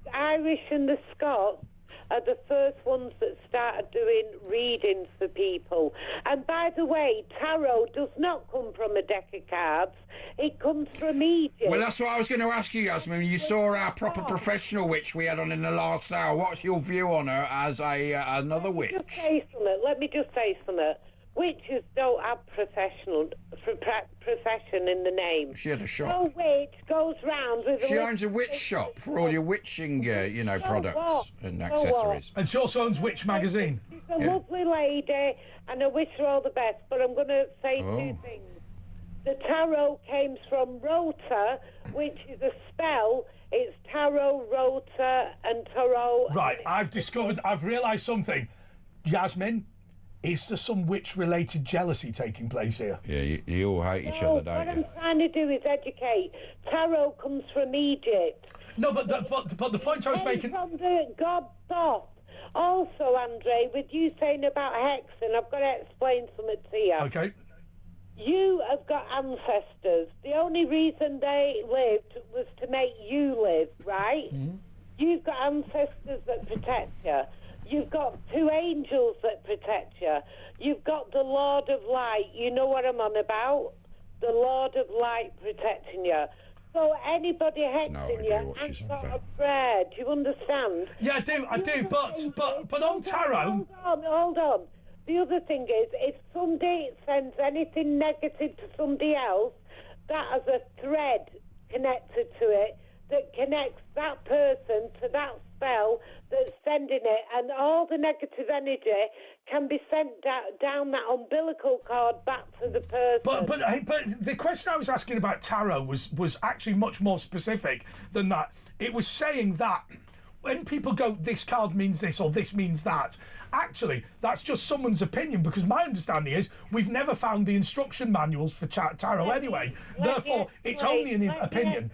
The Irish and the Scots are the first ones that started doing readings for people. And by the way, tarot does not come from a deck of cards. It comes from Egypt. Well, that's what I was going to ask you, Yasmin. You saw our proper professional witch we had on in the last hour. What's your view on her as another witch? Let me just say something. Witches don't have profession in the name. She had a shop. No witch goes round with She a owns a witch shop for all your witching, products what? and So accessories. And she also owns Witch magazine. She's a lovely lady, and I wish her all the best. But I'm going to say Oh. 2 things. The tarot came from rota, which is a spell. It's tarot, rota, and tarot. Right, I've realised something. Yasmin, is there some witch-related jealousy taking place here? Yeah, you all hate each No, other, what don't I'm you? trying to do is educate. Tarot comes from Egypt. No, but the point I was making... From the god Thoth. Also, Andre, with you saying about hexing, I've got to explain something to you. Okay. You have got ancestors. The only reason they lived was to make you live, right? Mm-hmm. You've got ancestors that protect you. You've got 2 angels that protect you. You've got the Lord of Light. You know what I'm on about? The Lord of Light protecting you. So anybody hexing idea you what and she's on got a about. prayer. Do you understand? Yeah, I do, but on tarot... Hold on. The other thing is, if somebody sends anything negative to somebody else, that has a thread connected to it that connects that person to that spell that's sending it, and all the negative energy can be sent down that umbilical cord back to the person. But the question I was asking about tarot was actually much more specific than that. It was saying that when people go, this card means this or this means that, actually, that's just someone's opinion, because my understanding is we've never found the instruction manuals for tarot anyway. Therefore, it's only an opinion.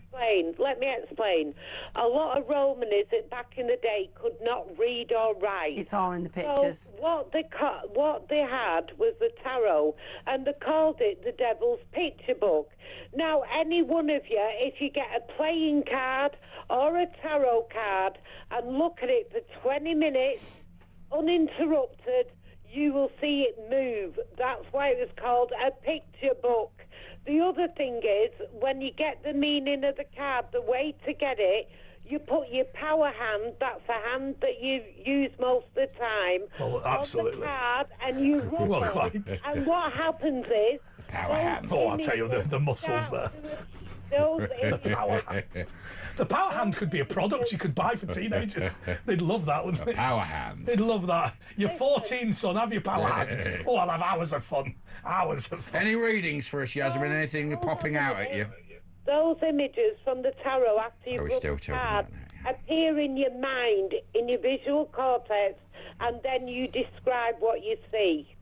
Let me explain. A lot of Romanies back in the day could not read or write. It's all in the pictures. So what they had was the tarot, and they called it the Devil's Picture Book. Now, any one of you, if you get a playing card or a tarot card and look at it for 20 minutes, uninterrupted, you will see it move. That's why it was called a picture book. The other thing is, when you get the meaning of the card, the way to get it, you put your power hand, that's a hand that you use most of the time, absolutely, on the card, and you rub it. And what happens is... Power hand. Oh, I'll tell you, the muscles there. The power hand. The power hand could be a product you could buy for teenagers. They'd love that, wouldn't they? Power hand. They'd love that. You're 14, son, have your power hand. Oh, I'll have hours of fun. Hours of fun. Any readings for us, Yasmin? Anything popping out at you? Those images from the tarot after you rub the card appear in your mind, in your visual cortex, and then you describe what you see.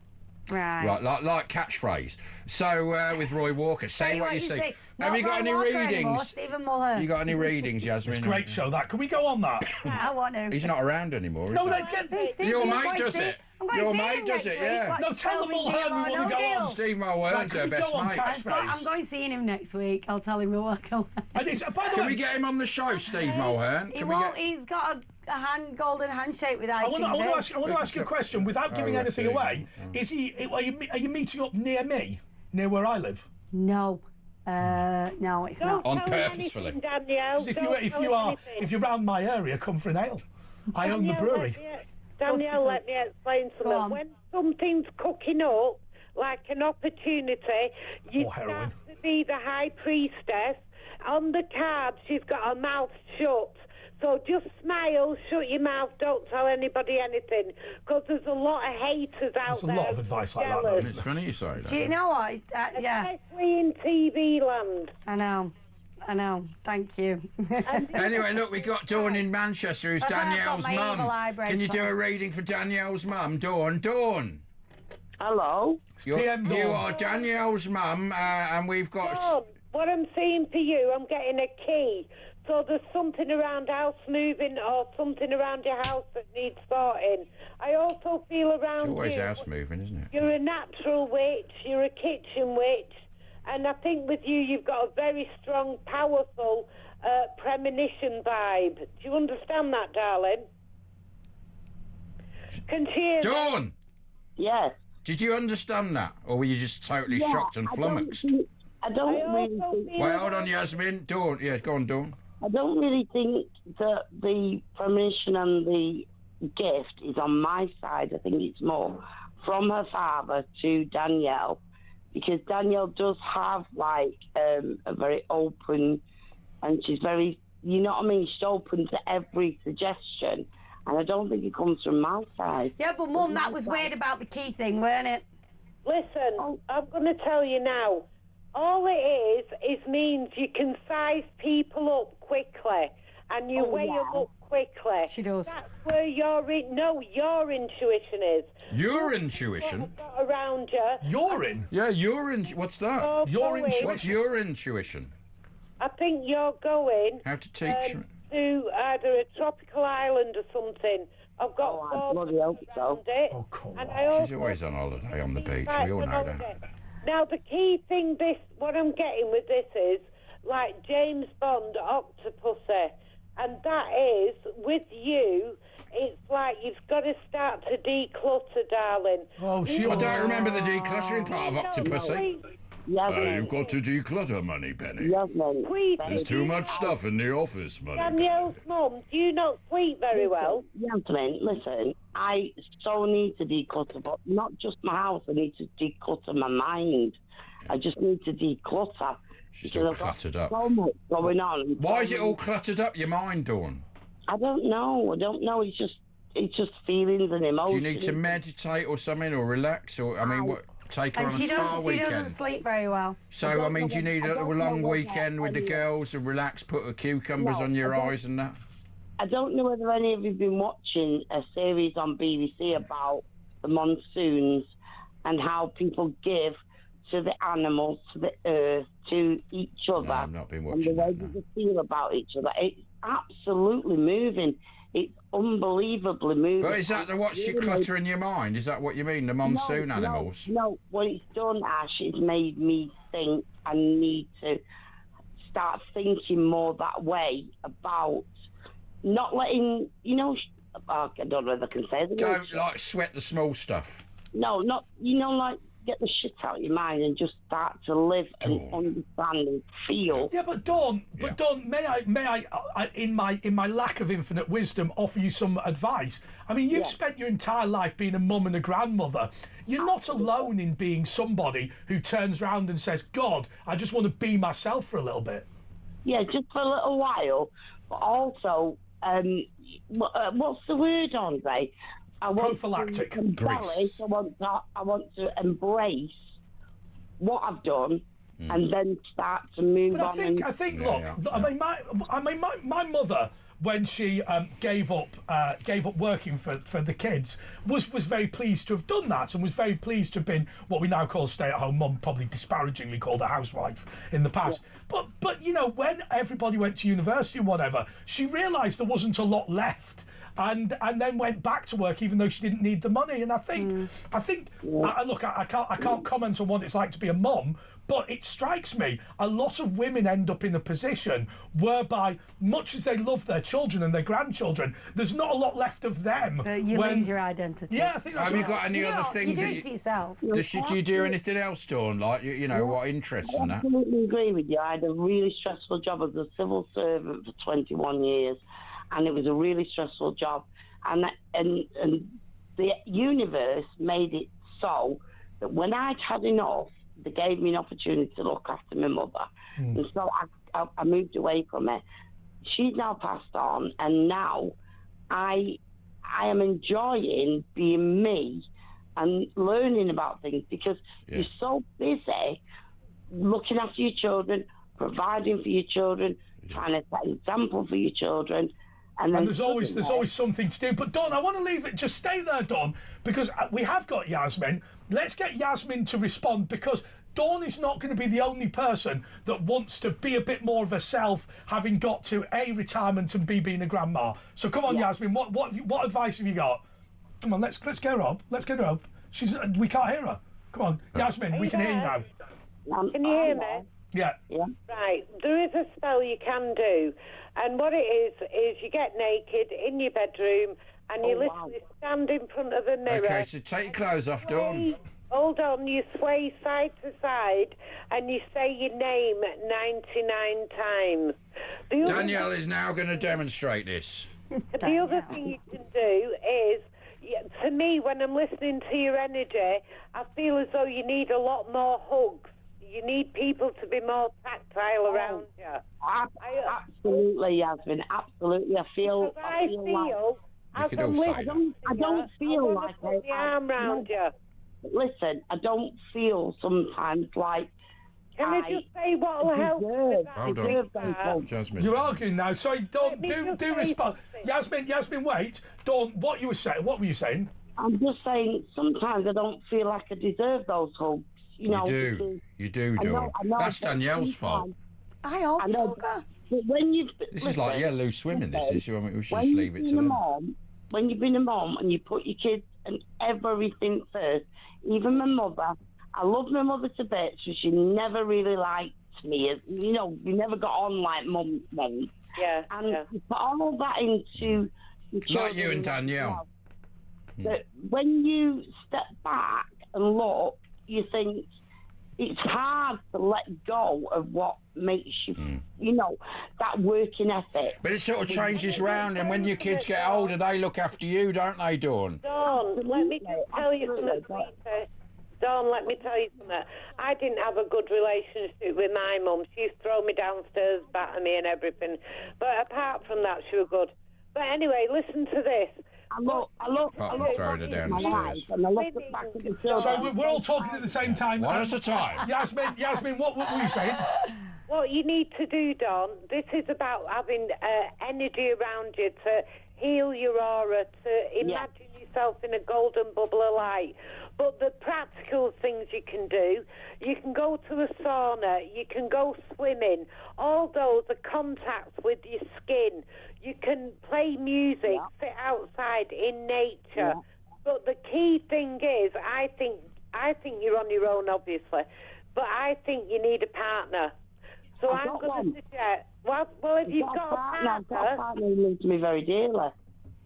Right, like catchphrase. So with Roy Walker, say what you see. Have you got any readings? Stephen Mulhern. You got any readings, Yasmin? It's a great show, that. Can we go on that? I want to. He's not around anymore. No, your mate does it. Your mate does it, yeah. No, tell them all we want to go on. Steve Mulhern's her best mate. I'm going seeing him next week. I'll tell him we'll work away. Can we get him on the show, Steve Mulhern? He's got a golden handshake with ITV. I want to ask you a question without giving anything away. Are you meeting up near me, near where I live? No. No, it's not. On purposefully. Danielle, if you're around my area, come for an ale. I own the brewery. Danielle, let me explain something. When something's cooking up, like an opportunity, you have to be the high priestess. On the card, she's got her mouth shut. So just smile, shut your mouth, don't tell anybody anything, because there's a lot of haters out there. There's a lot of advice like that, though. It's funny you say that. Do you know what? Yeah. Especially in TV land. I know. Thank you. Anyway, look, we got Dawn in Manchester, who's Danielle's mum. Can you do a reading for Danielle's mum? Dawn. Hello. You are Danielle's mum, and we've got... Dawn, what I'm saying for you, I'm getting a key. So there's something around house moving or something around your house that needs sorting. I also feel around you... It's always house moving, isn't it? You're a natural witch. You're a kitchen witch. And I think with you, you've got a very strong, powerful premonition vibe. Do you understand that, darling? Can she hear Dawn! Yes. Did you understand that? Or were you just totally shocked and flummoxed? I don't really think... Wait, hold on, Yasmin. Dawn. Yeah, go on, Dawn. I don't really think that the premonition and the gift is on my side. I think it's more from her father to Danielle, because Danielle does have like a very open, and she's very, you know what I mean, she's open to every suggestion, and I don't think it comes from my side. Yeah, but Mum, that was weird about the key thing, weren't it? Listen, I'm going to tell you now. All it is means you can size people up quickly, and you weigh them up quickly. She does. That's where your intuition is. Your intuition? Around you. Urine? Yeah, urine. What's that? What's your intuition? I think you're going... How to teach... to either a tropical island or something. I've got I bloody hope so. Oh, come on. She's always on holiday on the beach. We all know that. Now, the key thing, what I'm getting with this is, like James Bond, Octopussy, and that is, with you, it's like you've got to start to declutter, darling. Oh, I don't remember the decluttering part of Octopussy. You've got to declutter, Moneypenny. There's too much stuff in the office, Moneypenny. Danielle's mum, do you not sleep very well? Yasmin, listen, I so need to declutter, but not just my house. I need to declutter my mind. I just need to declutter. She's all cluttered up. So much going on. Why is it all cluttered up, your mind, Dawn? I don't know. It's just feelings and emotions. Do you need to meditate or something, or relax, or I mean, what? Take her on a spa weekend. She doesn't sleep very well. So I mean, do you need a long weekend with the girls and relax, put the cucumbers on your eyes and that? I don't know whether any of you have been watching a series on BBC about the monsoons and how people give to the animals, to the earth, to each other. No, I've not been watching and the way they feel about each other. It's absolutely moving. It's unbelievably moving. But is that what's cluttering your mind? Is that what you mean, the monsoon animals? No, what it's done, Ash, it's made me think I need to start thinking more that way about not letting, I don't know if I can say that. Don't, like, sweat the small stuff. No, not, like, get the shit out of your mind and just start to live and understand and feel. Yeah, but Dawn, may I in my lack of infinite wisdom, offer you some advice? I mean, you've spent your entire life being a mum and a grandmother. You're not alone in being somebody who turns around and says, God, I just want to be myself for a little bit. Yeah, just for a little while. But also, what's the word, Andre? Prophylactic. I want to embrace what I've done and then start to move on. But I think. Look, I mean, my mother, when she gave up working for the kids, was very pleased to have done that, and was very pleased to have been what we now call stay-at-home mum, probably disparagingly called a housewife in the past. Yeah. But when everybody went to university and whatever, she realised there wasn't a lot left. And then went back to work even though she didn't need the money. And I think look, I can't comment on what it's like to be a mum, but it strikes me a lot of women end up in a position whereby, much as they love their children and their grandchildren, there's not a lot left of them. You lose your identity. Yeah, I think that's Have you got any other things? You do it to yourself. Do you do anything else, Dawn? Like, what interests and that? I absolutely agree with you. I had a really stressful job as a civil servant for 21 years. And it was a really stressful job, and the universe made it so that when I'd had enough, they gave me an opportunity to look after my mother, and so I moved away from it. She's now passed on, and now I am enjoying being me and learning about things because you're so busy looking after your children, providing for your children, trying to set an example for your children. And there's always something to do. But Dawn, I want to leave it. Just stay there, Dawn, because we have got Yasmin. Let's get Yasmin to respond, because Dawn is not going to be the only person that wants to be a bit more of herself, having got to A, retirement, and B, being a grandma. So come on, Yasmin. What advice have you got? Come on, let's get her up. Let's get her up. We can't hear her. Come on, Yasmin. We can hear you now. Can you hear me? Yeah. Right. There is a spell you can do. And what it is you get naked in your bedroom and you literally stand in front of a mirror. Okay, so take your clothes off, Dawn. Hold on, you sway side to side and you say your name 99 times. Danielle is now going to demonstrate this. The other thing you can do is, to me, when I'm listening to your energy, I feel as though you need a lot more hugs. You need people to be more tactile around you. Absolutely, Yasmin. Absolutely. I feel I don't feel like I put the arm round you. Listen, I don't feel sometimes like. Can I just say what will help with that? Hold on, Jasmine. You're arguing now. Sorry, Dawn. Do respond. Yasmin, wait. Dawn, what were you saying? I'm just saying. Sometimes I don't feel like I deserve those hugs. You do, Dawn. That's Danielle's fault. I always hug her. But when this is like loose swimming. This is. We should just leave it to them. When you've been a mom and you put your kids and everything first, even my mother, I love my mother to bits, so she never really liked me. We never got on like mum. Yeah. And you put all that into your children. Like you and Danielle. That when you step back and look, you think it's hard to let go of what makes you, that working ethic. But it sort of changes round, and when your kids get older, they look after you, don't they, Dawn? Dawn, let me just tell you something, Peter. Dawn, let me tell you something. I didn't have a good relationship with my mum. She used to throw me downstairs, batter me and everything. But apart from that, she was good. But anyway, listen to this. I look throwing her down the stairs. and I look at the back of the children. So we're all talking at the same time. One at a time. Yasmin, what were you saying? What you need to do, Don, this is about having energy around you to heal your aura, to imagine yourself in a golden bubble of light. But the practical things you can do, you can go to a sauna, you can go swimming. All those are contacts with your skin. You can play music, sit outside in nature. But the key thing is, I think you're on your own, obviously, but I think you need a partner. So I'm going to suggest, well, if you've got a partner... I've got a partner who loves me very dearly.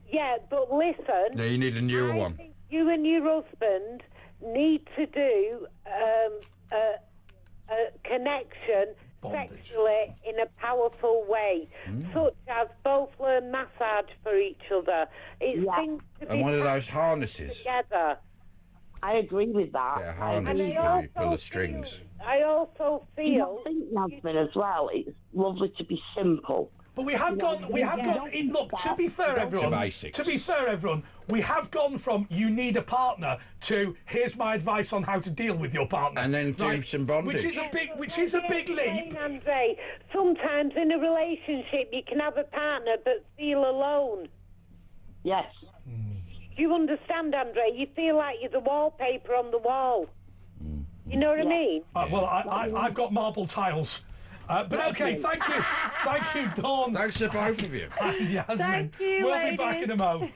Yeah, but listen... Yeah, you need a newer one. Think you and your husband need to do a connection sexually in a powerful way, such as both learn massage for each other. It's things to be And one of those harnesses. together. I agree with that. Yeah, harness where you pull the strings. I also feel... I think, Yasmin, as well, it's lovely to be simple. But we have gone. Look, to be fair, everyone. We have gone from you need a partner to here's my advice on how to deal with your partner, and then do some bondage, which is a big leap. Andre, sometimes in a relationship you can have a partner but feel alone. Yes. Do you understand, Andre? You feel like you're the wallpaper on the wall. You know what I mean? Well, I've got marble tiles. But okay, thank you, Dawn. Thanks to both of you. Yasmin. Thank you, We'll be back in a moment.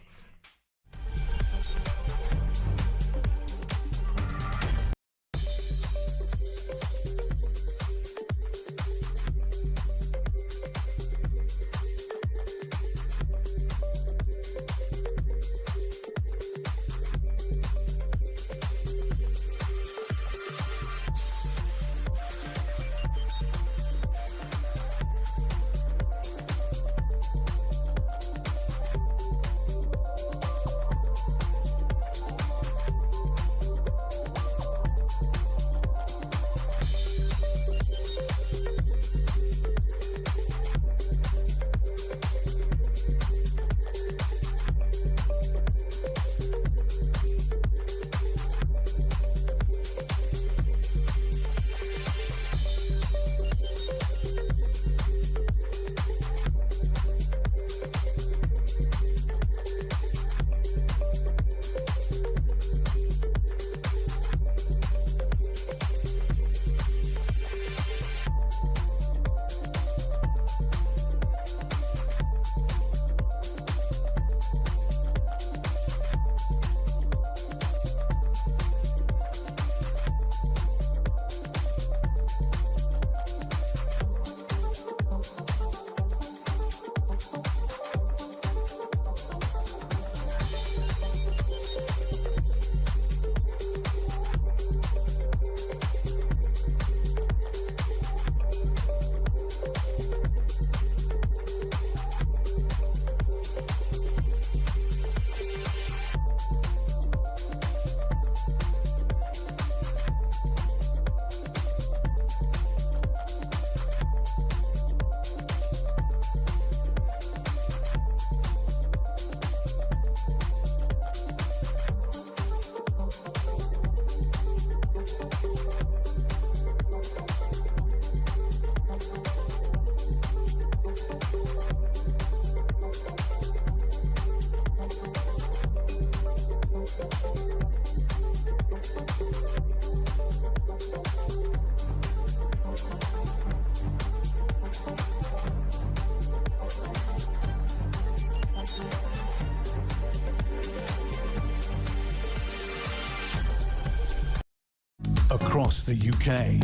across the UK,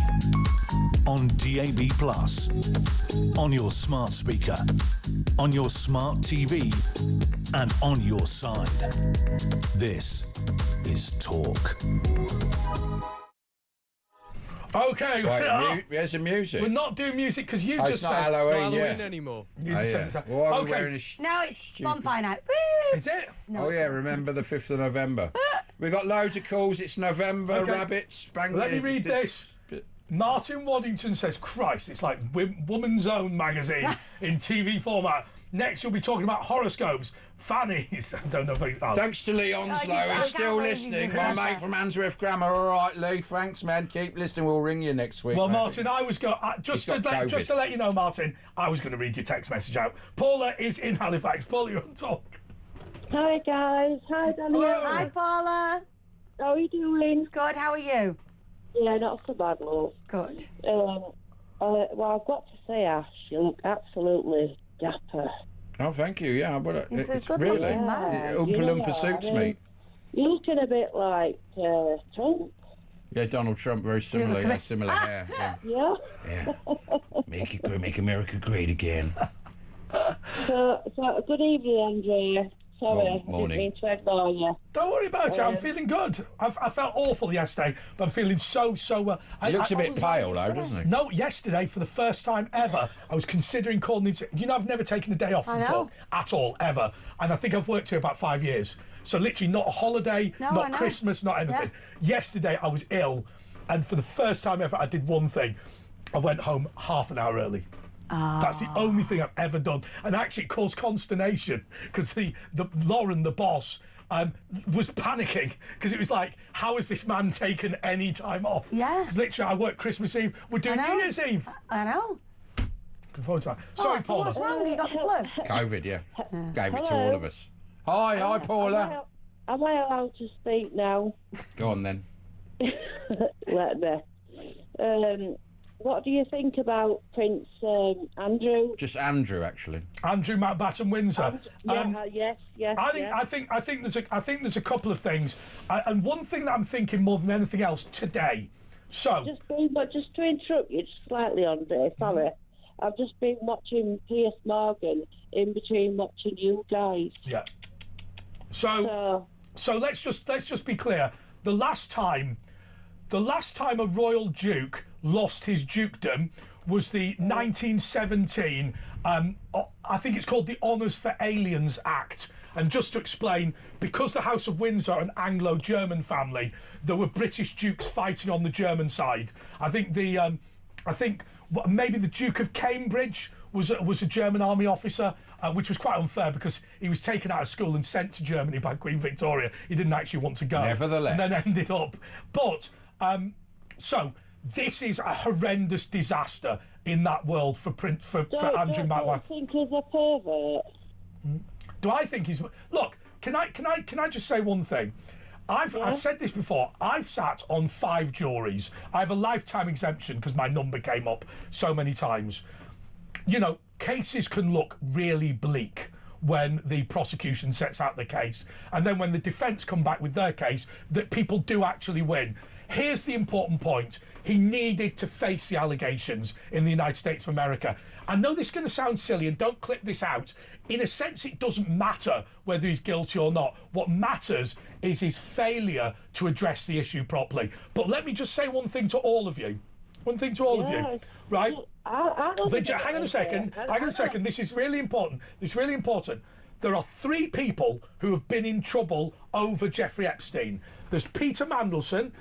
on DAB+, on your smart speaker, on your smart TV, and on your side. This is Talk. Okay, right, where's the music? We're not doing music because you just said it's not Halloween anymore. You just said yeah. Well, okay. No, it's bonfire night. Is it? No, oh yeah, remember the 5th of November. We got loads of calls. It's November. Okay. Rabbits. Bang. Let me read this. Martin Waddington says, Christ, it's like Woman's Own magazine in TV format. Next, you'll be talking about horoscopes, fannies. I don't know if Thanks to Lee Onslow, he's still listening. My mate from Answorth Grammar. All right, Lee, thanks, man. Keep listening. We'll ring you next week. Well, Martin, I was going just to let you know, Martin, I was going to read your text message out. Paula is in Halifax. Paula, you're on talk. Hi, guys. Hi, Daniel. Hello. Hi, Paula. How are you doing? Good, how are you? Yeah, not so bad, love. Good. Well, I've got to say, Ash, you look absolutely dapper. Oh, thank you. Yeah, but He's a it's good really looking man. Oompa Loompa suits me. You're looking a bit like Trump. Yeah, Donald Trump, very similar. Yeah, similar hair. Yeah. Yeah. Yeah. Make America great again. So good evening, Andrea. Sorry, Morning. I didn't mean to ignore you. Don't worry about it. I'm feeling good. I felt awful yesterday, but I'm feeling so well. He looks a bit pale, though, doesn't he? No, yesterday, for the first time ever, I was considering calling in. You know, I've never taken a day off from talk at all, ever. And I think I've worked here about 5 years. So literally not a holiday, not Christmas, not anything. Yeah. Yesterday, I was ill. And for the first time ever, I did one thing. I went home half an hour early. That's the only thing I've ever done, and actually it caused consternation because the Lauren, the boss, was panicking because it was like, how has this man taken any time off? Yeah. Because literally, I work Christmas Eve. We're doing New Year's Eve. I know. Looking forward to that. Sorry, so Paula. what's wrong? You got the flu? COVID, yeah. Gave it to all of us. Hi, Paula. Am I allowed to speak now? Go on then. Let me. What do you think about Prince Andrew? Just Andrew, actually. Andrew Mountbatten Windsor. Yes. I think there's a couple of things, and one thing that I'm thinking more than anything else today. So just to interrupt you just slightly on this, sorry. I've just been watching Piers Morgan in between watching you guys. Yeah. So let's just be clear. The last time a royal duke lost his dukedom was the 1917, I think it's called the Honours for Aliens Act. And just to explain, because the House of Windsor are an Anglo-German family, there were British dukes fighting on the German side. I think maybe the Duke of Cambridge was a German army officer, which was quite unfair because he was taken out of school and sent to Germany by Queen Victoria. He didn't actually want to go. Nevertheless. And then ended up. But, so this is a horrendous disaster in that world for Andrew Mountbatten. Do you think he's a pervert? Do I think he's... Look, can I just say one thing? I've said this before. I've sat on 5 juries. I have a lifetime exemption because my number came up so many times. You know, cases can look really bleak when the prosecution sets out the case, and then when the defence come back with their case, that people do actually win. Here's the important point. He needed to face the allegations in the United States of America. I know this is going to sound silly, and don't clip this out. In a sense, it doesn't matter whether he's guilty or not. What matters is his failure to address the issue properly. But let me just say one thing to all of you. One thing to all of you, right? Hang on a second. This is really important. There are 3 people who have been in trouble over Jeffrey Epstein. There's Peter Mandelson,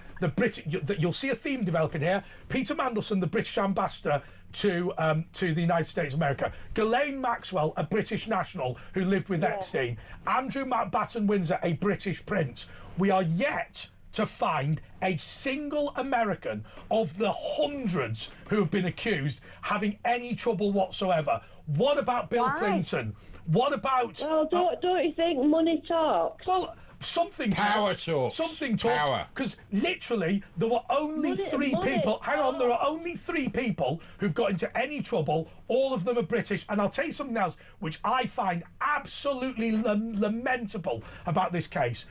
you'll see a theme developing here. Peter Mandelson, the British ambassador to the United States of America. Ghislaine Maxwell, a British national who lived with Epstein. Andrew Mountbatten Windsor, a British prince. We are yet to find a single American of the hundreds who have been accused having any trouble whatsoever. What about Bill Clinton? What about... Well, don't you think money talks? Well, something talks. Something talks. Because literally, there were only 3 people... Hang on, there are only 3 people who've got into any trouble. All of them are British. And I'll tell you something else, which I find absolutely lamentable about this case.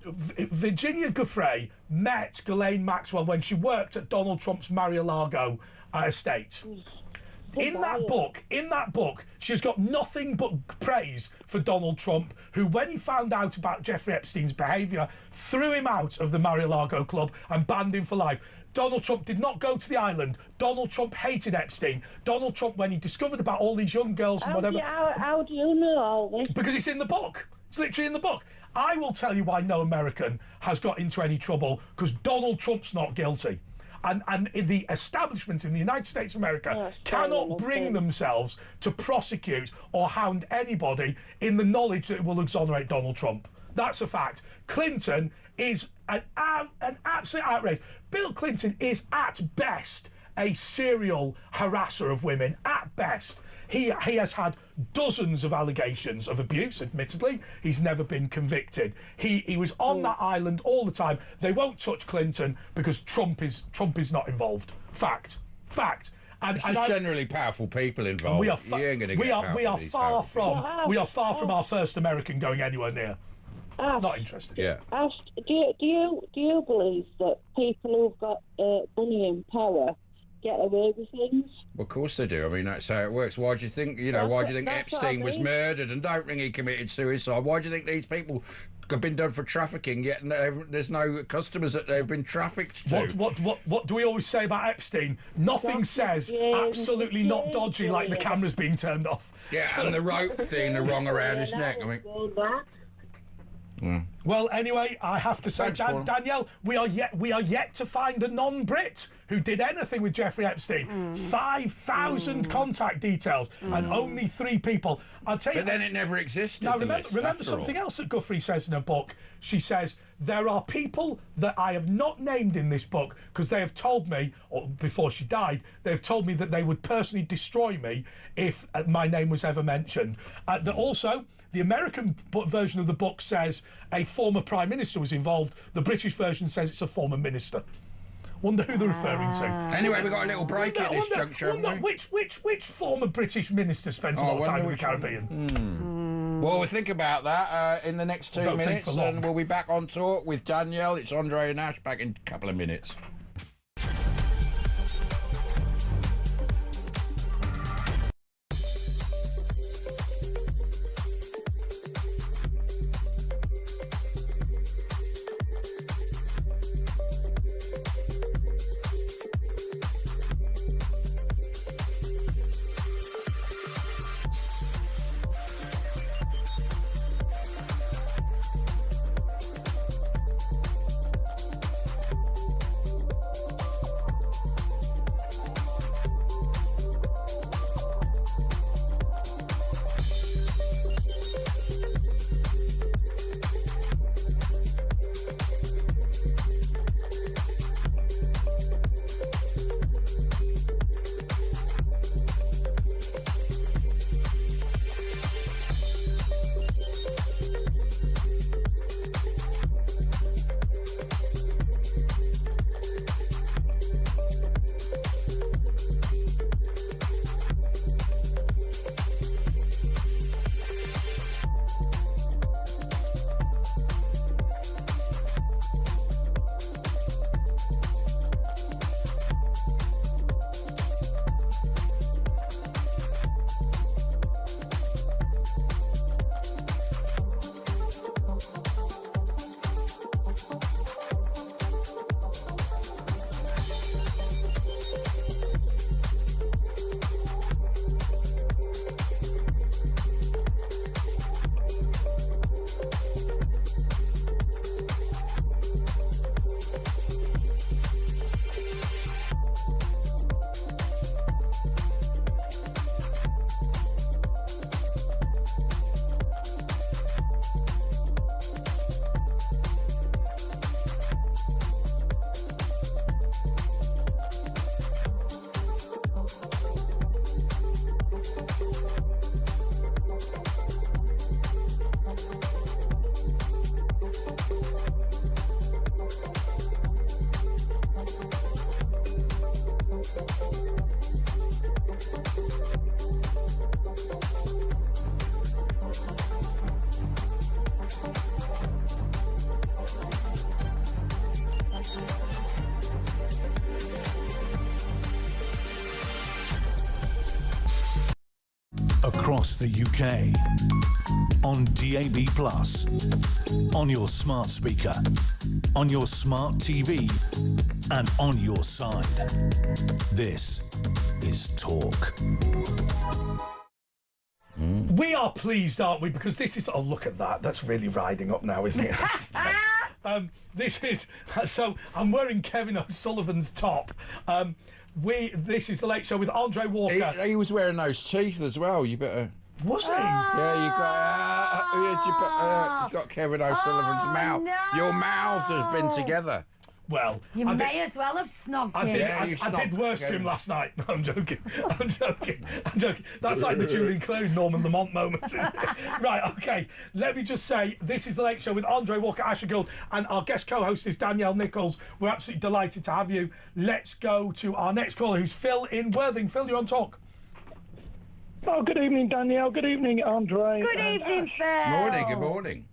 Virginia Giuffre met Ghislaine Maxwell when she worked at Donald Trump's Mar-a-Lago estate. In that book, she's got nothing but praise for Donald Trump, who, when he found out about Jeffrey Epstein's behaviour, threw him out of the Mar-a-Lago club and banned him for life. Donald Trump did not go to the island. Donald Trump hated Epstein. Donald Trump, when he discovered about all these young girls and whatever... How do you know all this? Because it's in the book. It's literally in the book. I will tell you why no American has got into any trouble, because Donald Trump's not guilty. and the establishment in the United States of America cannot bring themselves to prosecute or hound anybody in the knowledge that it will exonerate Donald Trump. That's a fact. Clinton is an absolute outrage. Bill Clinton is at best a serial harasser of women, at best. He has had dozens of allegations of abuse, admittedly. He's never been convicted. He was on that island all the time. They won't touch Clinton because Trump is not involved. Fact. And it's just generally powerful people involved. We are far from our first American going anywhere near. Not interested. Yeah. Do you believe that people who've got money and power get away with things? Well, of course they do. I mean, that's how it works. Why do you think, why do you think Epstein was murdered, and don't think he committed suicide? Why do you think these people have been done for trafficking, yet there's no customers that they've been trafficked to? What do we always say about Epstein? Nothing says absolutely not dodgy like the cameras being turned off. Yeah, and the rope thing wrong around his neck. I mean. Well, anyway, I have to say, Danielle, we are yet to find a non-Brit who did anything with Jeffrey Epstein. 5,000 contact details and only 3 people. I'll tell you. But then it never existed. Now, remember something else that Guthrie says in her book. She says, there are people that I have not named in this book because they have told me, or before she died, they've told me that they would personally destroy me if my name was ever mentioned. That also, the American version of the book says a former Prime Minister was involved. The British version says it's a former minister. Wonder who they're referring to. Anyway, we've got a little break at this juncture, haven't we? Which former British minister spends a lot of time in the Caribbean? Well, we'll think about that in the next 2 minutes, and we'll be back on Talk with Danielle. It's Andre and Ash back in a couple of minutes. Across the UK, on DAB+, on your smart speaker, on your smart TV, and on your side. This is Talk. We are pleased, aren't we? Because this is... Oh, look at that. That's really riding up now, isn't it? This is so. I'm wearing Kevin O'Sullivan's top. This is the Late Show with Andre Walker. He was wearing those teeth as well. You better. Was he? Yeah, you got Kevin O'Sullivan's mouth. no. Your mouths have been together. Well, You may as well have snogged I him. did. you I did snogged worse to him Kevin. last night. No, I'm joking. I'm joking. That's like the Julian Clune, Norman Lamont moment. Right, okay. Let me just say, this is the Late Show with Andre Walker, Asher Gould, and our guest co-host is Danielle Nichols. We're absolutely delighted to have you. Let's go to our next caller, who's Phil in Worthing. Phil, you're on talk. Oh, good evening, Danielle. Good evening, Andre. Good evening, Phil. Morning. Good morning.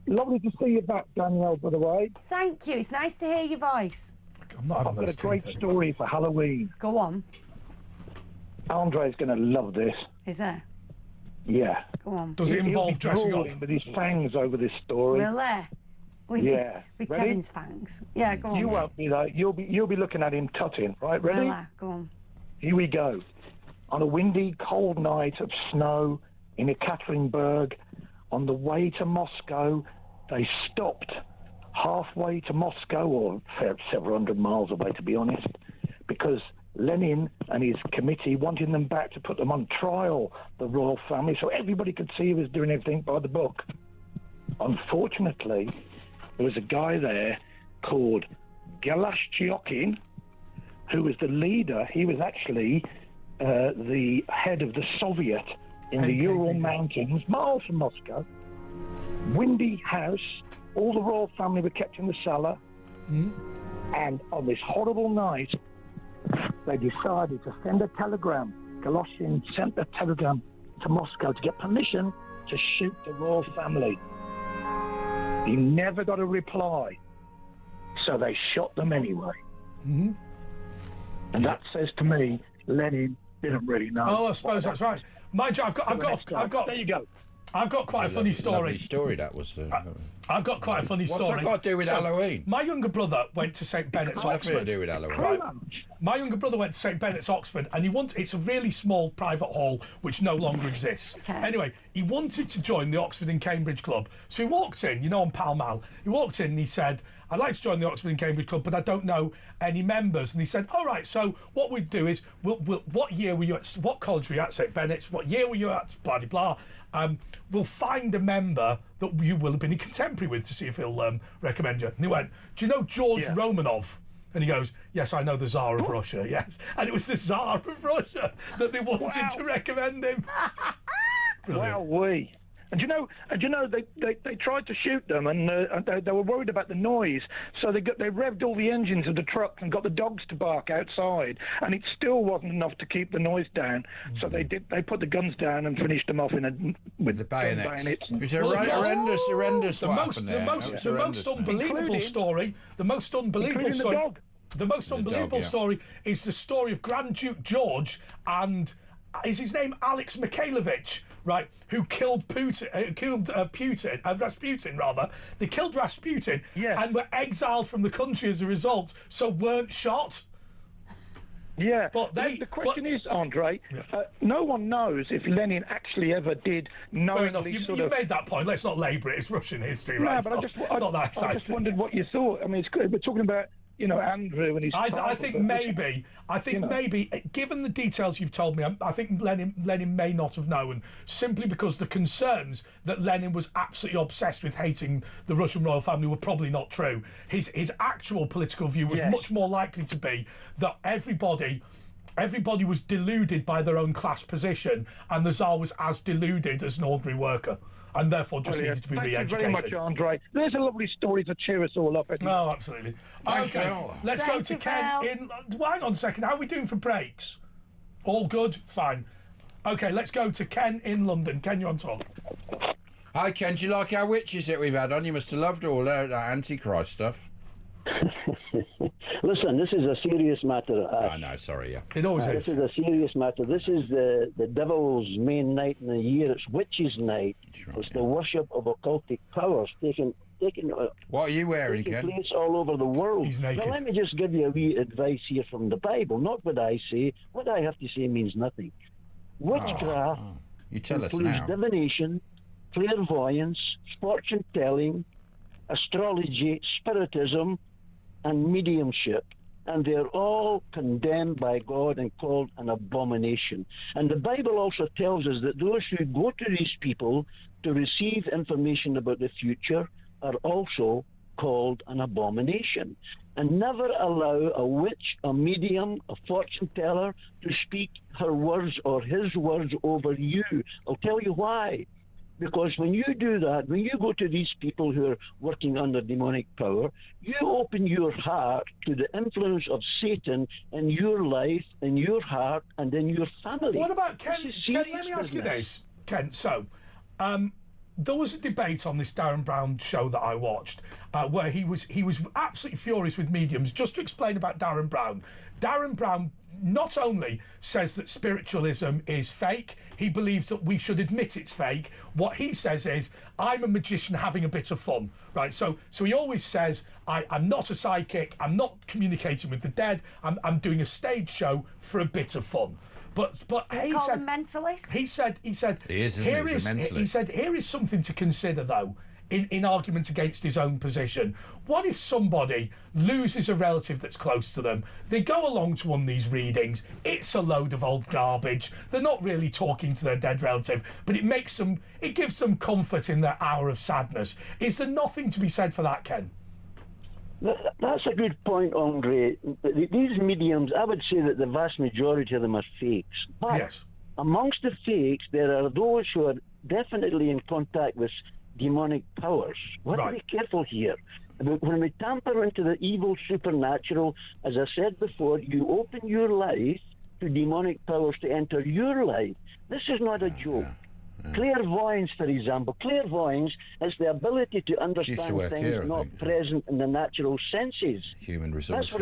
Lovely to see you back, Danielle, by the way. Thank you. It's nice to hear your voice. I'm not having I've got those a great teeth. story for Halloween. Go on. Andre's going to love this. Is there? Yeah. Go on. Does it He'll involve be dressing up? drooling with his fangs over this story. Will there? With, Yeah. with Ready? Kevin's fangs. Yeah, go on. You won't be though. You'll be looking at him tutting. Right, Will ready? there? Go on. Here we go. On a windy, cold night of snow in Ekaterinburg, on the way to Moscow, they stopped halfway to Moscow, or several hundred miles away, to be honest, because Lenin and his committee wanted them back to put them on trial, the royal family, so everybody could see he was doing everything by the book. Unfortunately, there was a guy there called Galashchiokin, who was the leader. He was actually the head of the Soviet in the Ural Mountains, miles from Moscow. Windy house. All the royal family were kept in the cellar. And on this horrible night, they decided to send a telegram. Galoshin sent a telegram to Moscow to get permission to shoot the royal family. He never got a reply, so they shot them anyway. And that says to me, Lenin didn't really know. Oh, I suppose that's right. Mind you, I've got. There you go. I've got quite a funny story. Lovely story that was. I've got quite a funny story. What's that got to do with Halloween? My younger brother went to St Bennett's, Nothing Oxford. to do with Halloween. Right. My younger brother went to St Bennett's, Oxford, and it's a really small private hall which no longer exists. Okay. Anyway, he wanted to join the Oxford and Cambridge Club, so he walked in, on Pall Mall. He walked in and he said, "I'd like to join the Oxford and Cambridge Club, but I don't know any members." And he said, "All right, so what we'd do is, what year were you at? What college were you at St Bennett's? What year were you at? Blah blah blah. We'll find a member that you will have been in contemporary with to see if he'll recommend you." And he went, "Do you know George Romanov?" And he goes, "Yes, I know the Tsar of Russia, yes." And it was the Tsar of Russia that they wanted to recommend him. Wow, And you know, they tried to shoot them, and they were worried about the noise, so they revved all the engines of the truck and got the dogs to bark outside, and it still wasn't enough to keep the noise down. So they put the guns down and finished them off with the bayonets. It was horrendous. The most unbelievable story. The most unbelievable Including story. the dog. The most unbelievable story is the story of Grand Duke George and is his name Alex Mikhailovich, right? Who killed Rasputin rather. They killed Rasputin and were exiled from the country as a result, so weren't shot. Yeah, but the question is, Andre, no one knows if Lenin actually ever did knowingly you made that point. Let's not labour it. It's Russian history, right? No, but it's not that exciting. I just wondered what you thought. I mean, it's good. We're talking about, Andrew and his... I think maybe, given the details you've told me, I think Lenin may not have known, simply because the concerns that Lenin was absolutely obsessed with hating the Russian royal family were probably not true. His actual political view was much more likely to be that everybody was deluded by their own class position, and the Tsar was as deluded as an ordinary worker, and therefore just needed to be re-educated. Thank you very much, Andre. There's a lovely story to cheer us all up. Oh, absolutely. Okay, let's go to Ken in... Hang on a second. How are we doing for breaks? All good? Fine. Okay, let's go to Ken in London. Ken, you're on top. Hi, Ken. Do you like our witches that we've had on? You must have loved all that Antichrist stuff. Listen, this is a serious matter. I know, sorry, yeah. It always This is. is a serious matter. This is the devil's main night in the year. It's witches' night. It's the worship of occultic powers taking what are you wearing, taking Ken? place all over the world. He's naked. Now, let me just give you a wee advice here from the Bible. Not what I say. What I have to say means nothing. Witchcraft You tell us includes now. divination, clairvoyance, fortune telling, astrology, spiritism, and mediumship. And they're all condemned by God and called an abomination. And the Bible also tells us that those who go to these people to receive information about the future are also called an abomination. And never allow a witch, a medium, a fortune teller to speak her words or his words over you. I'll tell you why. Because when you do that, when you go to these people who are working under demonic power, you open your heart to the influence of Satan in your life, in your heart, and in your family. What about Ken? Ken, let me ask you this, Ken. So, there was a debate on this Darren Brown show that I watched, where he was absolutely furious with mediums. Just to explain about Darren Brown not only says that spiritualism is fake, he believes that we should admit it's fake. What he says is, I'm a magician having a bit of fun, right? So he always says, I'm not a psychic, I'm not communicating with the dead, I'm doing a stage show for a bit of fun. But he said, mentalist. He said, He is, here isn't he? He's a mentalist. he said, here is something to consider though. In argument against his own position. What if somebody loses a relative that's close to them? They go along to one of these readings. It's a load of old garbage. They're not really talking to their dead relative, but it gives them comfort in their hour of sadness. Is there nothing to be said for that, Ken? That's a good point, Andre. These mediums, I would say that the vast majority of them are fakes. But yes. Amongst the fakes, there are those who are definitely in contact with demonic powers. We have to be careful here. When we tamper into the evil supernatural, as I said before, you open your life to demonic powers to enter your life. This is not a joke. Clairvoyance, for example. Clairvoyance is the ability to understand things not present in the natural senses. Human resources.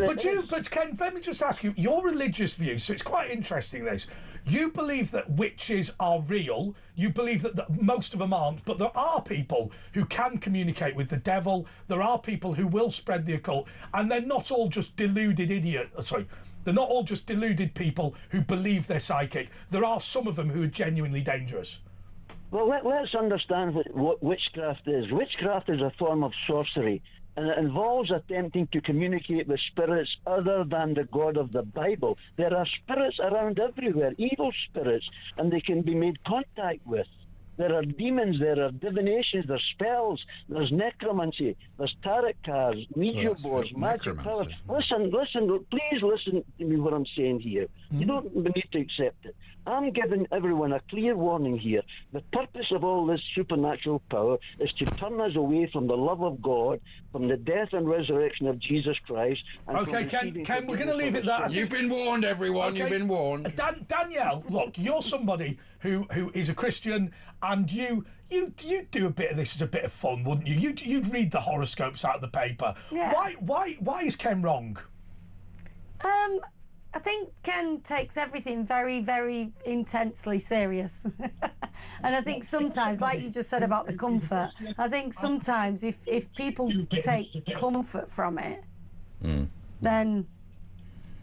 But Ken, let me just ask you, your religious view, so it's quite interesting this. You believe that witches are real, you believe that most of them aren't, but there are people who can communicate with the devil, there are people who will spread the occult, and they're not all just deluded they're not all just deluded people who believe they're psychic. There are some of them who are genuinely dangerous. Well, let's understand what witchcraft is. Witchcraft is a form of sorcery, and it involves attempting to communicate with spirits other than the God of the Bible. There are spirits around everywhere, evil spirits, and they can be made contact with. There are demons, there are divinations, there's spells, there's necromancy, there's tarot cards, Ouija boards, magic powers. Listen, please listen to me what I'm saying here. You don't need to accept it. I'm giving everyone a clear warning here. The purpose of all this supernatural power is to turn us away from the love of God, from the death and resurrection of Jesus Christ. And okay, Ken, we're going to leave it that. You've been warned, everyone. Okay. You've been warned. Danielle, look, you're somebody who is a Christian, and you do a bit of this as a bit of fun, wouldn't you? You'd read the horoscopes out of the paper. Yeah. Why is Ken wrong? I think Ken takes everything very, very intensely serious. And I think sometimes, like you just said about the comfort, I think sometimes if people take comfort from it, then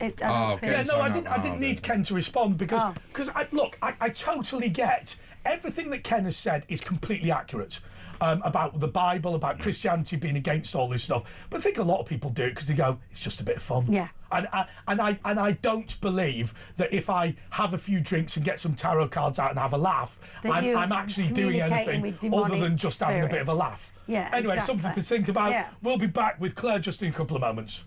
I didn't need Ken to respond because I totally get everything that Ken has said is completely accurate. About the Bible, about Christianity being against all this stuff, but I think a lot of people do it because they go, it's just a bit of fun. Yeah. And I don't believe that if I have a few drinks and get some tarot cards out and have a laugh, I'm actually doing anything other than just having a bit of a laugh. Yeah. Anyway, exactly. something to think about. Yeah. We'll be back with Claire just in a couple of moments.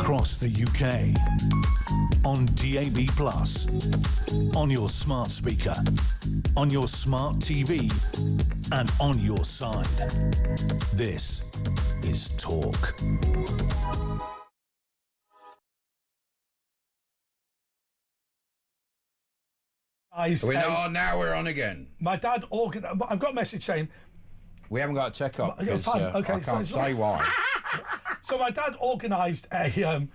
across the UK. On DAB+, on your smart speaker, on your smart TV, and on your side. This is Talk. Now we're on again. My dad organised... I've got a message saying... We haven't got a check-up because okay, I can't say why. So my dad organised a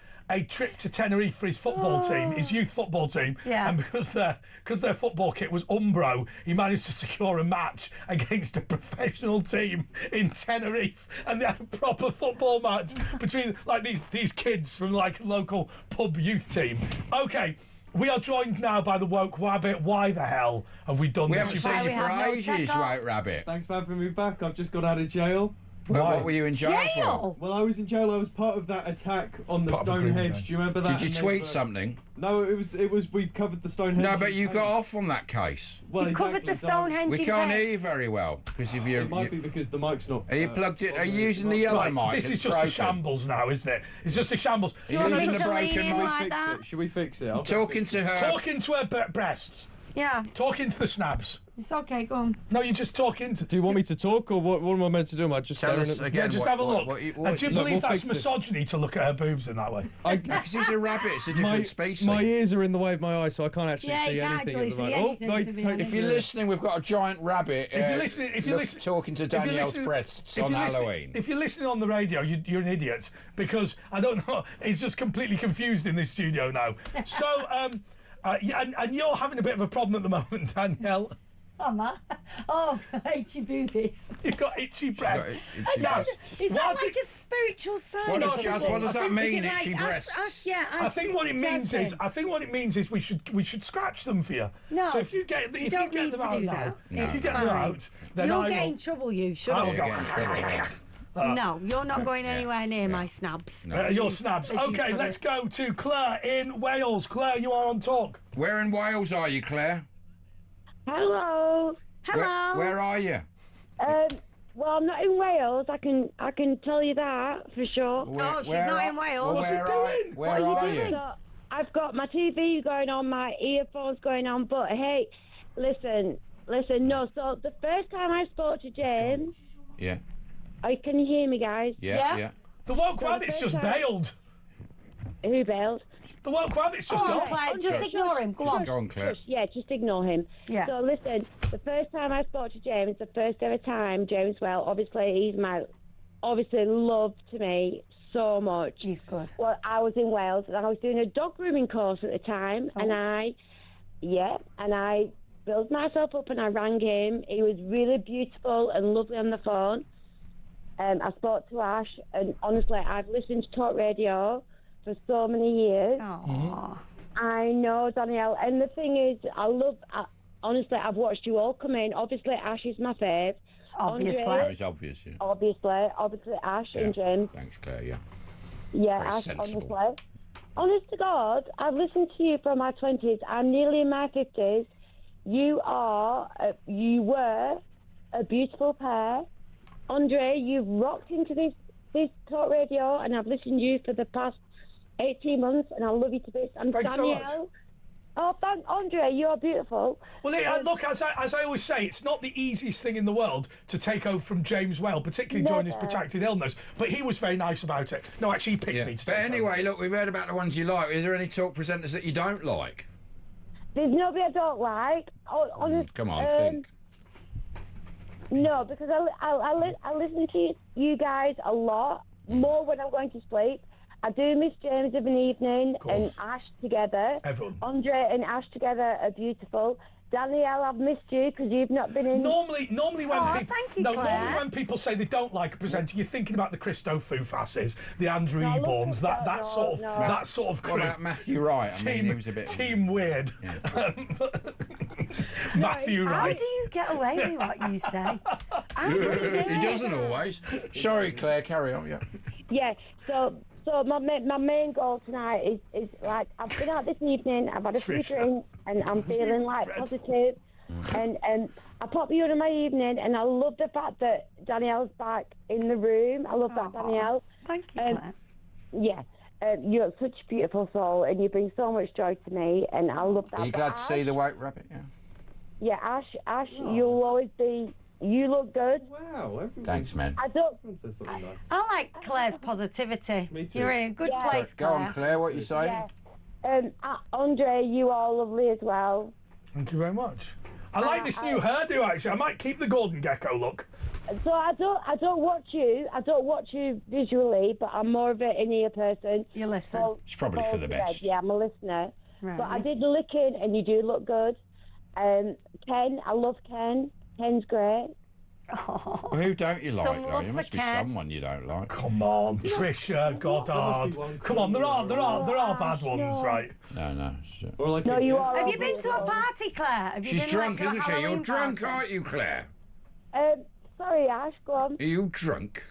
trip to Tenerife for his football team, his youth football team. Yeah. And because their football kit was Umbro, he managed to secure a match against a professional team in Tenerife, and they had a proper football match between like these kids from like a local pub youth team. Okay. We are joined now by the woke rabbit. Why the hell have we done We this? haven't seen you for ages, White Rabbit. Thanks for having me back. I've just got out of jail. What were you in jail for? Well, I was in jail. I was part of that attack on the Stonehenge. Do you remember that? Did you tweet something? No, it was. We covered the Stonehenge. No, but you got off on that case. Well, You covered the Stonehenge. We can't hear you very well because if you. It might be because the mic's not. Are you plugged in? Are you using the yellow mic? This is just a shambles now, isn't it? It's just a shambles. Do you want me to lean in like that? Should we fix it? Talking to her. Talking to her breasts. Yeah. Talking to the snabs. It's okay, go on. No, you just talk into... Do you want me to talk, or what am I meant to do? Am I just Tell staring us at... again. Yeah, just have a look. Do you believe that's misogyny to look at her boobs in that way? If she's a rabbit, it's a different species. My ears are in the way of my eyes, so I can't actually see anything. If you're listening, we've got a giant rabbit. If you're listening, talking to Danielle's breasts on Halloween. If you're listening on the radio, you're an idiot because I don't know. He's just completely confused in this studio now. So, and you're having a bit of a problem at the moment, Danielle. Oh, man. Oh, itchy boobies. You've got itchy breasts. Is that like a spiritual sign? What does that mean, itchy breasts? I think what it means is we should scratch them for you. No, so if you get them out now, if you get them out, then you'll get in trouble. You should. No, you're not going anywhere near my snabs. Your snabs. Okay, let's go to Claire in Wales. Claire, you are on Talk. Where in Wales are you, Claire? Hello. Hello. Where are you? Well, I'm not in Wales. I can tell you that for sure. She's not in Wales. What's she doing? Where are you? So, I've got my TV going on, my earphones going on, but hey, listen. No, so the first time I spoke to James. Yeah. Can you hear me, guys? Yeah. The woke rabbit's just bailed. Who bailed? The woke rabbit's just gone. Claire, just ignore him. Go on. Go on, Claire. Yeah, just ignore him. Yeah. So listen, the first time I spoke to James, the first ever time, James, well, obviously he's love to me so much. He's good. Well, I was in Wales and I was doing a dog grooming course at the time, and I built myself up and I rang him. He was really beautiful and lovely on the phone. I spoke to Ash, and honestly, I've listened to Talk Radio for so many years. Aww. I know, Danielle, and the thing is, honestly, I've watched you all come in. Obviously, Ash is my fave. Obviously. Andre, It's obvious, yeah. Obviously, Ash and James. Thanks, Claire, yeah. Yeah, Very Ash, sensible. honestly. Honest to God, I've listened to you from my 20s. I'm nearly in my 50s. You were a beautiful pair. Andre, you've rocked into this Talk Radio, and I've listened to you for the past 18 months, and I love you to bits. And Thanks Danielle, so much. oh, thank Andre, you're beautiful. Well, look, as I always say, it's not the easiest thing in the world to take over from James Well, particularly during his protracted illness. But he was very nice about it. No, actually, he picked me to But take anyway, look, we've heard about the ones you like. Is there any talk presenters that you don't like? There's nobody I don't like. Come on, think. No, because I listen to you guys a lot, more when I'm going to sleep. I do miss James of an evening and Ash together. Everyone. Andre and Ash together are beautiful. Danielle, I've missed you because you've not been in. Normally thank you, normally when people say they don't like a presenter, you're thinking about the Christo Fufasses, the Andrew Eborns, that sort of crew. What about Matthew Wright? I mean, he was a bit team weird. Yeah. Matthew How Wright. do you get away with what you say? He doesn't always. Sorry, Claire, carry on. Yeah. Yeah. So my main goal tonight is like, I've been out this evening, I've had a few drinks, and I'm feeling like positive. And I pop you in my evening, and I love the fact that Danielle's back in the room. I love that, Danielle. Thank you, Claire. Yeah. You're such a beautiful soul, and you bring so much joy to me, and I love that. Are you glad to see the white rabbit? Yeah. Yeah, Ash, you'll always be. You look good. Wow. Thanks, man. I don't. I like Claire's positivity. Me too. You're in a good place, Go Claire. on, Claire. What are you saying? Yeah. Andre, you are lovely as well. Thank you very much. I like this new hairdo. Actually, I might keep the golden gecko look. So I don't watch you. I don't watch you visually, but I'm more of an in-ear person. You listen. It's probably for the best. Yeah, I'm a listener. Right. But I did look in, and you do look good. Ken, I love Ken. Ken's great. Oh. Who don't you like, Some though? love There for must be Ken. someone you don't like. Come on, Trisha, Goddard. Come on, there are bad ones, right? No. Or like No, you are. Have you been to a party, Claire? Have you She's been drunk, like, to a isn't she? You're Halloween drunk, party? aren't you, Claire? Sorry, Ash, go on. Are you drunk?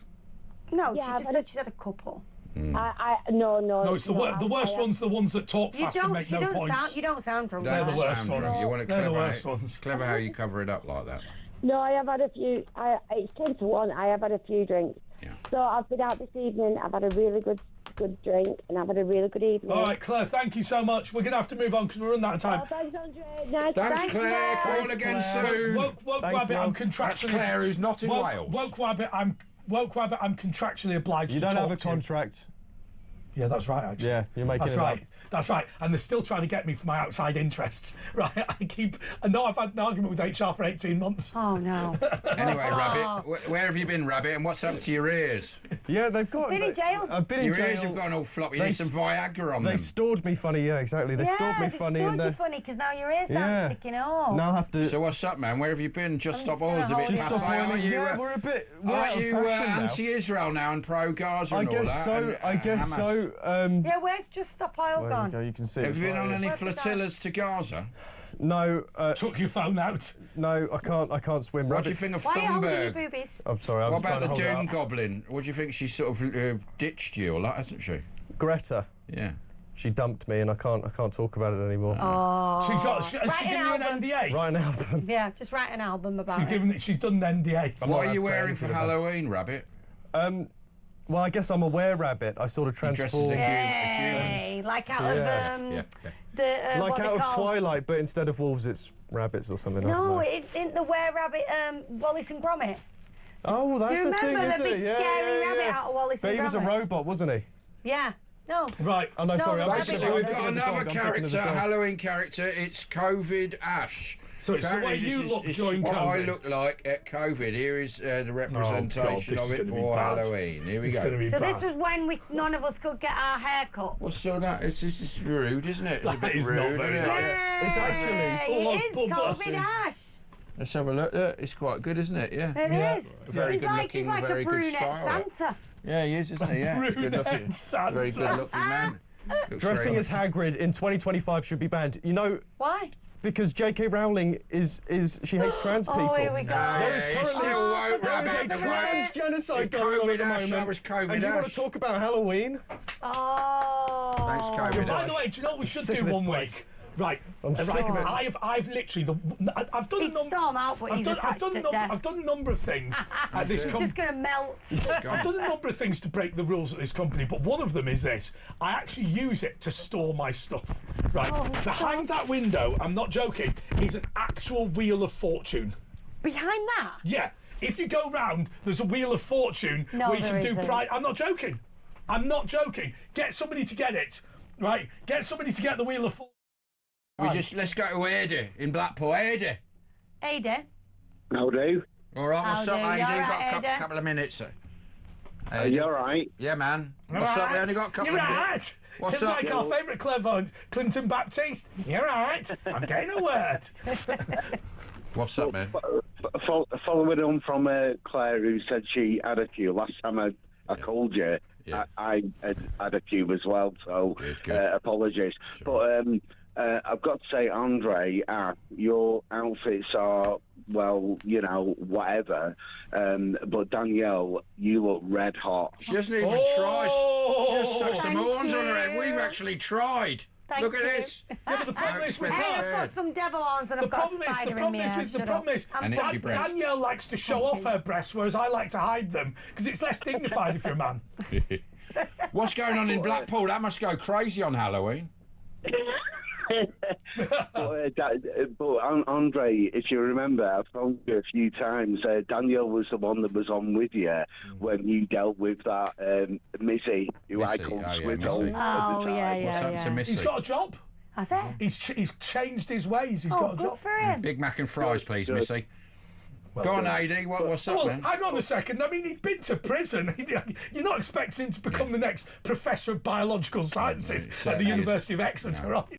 No, Yeah, she just but said she's had a couple. No. No, it's the worst ones. The ones that talk fast and make no points. You don't sound drunk. They're the Don't worst sound ones. drunk. You want it They're the clever, worst eh? ones. Clever how you cover it up like that. No, I have had a few. It's 10 to 1. I have had a few drinks. Yeah. So I've been out this evening. I've had a really good drink, and I've had a really good evening. All right, Claire, thank you so much. We're going to have to move on because we're running out of time. Oh, thanks, Andre. Nice. Thanks, Claire. Call again soon. Woke Rabbit, I'm contractually... That's Claire, who's not in Wales. Woke Rabbit, I'm contractually obliged to You don't talk have a to you. contract. Yeah, that's right, actually. Yeah, you're making That's it right. up. That's right. And they're still trying to get me for my outside interests. Right. I know I've had an argument with HR for 18 months. Oh, no. Anyway, Rabbit, where have you been, Rabbit, and what's up to your ears? Yeah, they've got. Been in jail. I've been in Your jail. ears have gone all floppy. You They need some Viagra on They them. stored me funny, yeah, exactly. They stored me they've funny. stored and you funny because now your ears Yeah. aren't sticking up. now I have to. So what's up, man? Where have you been? Just I'm stop just gonna all. A bit hold it passe, up. aren't you? Yeah, we're a bit. We're out Aren't of you fashion now. anti-Israel now and pro-Gaza I and all guess that? so. and, I guess Hamas? so. Yeah, where's Just Stop Oil There you gone? go. You can see. Have it's you been right on here. any Where's it flotillas to Gaza? No. Took your phone out. No, I can't. I can't swim. What do you Rabbit- think of Why are you holding your Thunberg? boobies? I'm sorry. I What was about trying the to hold it Doom up. Goblin? What do you think? She sort of ditched you a lot, hasn't she? Greta. Yeah. She dumped me, and I can't talk about it anymore. Oh. Has Write she an given you an album. NDA? Right now, Yeah, just write an album about it. She's done an NDA. What are you wearing for Halloween, Rabbit? well, I guess I'm a were-rabbit. I sort of You dress as transform. a Yay! Like out of Yeah. the Like what out they of call... Twilight, but instead of wolves, it's rabbits or something. I don't No, know. it isn't the were-rabbit Wallace and Gromit. Oh, that's Do you the remember thing, the isn't big it? Yeah, scary yeah, rabbit yeah. out of Wallace But and he was a Gromit? robot, wasn't he? Yeah. No. Right. Oh no, No, sorry. the I'm rabbit Basically, was- we've got another character, Halloween character. It's COVID Ash. So it's the way Apparently you this look is during what I COVID. look like at COVID. Here is the representation this of is it gonna be for bad. Halloween. Here we It's go. gonna be So bad. this was when none of us could get our hair cut. Well, so that it's just rude, isn't it? It's a That bit is rude. not very isn't it? nice. It's actually. Oh, It is Bob COVID Bussing. Ash. Let's have a look. It's quite good, isn't it? Yeah. It is. Very He's good like looking, he's like very a good brunette style. Santa. Yeah, he is, isn't he? Yeah. Good looking. Brunette Santa. Very good looking man. Looks Dressing very- as Hagrid in 2025 should be banned. You know, Why? because J.K. Rowling she hates trans people. Oh, here we go. There is Yeah, currently still won't there rub is it. a a The trans genocide The going on at the COVID Ash, moment. that was COVID and you want Ash. to talk about Halloween? Oh. Thanks, COVID By Ash. the way, do you know what we should Sick do of this one place. week? Right. I'm sick of it. I've literally I've done a He'd number. storm out, but he's attached at desk. I've done a number of things at this He's company. just going to melt. I've done a number of things to break the rules at this company, but one of them is this. I actually use it to store my stuff. Right. Behind that window, I'm not joking, is an actual Wheel of Fortune. Behind that? Yeah. If you go round, there's a Wheel of Fortune No, where you there can do isn't. prize. I'm not joking. I'm not joking. Get somebody to get it. Right. Get somebody to get the Wheel of Fortune. Let's go to Ada in Blackpool. Ada. Ada. How do? All right, what's up, Howdy, Ada? you You've got alright, a Ada? couple of minutes. Are you all right? Yeah, man. What's up? We only got a couple You're of right. minutes. What's It's up? like our favourite clairvoyant, Clinton Baptiste. You're right. I'm getting a word. What's up, man? Following on from Claire, who said she had a few. Last time I called you, Yeah. I had a few as well, so Good. apologies. Sure. But I've got to say, Andre, your outfits are, well, you know, whatever. But Danielle, you look red hot. She hasn't even tried. She just stuck some Thank horns on her head. you. We've actually tried. Thank Look you. at this. Yeah, but the problem is with Hey, her. I've got some devil horns and The I've got a problem is, spider the in me. problem is, the problem is, And itchy breasts. Danielle likes to show off her breasts, whereas I like to hide them because it's less dignified if you're a man. What's going on in Blackpool? That must go crazy on Halloween. But Andre, if you remember, I've phoned you a few times. Daniel was the one that was on with you when you dealt with that Missy, who I called Swizzle. Oh, yeah. He's got a job. Has it? He's changed his ways. He's got a job. Good for him. Big Mac and fries, please, Missy. Go on, AD. What's up, man? Hang on a second. I mean, he'd been to prison. You're not expecting him to become the next professor of biological sciences at the University of Exeter, right?